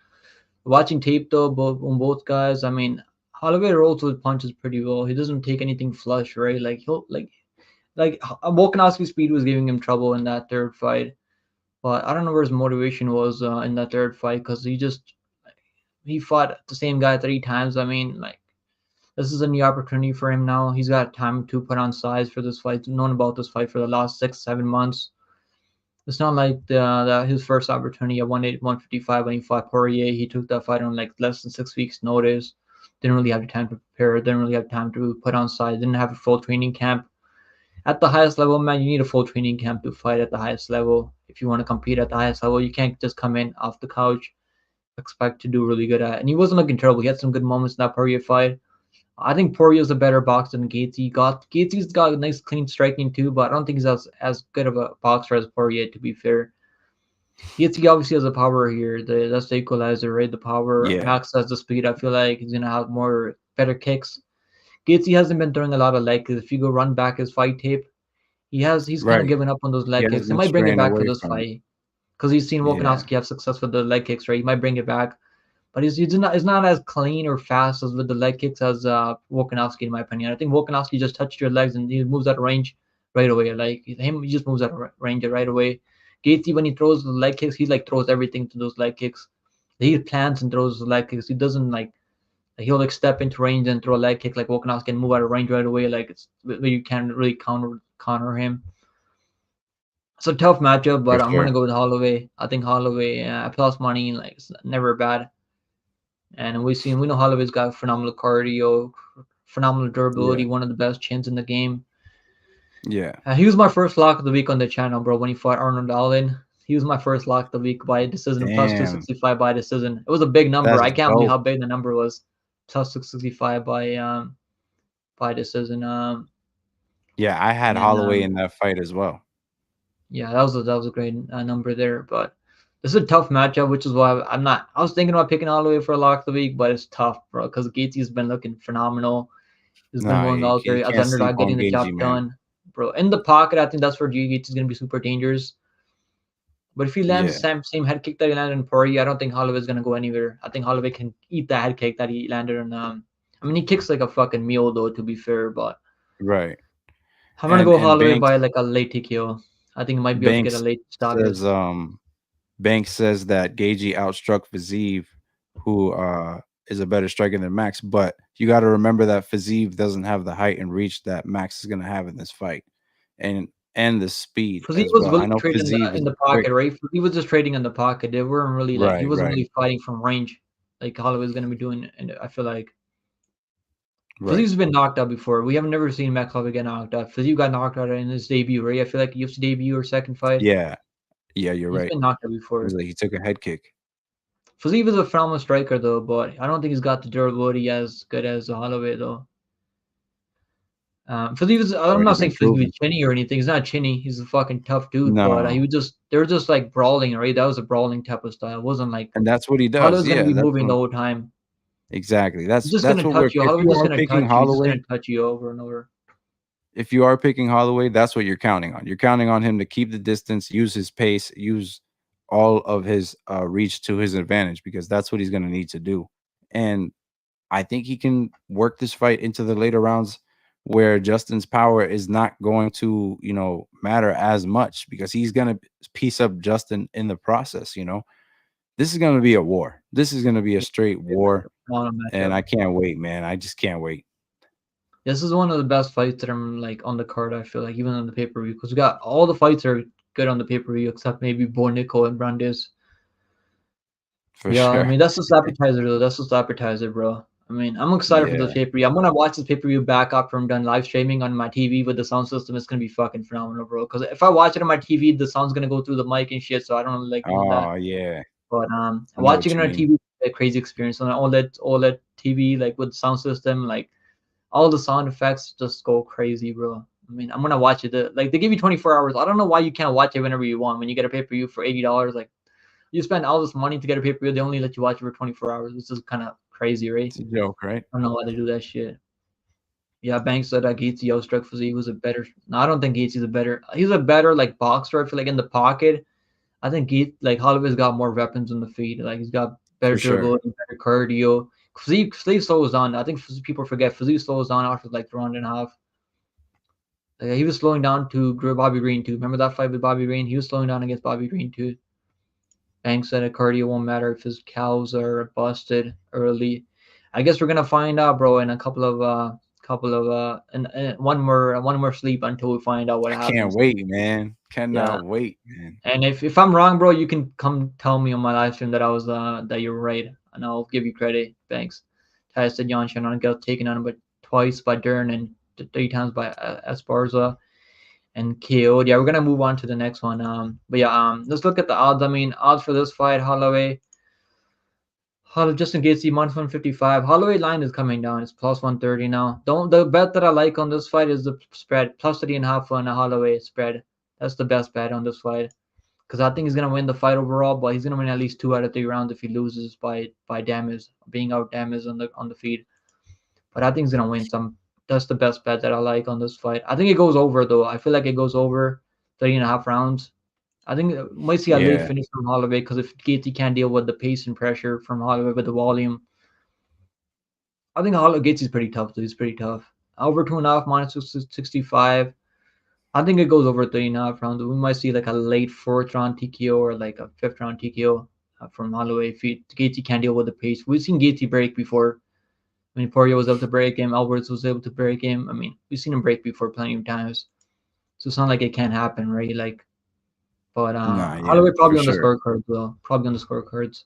Watching tape though, on both guys. I mean, Holloway rolls with punches pretty well. He doesn't take anything flush, right? Like he'll like Volkanovski's speed was giving him trouble in that third fight, but I don't know where his motivation was in that third fight because he fought the same guy 3 times. I mean, like this is a new opportunity for him now. He's got time to put on size for this fight. Known about this fight for the last 6, 7 months. It's not like his first opportunity at 155 when he fought Poirier. He took that fight on like less than 6 weeks' notice. Didn't really have the time to prepare. Didn't really have time to put on size. Didn't have a full training camp. At the highest level, man, you need a full training camp to fight at the highest level. If you want to compete at the highest level, you can't just come in off the couch expect to do really good at. And he wasn't looking terrible. He had some good moments in that Poirier fight. I think Poirier's a better boxer than Gaethje. Gaethje's got a nice clean striking too, but I don't think he's as good of a boxer as Poirier. To be fair, Gaethje obviously has the power here. That's the equalizer, right? The power. Yeah, Max has the speed. I feel like he's gonna have more better kicks. Gaethje hasn't been throwing a lot of leg kicks. If you go run back his fight tape, he's kind of right. given up on those He leg has kicks. He been might bring it straying back for away this from it. fight because he's seen Yeah, Volkanovski have success with the leg kicks, right? He might bring it back. But he's not as clean or fast as with the leg kicks as Volkanovski, in my opinion. I think Volkanovski just touched your legs and he moves out of range right away. Like him, he just moves out of range right away. Gaethje, when he throws the leg kicks, he like throws everything to those leg kicks. He plants and throws the leg kicks. He doesn't like he'll like step into range and throw a leg kick like Volkanovski and move out of range right away. Like it's you can't really counter him. It's a tough matchup, for but I'm gonna sure. go with Holloway. I think Holloway plus money like it's never bad. And we know Holloway's got phenomenal cardio, phenomenal Yeah, durability, one of the best chins in the game. yeah. He was my first lock of the week on the channel, bro. When he fought Arnold Allen, he was my first lock of the week by decision, plus two Damn, sixty five by decision. It was a big number. that's I can't believe dope. how big the number was. Plus 665 by decision. Yeah, I had And Holloway in that fight as well. Yeah, that was a great number there. But this is a tough matchup, which is why I'm not. I was thinking about picking Holloway for a lock of the week, but it's tough, bro, because Gaethje's been looking phenomenal. He's been Nah, going you, out you there as can't sleep underdog, on getting the Gagey, job man. done, bro. In the pocket, I think that's where Gaethje is going to be super dangerous. But if he lands the Yeah, same head kick that he landed in Poirier, I don't think Holloway is going to go anywhere. I think Holloway can eat that head kick that he landed in. I mean, he kicks like a fucking mule, though. To be fair, but right. I'm gonna go And Holloway by like a late TKO. I think he might be able to get a Banks late stoppage. says Banks says that Gagey outstruck Fiziev, who is a better striker than Max. But you got to remember that Fiziev doesn't have the height and reach that Max is going to have in this fight, and the speed Because he as was well. I willing to know trade Fiziev in is the quick. pocket, right? He was just trading in the pocket. They weren't really like he Right, wasn't right, really fighting from range, like Holloway's gonna be doing. And I feel like right. Fizie's been knocked out before. We have never seen Max Holloway get knocked out. Fizie got knocked out in his debut, right? I feel like UFC debut or second fight. Yeah, yeah, you're He's right. been knocked out It was before. like he took a head kick. Fizie was a phenomenal striker though, but I don't think he's got the durability as good as Holloway though. Fizie was. I'm Already not saying been Fizie was proven. chinny or anything. He's not chinny. He's a fucking tough dude, but he No, was just they were just like brawling, right? That was a brawling type of style. It wasn't like and that's what he does. Holloway's gonna Yeah, be that's moving the what whole time. exactly. He's That's just that's gonna what we're. touch you. If Holloway's you just are gonna picking touch you. He's just gonna Holloway, touch you over and over. if you are picking Holloway, that's what you're counting on. You're counting on him to keep the distance, use his pace, use all of his reach to his advantage because that's what he's going to need to do. And I think he can work this fight into the later rounds where Justin's power is not going to, matter as much because he's going to piece up Justin in the process. This is going to be a war. This is going to be a straight war. And Matchup. I can't wait, man. I just can't wait. This is one of the best fights that I'm like on the card. I feel like even on the pay per view because we got all the fights are good on the pay per view except maybe Bo Nickal and Brundage. For Yeah, I sure. mean that's just appetizer though. That's just appetizer, bro. I mean, I'm excited for this Yeah, pay per view. I'm gonna watch this pay per view back after I'm done live streaming on my TV with the sound system. It's gonna be fucking phenomenal, bro. Because if I watch it on my TV, the sound's gonna go through the mic and shit. So I don't really like doing that. oh yeah, But I know watching what it you on mean. TV is a crazy experience. On an OLED TV, like with sound system, like all the sound effects just go crazy, bro. I mean, I'm gonna watch it. Like they give you 24 hours. I don't know why you can't watch it whenever you want. When you get a pay per view for $80, like you spend all this money to get a pay per view, they only let you watch it for 24 hours. This is kind of crazy, right? It's a joke, right? I don't know why they do that shit. Yeah, Banks said that Gaethje outstruck Fizzy was a better. No, I don't think Gaethje's a better. He's a better like boxer. I feel like in the pocket. I think like Holloway's got more weapons in the feet. Like he's got better For sure. durability, better cardio. Fizzy slows down. I think people forget Fizzy slows down after like the round and a half. Like, he was slowing down to Bobby Green too. Remember that fight with Bobby Green? He was slowing down against Bobby Green too. Banks said a cardio won't matter if his cows are busted early. I guess we're gonna find out, bro, in a couple of and one more sleep until we find out what I can't happens. wait, man. Yeah. Cannot wait, man. And if I'm wrong, bro, you can come tell me on my live stream that I was that you're right, and I'll give you credit. Thanks. Tyler said Jan Shannon got taken on but twice by Dern and 3 times by Esparza and KO'd. Yeah, we're gonna move on to the next one. But yeah, let's look at the odds. I mean, odds for this fight, Holloway. Just in case you minus 155. Holloway line is coming down. It's plus 130 now. Don't the bet that I like on this fight is the spread plus 3.5 on a Holloway spread. That's the best bet on this fight because I think he's gonna win the fight overall, but he's gonna win at least 2 out of 3 rounds if he loses by damage, being out damaged on the feed. But I think he's gonna win some. That's the best bet that I like on this fight. I think it goes over though. I feel like it goes over 3.5 rounds. I think might see a late Yeah, finish from Holloway because if Gaethje can't deal with the pace and pressure from Holloway with the volume, I think Holloway Gaethje's pretty tough. Though. He's pretty tough. Over 2.5 minus 65. I think it goes over 3.5 rounds. We might see like a late fourth round TKO or like a fifth round TKO from Holloway if Gaethje can't deal with the pace. We've seen Gaethje break before. I mean, Poirier was able to break him. Alvarez was able to break him. I mean, we've seen him break before plenty of times. So it's not like it can't happen, right? Like, but nah, yeah, Holloway for probably on the sure. scorecards though. Probably on the scorecards.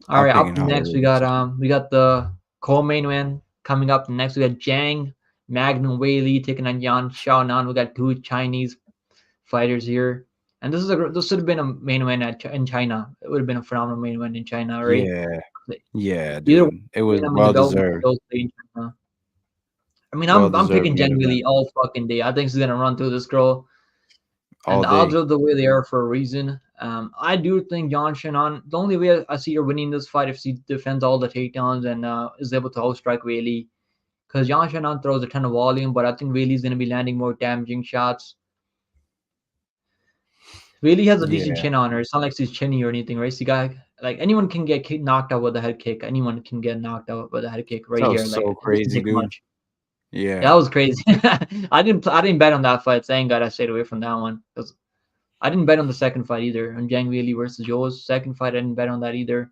All I'm right, picking up next Holloway. we got the co-main event coming up next. We got Zhang, Magnum Weili taking on Yan Xiaonan. We got two Chinese fighters here, and this should have been a main event in China. It would have been a phenomenal main event in China, right? Yeah, yeah, Either way, dude. It was I mean the well belt would deserved. still stay in China. I mean, Well I'm deserved picking main Zhang event Weili all fucking day. I think she's gonna run through this girl. And all the odds day. are the way they are for a reason. I do think Yan Shannon, the only way I see her winning this fight if she defends all the takedowns and is able to outstrike Weili. Because Yan Shannon throws a ton of volume, but I think Weili's going to be landing more damaging shots. Weili has a decent Yeah, chin on her. It's not like she's chinny or anything, right? She got, like, anyone can get knocked out with a head kick. Anyone can get knocked out with a head kick right that here. was Like, so it doesn't crazy, take dude. much. Yeah, Yeah, that was crazy. I didn't bet on that fight. Thank God I stayed away from that one. Because I didn't bet on the second fight either. On Zhang Weili versus Joe's second fight, I didn't bet on that either.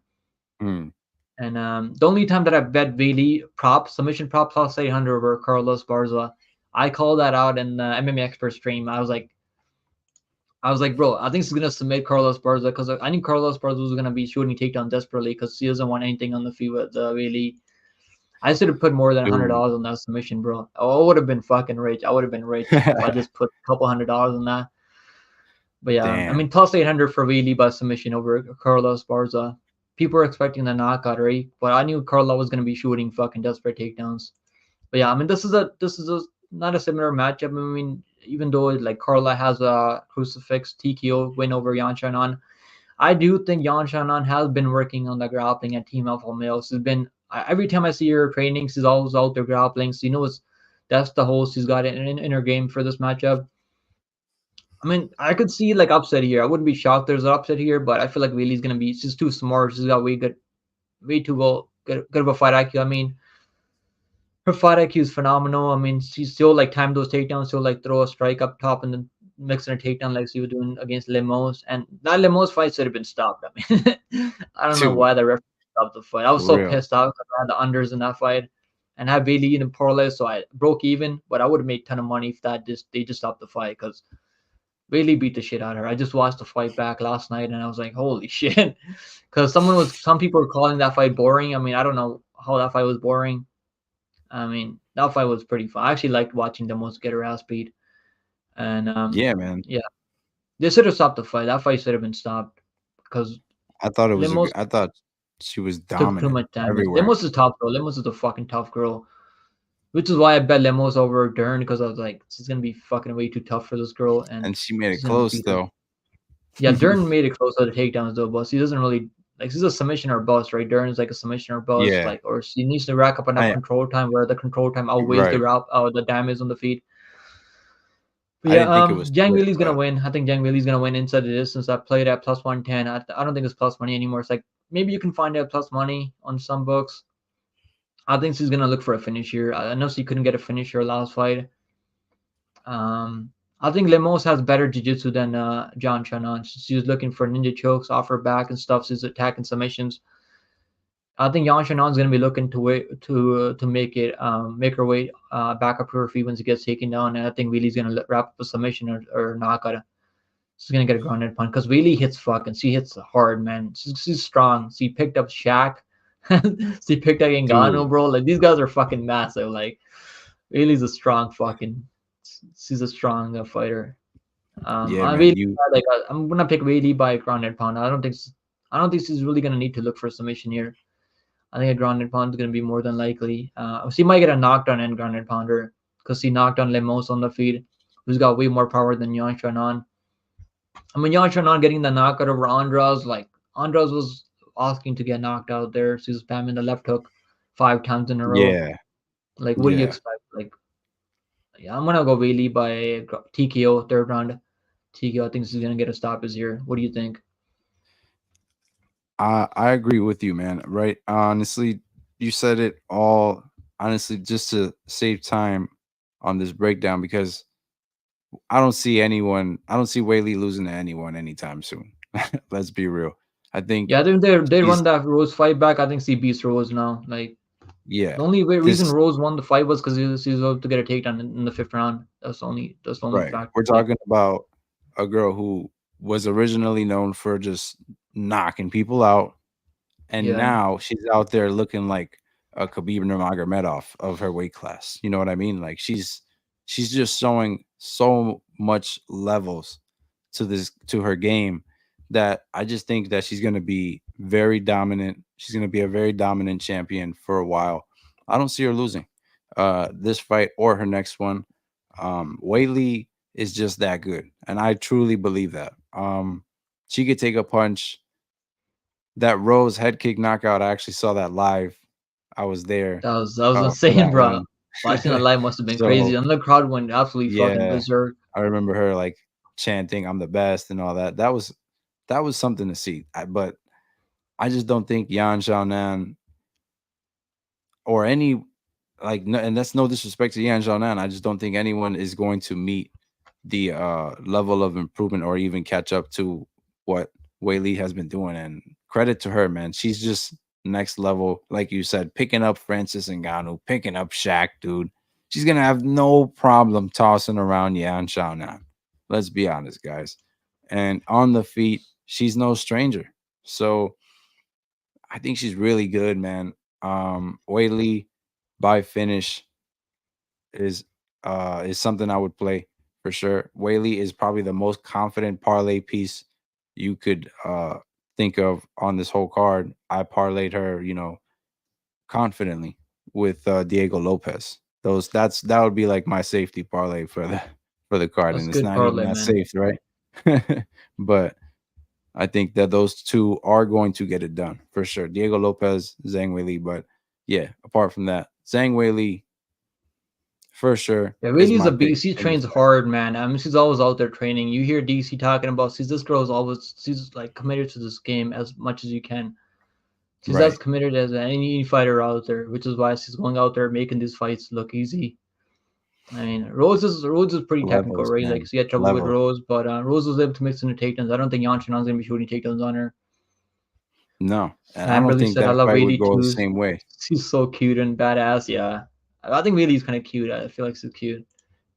mm. And the only time that I bet Weili prop submission prop plus 800 over Carlos Barza, I called that out in the MMA expert stream. I was like, bro, I think he's gonna submit Carlos Barza because I knew Carlos Barza was gonna be shooting takedown desperately because he doesn't want anything on the feet with Weili. I should have put more than hundred Dude. dollars on that submission, bro. I would have been fucking rich. I would have been rich if I just put a couple $100 on that. But yeah, I Damn. mean, plus 800 for Weili by submission over Carlos Barza. People were expecting the knockout, right? But I knew Carlo was gonna be shooting fucking desperate takedowns. But yeah, I mean, this is not a similar matchup. I mean, even though like Carla has a crucifix TKO win over Yan Shannon, I do think Yan Shannon has been working on the grappling at Team Alpha Male. She's been every time I see her training, she's always out there grappling. So that's the hole she's got in her game for this matchup. I mean, I could see like upset here. I wouldn't be shocked there's an upset here, but I feel like Weili's gonna be. She's too smart. She's got way too good of a fight IQ. I mean, her fight IQ is phenomenal. I mean, she still like time those takedowns. She'll like throw a strike up top and then mix in a takedown like she was doing against Lemos. And that Lemos fight should have been stopped. I mean, I don't know Dude, why the referee stopped the fight. I was for so real. pissed off because I had the unders in that fight and had Bailey in parlay, so I broke even. But I would have made a ton of money if they just stopped the fight because Bailey beat the shit out of her. I just watched the fight back last night and I was like, holy shit. Because some people were calling that fight boring. I mean, I don't know how that fight was boring. I mean, that fight was pretty fun. I actually liked watching them most get her ass beat. And Yeah, man. yeah, they should have stopped the fight. That fight should have been stopped because Lemos I thought she was took too dominant much damage. everywhere. Lemos is tough though. Lemos is a fucking tough girl, which is why I bet Lemos over Dern because I was like, she's gonna be fucking way too tough for this girl, and And she made it she's gonna close beat her. though. Yeah, Dern made it close to the takedowns though, but she doesn't really like. She's a submission or bust, right? Dern is like a submission or bust, Yeah. like, or she needs to rack up enough I control time where the control time outweighs right. the damage on the feet. But I yeah, didn't think it was Zhang quick, Weili's gonna but win. I think Zhang Weili's gonna win inside the distance. I played at plus 110. I don't think it's plus money anymore. It's like maybe you can find it at plus money on some books. I think she's gonna look for a finish here. I know she couldn't get a finish her last fight. I think Lemos has better jiu-jitsu than John Chanan. She's looking for ninja chokes off her back and stuff. She's attacking submissions. I think Yan Shanon's gonna be looking to make it make her way back up to her feet once he gets taken down, and I think Weili's gonna wrap up a submission or knockout. She's gonna get a grounded pound because Weili hits fucking. She hits hard, man. She's strong. She picked up Shaq. She picked up Ngannou, Dude. bro. Like these guys are fucking massive. Like Weili's a strong fucking. She's a strong fighter. Yeah, I'm man. really You I'm gonna pick Weili by grounded pound. I don't think she's really gonna need to look for a submission here. I think a grounded pound is gonna be more than likely. She might get a knockdown and grounded pounder because she knocked down Lemos on the feed, who's got way more power than Yan Shannon. I mean, Yan Shannon getting the knockout over Andrade, like Andrade was asking to get knocked out there. She's spamming the left hook 5 times in a row. yeah, Like, what do you yeah. expect? Like, yeah, I'm gonna go Weili by TKO third round. TKO, I think she's gonna get a stoppage here. What do you think? I agree with you, man. Right? Honestly, you said it all. Honestly, just to save time on this breakdown, because I don't see anyone. I don't see Weili losing to anyone anytime soon. Let's be real. I think Yeah, I think they she's run that Rose fight back. I think she beats Rose now. Like yeah. the only reason This Rose won the fight was because he was able to get a takedown in the fifth round. That's the only right. factor. We're Like talking about a girl who was originally known for just knocking people out, and yeah, now she's out there looking like a Khabib Nurmagomedov of her weight class. You know what I mean? Like she's just showing so much levels to her game that I just think that she's going to be very dominant. She's going to be a very dominant champion for a while. I don't see her losing this fight or her next one. Weili is just that good, and I truly believe that. She could take a punch. That Rose head kick knockout, I actually saw that live. I was there that was for insane, that bro. one. Watching the live must have been crazy, So and the crowd went absolutely fucking yeah, berserk. I remember her like chanting, "I'm the best" and all that. That was something to see. But I just don't think Yan Xiaonan or any like, no, and that's no disrespect to Yan Xiaonan. I just don't think anyone is going to meet the level of improvement or even catch up to what Wei Li has been doing. And credit to her, man. She's just next level, like you said, picking up Francis Ngannou, picking up Shaq, dude. She's gonna have no problem tossing around Yan Xiaonan. Let's be honest, guys. And on the feet, she's no stranger. So I think she's really good, man. Wei Li by finish is something I would play for sure. Weili is probably the most confident parlay piece you could think of on this whole card. I parlayed her, confidently with Diego Lopez. That would be like my safety parlay for the card, That's and it's good not even parlay, that man. safe, right? But I think that those two are going to get it done for sure. Diego Lopez, Zhang Weili, but yeah, apart from that, Zhang Weili for sure Yeah, is Really's my a pick beast. She in this trains fight. hard, man. I mean, she's always out there training. You hear DC talking about, she's this girl's always she's like committed to this game as much as you can. She's as Right. committed as any fighter out there, which is why she's going out there making these fights look easy. I mean, Rose is pretty technical, Levels, right? Like man. she had trouble with Levels. Rose, but Rose was able to mix in the takedowns. I don't think Yan Chenon's gonna be shooting takedowns on her. No. And I don't Amberly think said, "I that love fight would Weili go the too. same way. She's so cute and badass." Yeah, I think Weili's kind of cute. I feel like she's cute.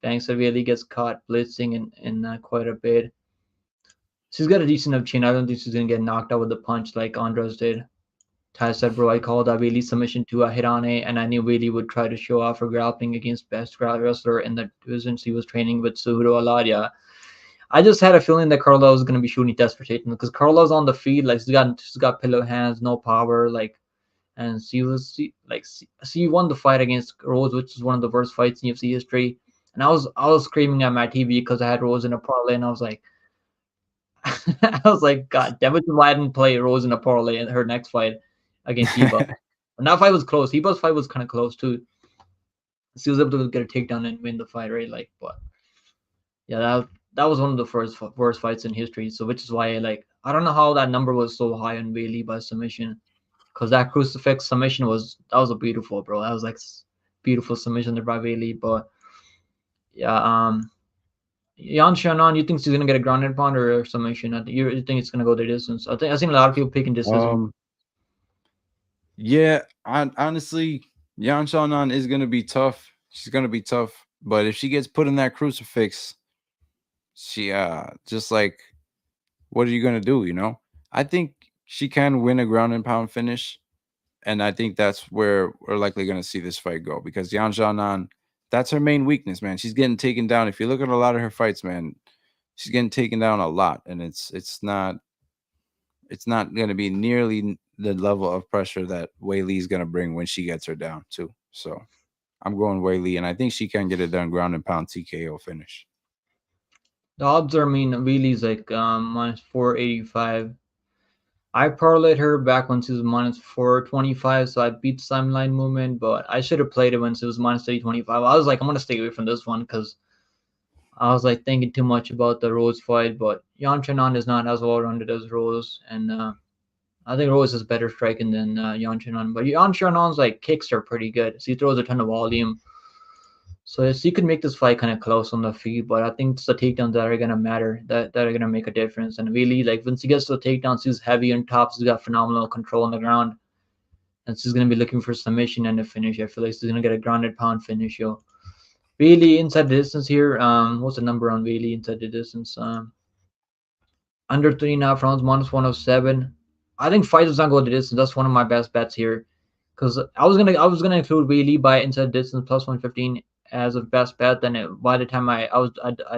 Thanks, so Weili gets caught blitzing in quite a bit. She's got a decent enough chin. I don't think she's gonna get knocked out with a punch like Andres did. Ty said, "Bro, I called that Weili submission to a hit on it, and I knew Weili would try to show off her grappling against best wrestler in the division. She was training with Suhuro Aladia." I just had a feeling that Carla was gonna be shooting desperate because Carla's on the field, like she's got pillow hands, no power, like, and she won the fight against Rose, which is one of the worst fights in UFC history. And I was screaming at my TV because I had Rose in a parlay, and I was like, I was like, God damn it, why I didn't play Rose in a parlay in her next fight against Heba. And that fight was close. Heba's fight was kind of close too. She was able to get a takedown and win the fight, right? Like, but yeah, that was one of the worst fights in history. So which is why like I don't know how that number was so high on Bailey by submission, because that crucifix submission was a beautiful, bro. That was like beautiful submission there by Bailey. But yeah, Yan Shannon, you think she's gonna get a grounded pound or a submission? You think it's gonna go the distance? I think I've seen a lot of people picking decision. Um Yeah, honestly, Yan Xiaonan is gonna be tough. She's gonna be tough, but if she gets put in that crucifix, she just like, what are you gonna do? I think she can win a ground and pound finish, and I think that's where we're likely gonna see this fight go because Yan Xiaonan, that's her main weakness, man. She's getting taken down. If you look at a lot of her fights, man, she's getting taken down a lot, and it's not going to be nearly the level of pressure that Weili is going to bring when she gets her down too. So I'm going Weili, and I think she can get it done ground and pound TKO finish. The odds are, I mean, Weili's like minus 485. I parlayed her back when she was minus 425, so I beat the Simon line movement, but I should have played it when she was minus 325. I was like, I'm gonna stay away from this one because I was like thinking too much about the Rose fight, but Yan Chenan is not as well rounded as Rose, and I think Rose is better striking than Yan Chenan. But Yan Chenan's like kicks are pretty good. So he throws a ton of volume. So yes, you could make this fight kind of close on the feet, but I think it's the takedowns that are gonna matter, that are gonna make a difference. And really, like once he gets to the takedowns, he's heavy on top. He's got phenomenal control on the ground, and she's gonna be looking for submission and a finish. I feel like she's gonna get a grounded pound finish, yo. Bailey inside the distance here. What's the number on Bailey inside the distance? Under 3.5 rounds, minus 107. I think fight does not go the distance. That's one of my best bets here, because I was gonna include Weili by inside distance plus 115 as a best bet. Then by the time I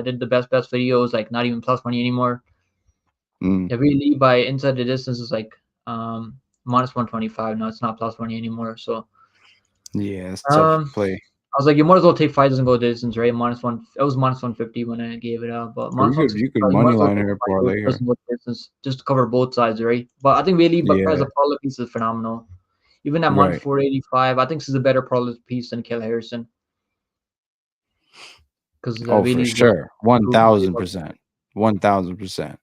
did the best bets video, it was like not even plus money anymore. Mm, Yeah, Weili by inside the distance is like minus 125. No, it's not plus money anymore. So yeah, it's tough um. play. I was like, you might as well take fight doesn't go the distance, right? Minus one. It was minus 150 when I gave it out, but Or minus you one could sixty you could five. You might money as well line take her, fight parlay her. doesn't go the distance just to cover both sides, right? But I think really, but as Yeah, a parlay piece is phenomenal. Even at minus right. 485, I think this is a better parlay piece than Kayla Harrison because Oh, for really is like sure, one proving thousand people. percent, 1,000%,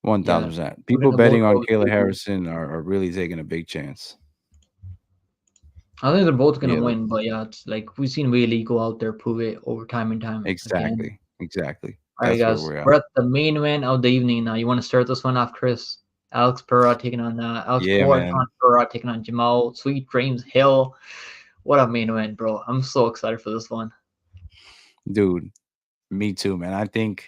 one Yeah, thousand percent. putting People the both betting on of Kayla really. Harrison are really taking a big chance. I think they're both gonna Yeah, win, but yeah, it's like we've seen Weili go out there prove it over time and time again. exactly, exactly. All right, That's where guys, we're at. we're at the main event of the evening now. You want to start this one off, Chris? Alex Pereira taking on Alex Yeah, Poatan man, Pereira taking on Jamahal. Sweet Dreams Hill. What a main event, bro! I'm so excited for this one. dude. Me too, man. I think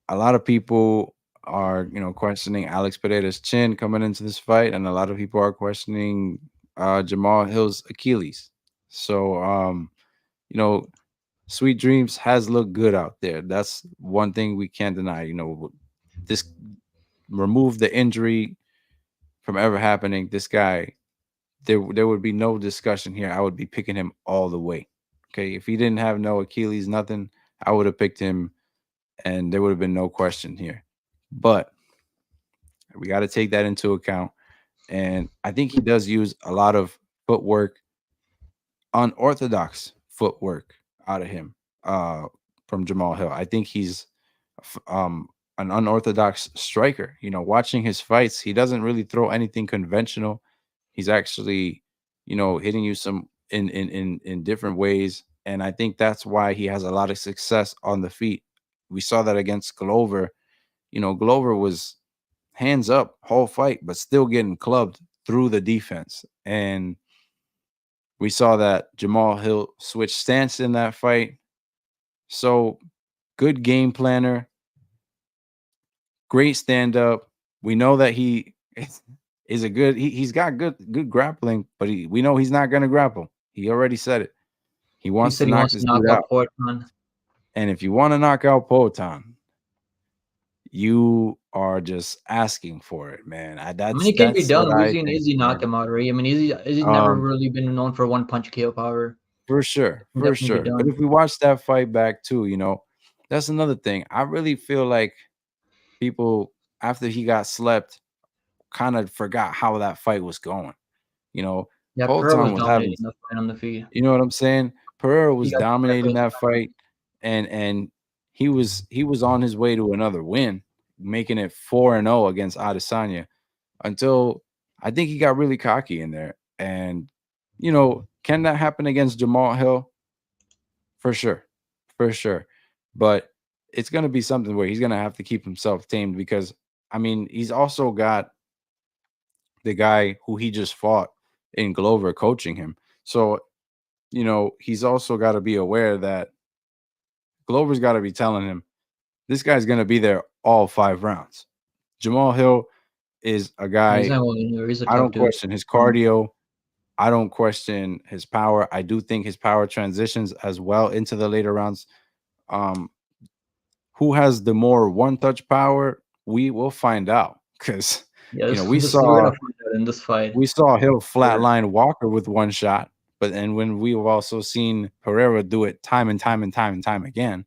a lot of people are, questioning Alex Pereira's chin coming into this fight, and a lot of people are questioning Jamal Hill's Achilles. So, you know, Sweet Dreams has looked good out there. That's one thing we can't deny. This remove the injury from ever happening. This guy, there would be no discussion here. I would be picking him all the way. Okay, if he didn't have no Achilles, nothing, I would have picked him, and there would have been no question here. But we got to take that into account. And I think he does use a lot of footwork, unorthodox footwork out of him from Jamal Hill. I think he's an unorthodox striker. Watching his fights, he doesn't really throw anything conventional. He's actually, hitting you some in different ways. And I think that's why he has a lot of success on the feet. We saw that against Glover. Glover was hands up whole fight, but still getting clubbed through the defense. And we saw that Jamal Hill switch stance in that fight. So good game planner, great stand up. We know that he is a good. He's got good grappling, but we know he's not going to grapple. He already said it. He He wants to said he knock wants this to knock dude out out. Poatan. And if you want to knock out Potan, you are just asking for it, man. I mean, That's it can be that's what done. We've I seen think, Izzy knock man. him out, right? I mean, Izzy's never Um, really been known for one punch KO power. For sure, It can for definitely be sure. But done. if we watch that fight back too, that's another thing. I really feel like people after he got slept kind of forgot how that fight was going. You know, Yeah, Pereira was Polton was having, dominating the fight on the feet. you know what I'm saying? Pereira He was got kicked back dominating with his that fight, and he was on his way to another win, making it 4-0 against Adesanya until I think he got really cocky in there. And can that happen against Jamal Hill? For sure. For sure. But it's going to be something where he's going to have to keep himself tamed because, I mean, he's also got the guy who he just fought in Glover coaching him. So, he's also got to be aware that Glover's got to be telling him this guy's going to be there all 5 rounds. Jamahal Hill is a He's guy, not going anywhere. He's a I tough don't dude. question his cardio. I don't question his power. I do think his power transitions as well into the later rounds. Um, who has the more one-touch power? We will find out because Yeah, you know this, we this we're gonna saw find out in this fight. we saw Hill Sure. flatline Walker with one shot, but then when we've also seen Pereira do it time and time and time and time again.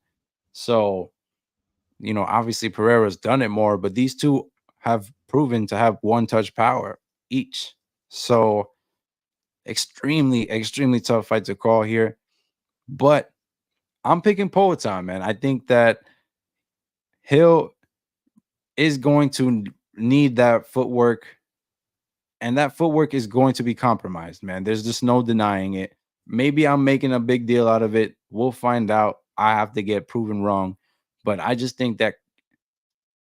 So obviously Pereira's done it more, but these two have proven to have one-touch power each. So extremely, extremely tough fight to call here. But I'm picking Poatan, man. I think that Hill is going to need that footwork, and that footwork is going to be compromised, man. There's just no denying it. Maybe I'm making a big deal out of it. We'll find out. I have to get proven wrong. But I just think that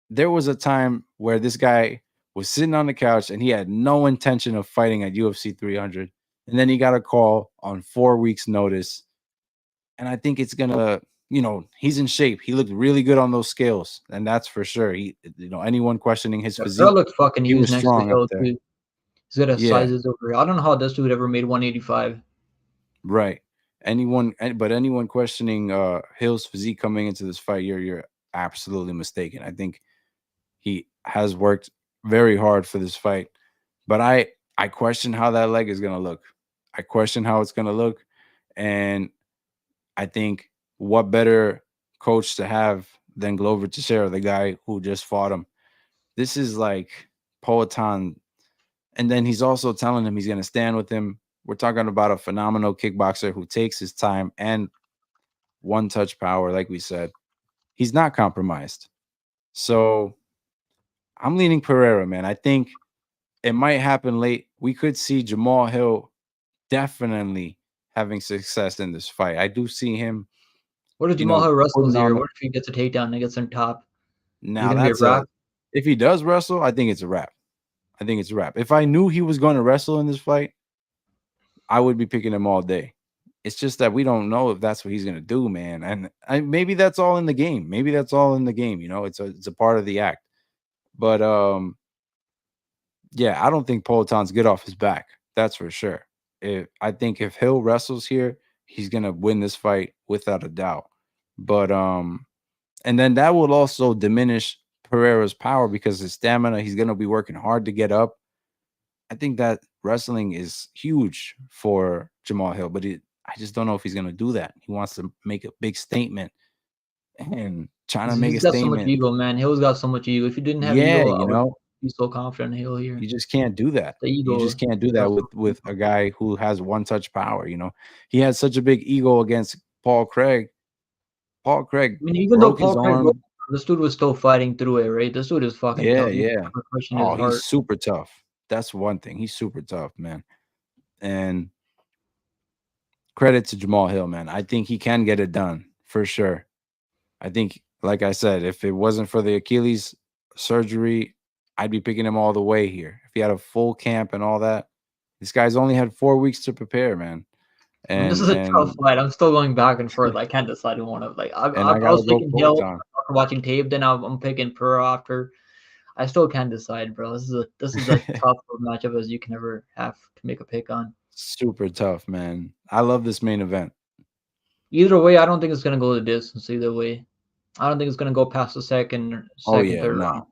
there was a time where this guy was sitting on the couch and he had no intention of fighting at UFC 300. And then he got a call on 4 weeks' notice. And I think it's gonna, he's in shape. He looked really good on those scales, and that's for sure. Anyone questioning his Yeah, Pereira physique, looks fucking he huge was next to strong up Hill there. too. He's got a Yeah, sizes over. I don't know how this dude ever made 185. right. But anyone questioning Hill's physique coming into this fight, you're absolutely mistaken. I think he has worked very hard for this fight, but I question how that leg is gonna look. I question how it's gonna look, and I think what better coach to have than Glover Teixeira, the guy who just fought him. This is like Poatan. And then he's also telling him he's going to stand with him. We're talking about a phenomenal kickboxer who takes his time and one touch power, like we said. He's not compromised. So I'm leaning Pereira, man. I think it might happen late. We could see Jamahal Hill definitely having success in this fight. I do see him, What if Jamahal wrestles putting here? on What if he gets a takedown and gets on top? Is it now gonna be a that's wrap? if he does wrestle, I think it's a wrap. I think it's a wrap. If I knew he was going to wrestle in this fight, I would be picking him all day. It's just that we don't know if that's what he's going to do, man. And maybe that's all in the game. Maybe that's all in the game. It's a part of the act. But yeah, I don't think Politan's good off his back. That's for sure. I think if Hill wrestles here, he's going to win this fight without a doubt. But and then that will also diminish Pereira's power because his stamina, he's going to be working hard to get up. I think that wrestling is huge for Jamahal Hill, but I just don't know if he's going to do that. He wants to make a big statement and trying to make He's a got so much statement. ego, man. Hill's got so much ego. If he didn't have Yeah, ego, I would be so confident in Hill here. you just can't do that. The You ego, just can't do he's got that so with much with a ego. guy who has one touch power. He had such a big ego against Paul Craig. Paul Craig I mean, even though broke his Paul Craig broke, arm. this dude was still fighting through it, right? This dude is fucking Yeah, tough. He's yeah. never questioning his Oh, he's heart. super tough. That's one thing. He's super tough, man. And credit to Jamahal Hill, man. I think he can get it done for sure. I think, like I said, if it wasn't for the Achilles surgery, I'd be picking him all the way here. If he had a full camp and all that, this guy's only had 4 weeks to prepare, man. I mean, this And is a tough and fight. I'm still going back and forth. I can't decide who one of like. and I I gotta was go picking Hill Poatan. after watching tape. Then I'm picking Pereira after. I still can't decide, bro. This is a tough matchup as you can ever have to make a pick on. Super tough, man. I love this main event. Either way, I don't think it's gonna go the distance. Either way, I don't think it's gonna go past the Oh second, yeah, third round.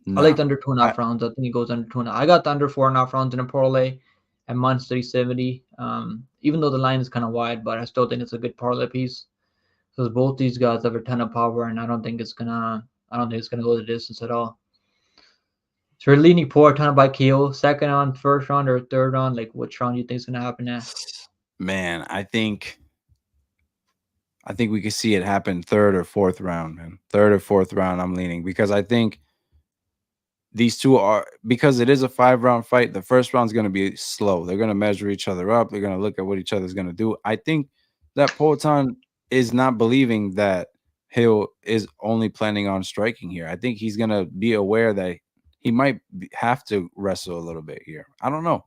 no, I like the no. under two and a I half rounds. I think it goes under 2.5. I got the under 4.5 rounds in a parlay at minus 370. Even though the line is kind of wide, but I still think it's a good parlay piece because both these guys have a ton of power, and I don't think it's gonna go the distance at all. So we're leaning for a ton by KO, second round, first round, or third round. Like which round you think is gonna happen at? man, I think we could see it happen third or fourth round, man. Third or fourth round, I'm leaning because I think these two are because it is a 5 round fight. The first round's going to be slow. They're going to measure each other up. They're going to look at what each other's going to do. I think that Poatan is not believing that Hill is only planning on striking here. I think he's going to be aware that he might have to wrestle a little bit here. I don't know.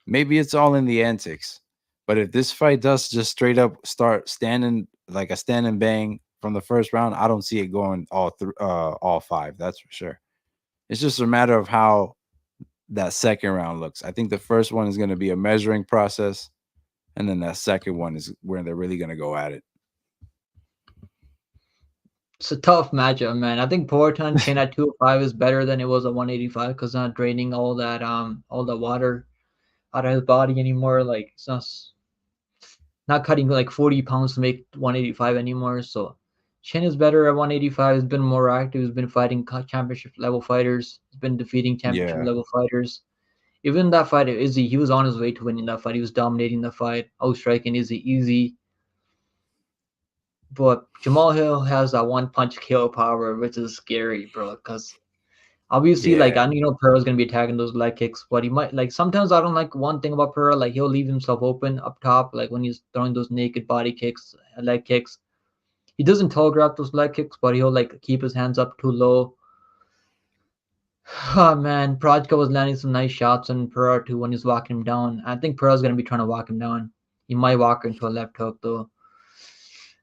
Maybe it's all in the antics. But if this fight does just straight up start standing like a stand and bang from the first round, I don't see it going all five. That's for sure. It's just a matter of how that second round looks. I think the first one is going to be a measuring process, and then that second one is where they're really going to go at it. It's a tough matchup, man. I think Poatan Chin at 205 is better than it was at 185 because not draining all the water out of his body anymore. Like it's not cutting like 40 pounds to make 185 anymore. So Chin is better at 185. He's been more active. He's been fighting championship level fighters. He's been defeating championship Yeah. level fighters. Even that fight, Izzy, he was on his way to winning that fight. He was dominating the fight. Outstriking Izzy easy. But Jamahal Hill has that one punch KO power, which is scary, bro. Because obviously, like Yeah. I know Pereira's gonna be attacking those leg kicks, but he might like sometimes I don't like one thing about Pereira, like he'll leave himself open up top, like when he's throwing those naked body kicks, leg kicks. He doesn't telegraph those leg kicks, but he'll like keep his hands up too low. Oh man, Prochazka was landing some nice shots on Pereira too when he's walking him down. I think Pereira's gonna be trying to walk him down. He might walk into a left hook though.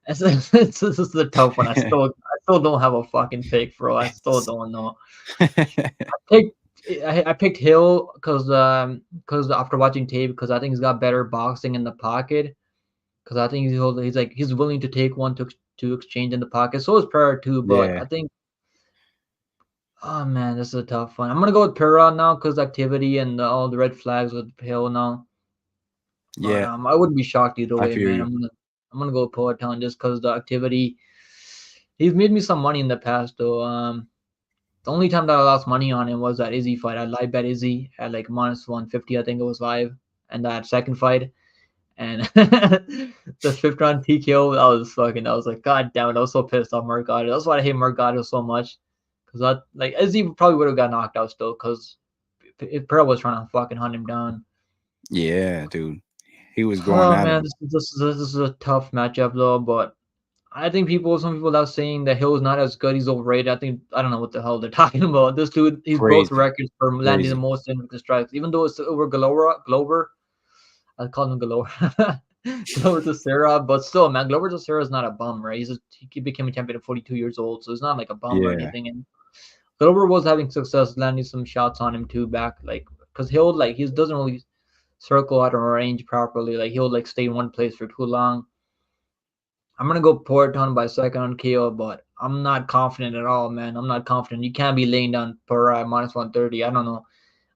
This is a tough one. I still don't have a fucking pick, bro. I still don't know. Picked I picked Hill because after watching tape because I think he's got better boxing in the pocket because I think he's willing to take one to exchange in the pocket. So is Pereira too, but Yeah. I think oh man, this is a tough one. I'm gonna go with Pereira now because activity and all the red flags with Hill now. But Yeah. I wouldn't be shocked either I way, feel man. you. I'm gonna go with Poatan just because the activity. He's made me some money in the past though. The only time that I lost money on him was that Izzy fight. I live bet Izzy at like minus 150, I think it was live. And that second fight. And the fifth round TKO, I was like, God damn it, I was so pissed off Mercado. That's why I hate Mercado so much. Because like Izzy probably would have got knocked out still, because if Pearl was trying to fucking hunt him down. Yeah, dude. He was going Oh at man, him. this is a tough matchup though, but I think some people that are saying that Hill is not as good, he's overrated. I don't know what the hell they're talking about. This dude, he's broke Crazy. records for landing the Crazy. most invictus strikes, even though it's over Glover. I call him Glover. Glover Teixeira, but still, man, Glover Teixeira is not a bum, right? He became a champion at 42 years old, so it's not like a bum or Yeah. anything. And Glover was having success landing some shots on him too back, like because Hill like he doesn't really circle out of range properly. Like he'll like stay in one place for too long. I'm gonna go Poatan by second on KO, but I'm not confident at all, man. I'm not confident. You can't be laying down Pereira minus 130. I don't know.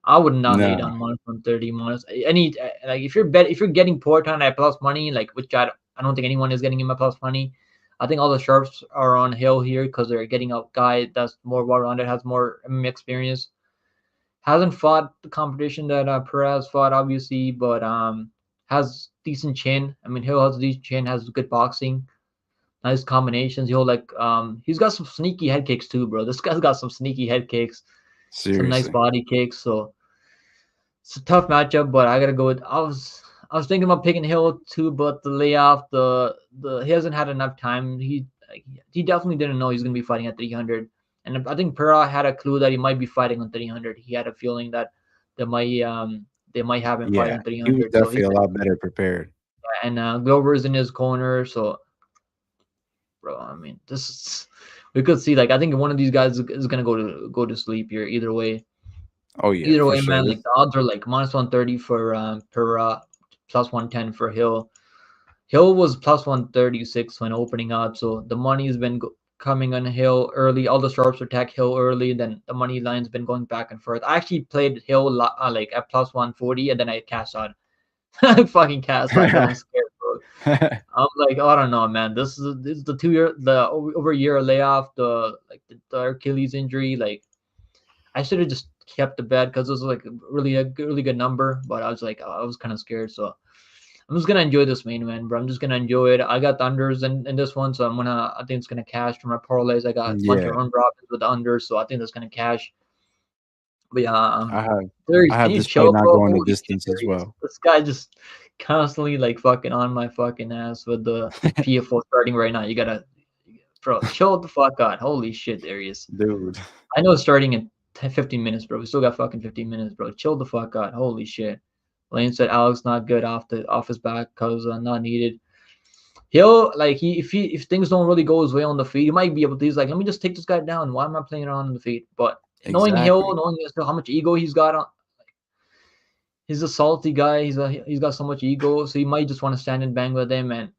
I would not lay No. down minus 130 minus any like if you're getting Poatan at plus money, like which I don't think anyone is getting him at plus money. I think all the sharps are on Hill here because they're getting a guy that's more well rounded, has more MMA experience. Hasn't fought the competition that Perez fought, obviously, but has decent chin. I mean, Hill has decent chin, has good boxing, nice combinations. He's got some sneaky head kicks too, bro. This guy's got some sneaky head kicks, some nice Seriously. body kicks. So it's a tough matchup, but I gotta go with. I was thinking about picking Hill too, but the layoff, the he hasn't had enough time. He definitely didn't know he's gonna be fighting at 300, and I think Pereira had a clue that he might be fighting on 300. He had a feeling that they might they might have him fight Yeah. on He was 300. So definitely he's a lot better prepared. and Glover's in his corner. So bro, I mean, this is we could see like I think one of these guys is gonna go to sleep here. Either way. Oh yeah, Either for way, sure. man, like the odds are like minus 130 for plus 110 for Hill. Hill was plus 136 when opening up, so the money's been coming on Hill early. All the sharps attack Hill early, then the money line's been going back and forth. I actually played Hill like at plus 140, and then I cashed out. I fucking cashed out because I'm scared, bro. I'm like, oh, I don't know, man. This is the 2 year the over a year layoff, the Achilles injury, like I should have just kept the bet because it was like really good number, but I was kind of scared. So I'm just gonna enjoy this main event, bro. I'm just gonna enjoy it. I got the unders in this one, so I think it's gonna cash from my parlays. I got a bunch of Yeah. round robins with the unders, so I think that's gonna cash. But yeah, I have Darius, I can have you this fight chill, not bro? going the Holy shit, distance as Darius. well. This guy just constantly like fucking on my fucking ass with the PFO starting right now. You gotta, bro, chill the fuck out. Holy shit, Darius. Dude. I know it's starting in 15 minutes, bro. We still got fucking 15 minutes, bro. Chill the fuck out. Holy shit. Lane said Alex not good off his back because not needed. He'll like if things don't really go his way on the feed, he might be able to. He's like, let me just take this guy down. Why am I playing around on the feed? But knowing Exactly. knowing how much ego he's got on, he's a salty guy. He's got so much ego, so he might just want to stand and bang with him. And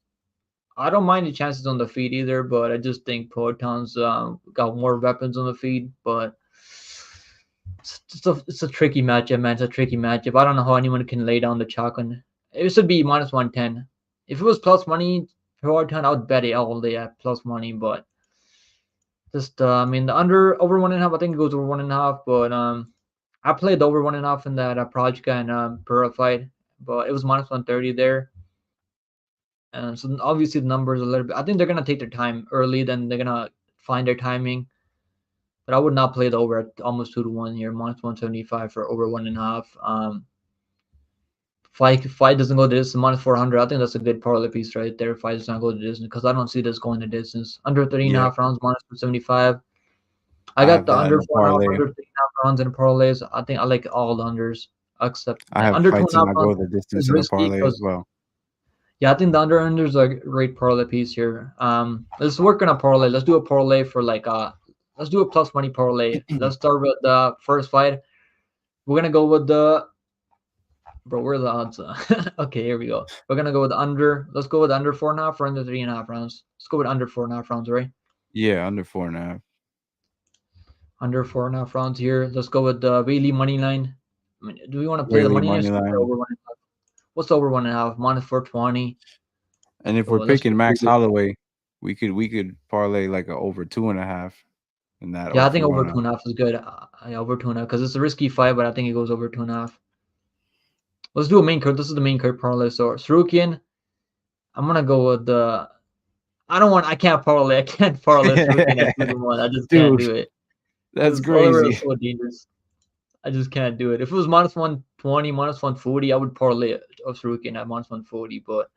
I don't mind the chances on the feed either, but I just think Proton's got more weapons on the feed. But it's a tricky matchup, man. It's a tricky matchup. I don't know how anyone can lay down the chalk on. It should be minus 110. If it was plus money, Proton, I would bet it all day at plus money. But just I mean the over 1.5. I think it goes over 1.5. But I played over 1.5 in that Prochazka and Pereira fight, but it was minus 130 there. And so obviously the numbers a little bit. I think they're gonna take their time early. Then they're gonna find their timing. But I would not play the over at almost 2-1 here, minus 175 for over 1.5. Fight doesn't go to distance, minus 400. I think that's a good parlay piece right there. Fight does not go to distance because I don't see this going to distance. Under 3.5 rounds, minus 275. I I got have the that in under a 4.5, parlay. under 3.5 rounds in parlays. I think I like all the unders except I have under two fight and to a half not rounds go the distance is in a risky parlay as because well. yeah, I think the unders are a great parlay piece here. Let's work on a parlay. Let's do a parlay for let's do a plus money parlay. Let's start with the first fight. We're gonna go with the bro. Where are the odds? Okay, here we go. We're gonna go with the under. Let's go with under 4.5 or under 3.5 rounds. Let's go with under 4.5 rounds, right? Yeah, under 4.5. Under 4.5 rounds here. Let's go with the Weili money line. I mean, do we want to play the Weili money line? money line. Over 1.5. What's the over 1.5? Minus 420. And if So we're let's picking just do Max this. Holloway, we could parlay like a over 2.5 in that Yeah, I if think we over wanna. 2.5 is good. Yeah, over 2.5 because it's a risky fight, but I think it goes over 2.5. Let's do a main card. This is the main card parlay. So Tsarukyan, I'm gonna go with the. I don't want. I can't parlay. I can't parlay Tsarukyan at 2-1. I just can't Dude, do it that's because Oliveira is crazy. so dangerous. I just can't do it. If it was minus 120, minus 140, I would parlay it of Tsarukyan at minus 140, but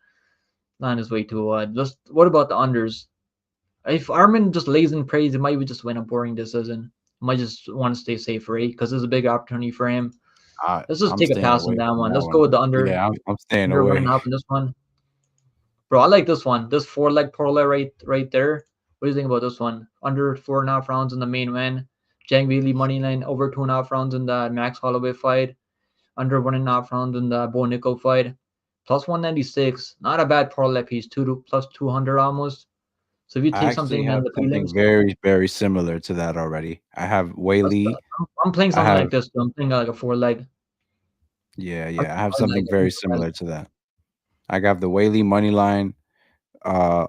line is way too wide. Just what about the unders? If Arman just lays in praise, it might just win a boring decision. Might just want to stay safe, right? Because there's a big opportunity for him. Let's just I'm take a staying pass on away that from one. that Let's go one. with the under. Yeah, I'm staying Under one and away. a half in this one. Bro, I like this one. This 4-leg parlay right there. What do you think about this one? Under 4.5 rounds in the main win. Zhang Weili money line over 2.5 rounds in the Max Holloway fight. Under 1.5 rounds in the Nickal fight. Plus 196. Not a bad parlay piece. Plus 200 almost. So if you I take actually something in have the something prelims, very, very similar to that already. I have Weili. I'm playing I something have like this. I'm playing like a 4-leg. yeah. I have I like something a very 4-leg. similar to that. I got the Weili money line,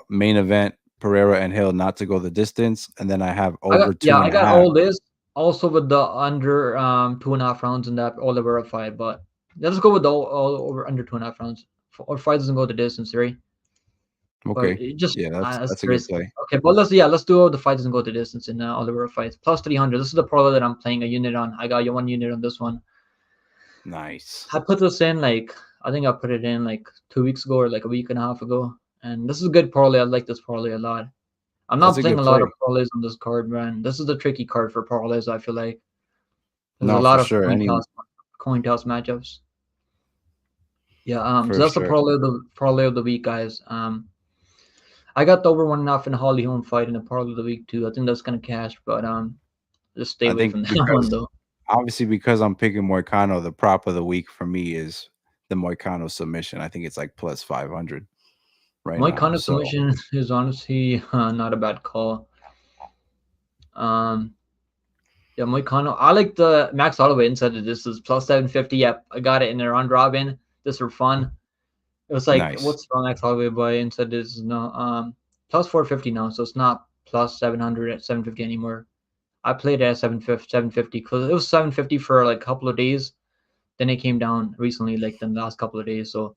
main event, Pereira and Hill not to go the distance, and then I have over two I and a got half. all this also with the under 2.5 rounds in that Oliveira fight, but let's go with all over under 2.5 rounds. Or fight doesn't go the distance, right? But Okay. it just Yeah, that's that's a good risky. play. Okay, but let's do the fight doesn't go the distance in Oliveira fights. Plus 300. This is the parlay that I'm playing a unit on. I got you 1 unit on this one. Nice. I put this in I think I put it in like 2 weeks ago or like a week and a half ago. And this is a good parlay. I like this parlay a lot. I'm That's not a playing good a lot of play. parlays on this card, man. This is the tricky card for parlays, I feel like. There's a No, for lot of sure. coin toss matchups. Yeah, so For that's the sure. parlay of the week, guys. I got the over 1.5 in the Holm fight in the parlay of the week too. I think that's gonna cash, but just stay I away think from that one because though. obviously because I'm picking Moicano, the prop of the week for me is the Moicano submission. I think it's like plus 500 right My now. kind of So submission is honestly not a bad call. Um, yeah, Moicano. I like the Max Holloway inside of this is plus 750. Yep, I got it in the round robin. This for fun. It was like, nice. what's the Max Holloway by inside this is no plus 450 now, so it's not plus 700 at 750 anymore. I played at 750 because it was 750 for like a couple of days. Then it came down recently, like the last couple of days. So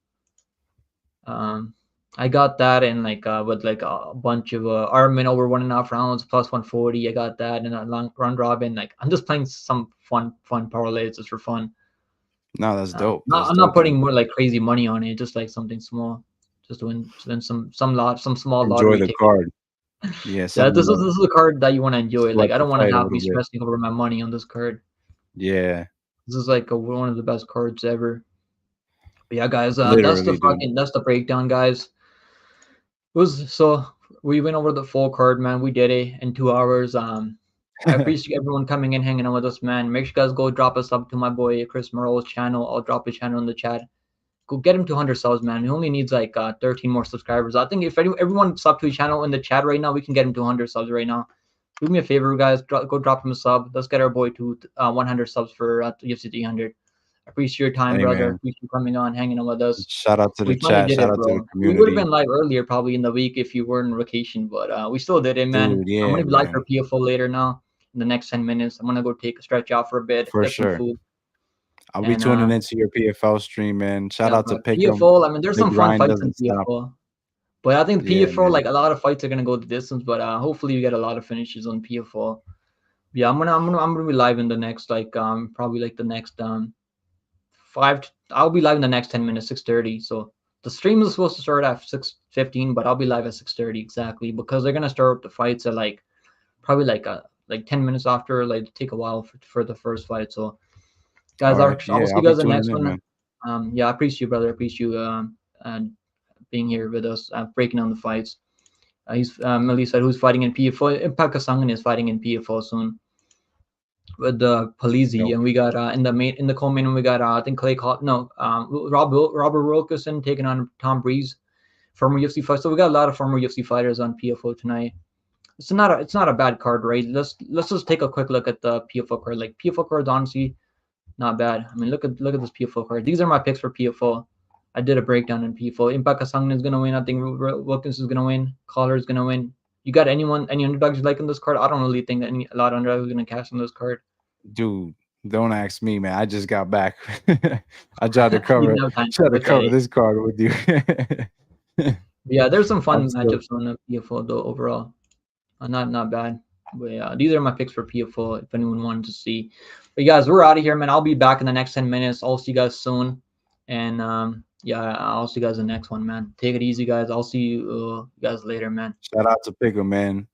um, I got that in with like a bunch of Arman over 1.5 rounds plus 140. I got that in a long round robin. Like I'm just playing some fun parlays just for fun. No, that's dope. That's I'm not dope, putting man. more like crazy money on it. Just like something small, just to win some small Enjoy lottery the ticket. card. Yeah, Yeah, something to this is a card that you want to enjoy. Like sweat I the don't want fight to a have little be bit. stressing over my money on this card. Yeah, This is like one of the best cards ever. But yeah, guys, literally, dude. that's the breakdown, guys. It was so we went over the full card, man. We did it in 2 hours. I appreciate everyone coming in, hanging out with us, man. Make sure you guys go drop a sub to my boy Chris Merle's channel. I'll drop his channel in the chat. Go get him to 100 subs, man. He only needs like 13 more subscribers. I think if everyone sub to his channel in the chat right now, we can get him to 100 subs right now. Do me a favor, guys. Go drop him a sub. Let's get our boy to 100 subs for UFC 300. I appreciate your time, Hey, brother. I man. appreciate you coming on, hanging out with us. Shout out to the We finally chat. did Shout it, out to the bro. We would have community. been live earlier, probably in the week if you were on vacation, but we still did it, man. Dude, I'm yeah, gonna be live for man. PFO later now. In the next 10 minutes, I'm gonna go take a stretch out for a bit, For get some sure. food, I'll be and tuning into your PFL stream, man. Shout yeah, out to bro. Pick'em. PFO. I mean, there's The some fun grind fights in doesn't stop. PFO, but I think Yeah, PFO, man. like a lot of fights are gonna go the distance. But hopefully, you get a lot of finishes on PFO. Yeah, I'm gonna be live in the next like probably like the next I'll be live in the next 10 minutes, 6:30. So the stream is supposed to start at 6:15, but I'll be live at 6:30 exactly because they're gonna start up the fights at like probably like 10 minutes after. Like take a while for the first fight. So guys, All right. I'll Yeah, see I'll you be guys in the tuning next in, one. man. Yeah, I appreciate you, brother. I appreciate you being here with us, breaking down the fights. He's Melly said who's fighting in PFO. Impact Kasangan is fighting in PFO soon with the Palizzi, Yo, and we got in the co-main we got I think Clay Cott no Robert Wilkerson taking on Tom Breeze, former UFC fighter. So we got a lot of former UFC fighters on PFO tonight. It's not a bad card, right? Let's just take a quick look at the PFO card. Like PFO cards, honestly, not bad. I mean, look at this PFO card. These are my picks for PFO. I did a breakdown in PFO. Impact Kasangin is gonna win. I think Wilkins is gonna win. Collar is gonna win. You got any underdogs you like in this card? I don't really think that a lot of underdogs are gonna cash on this card. dude, don't ask me, man. I just got back. I tried to You cover didn't have time to tried to look at cover it. this card with you. Yeah, there's some I'm fun still matchups on the PFO though overall. Not bad. But yeah, these are my picks for PFO if anyone wanted to see. But guys, we're out of here, man. I'll be back in the next 10 minutes. I'll see you guys soon. And yeah, I'll see you guys in the next one, man. Take it easy, guys. I'll see you guys later, man. shout out to Pick'em, man.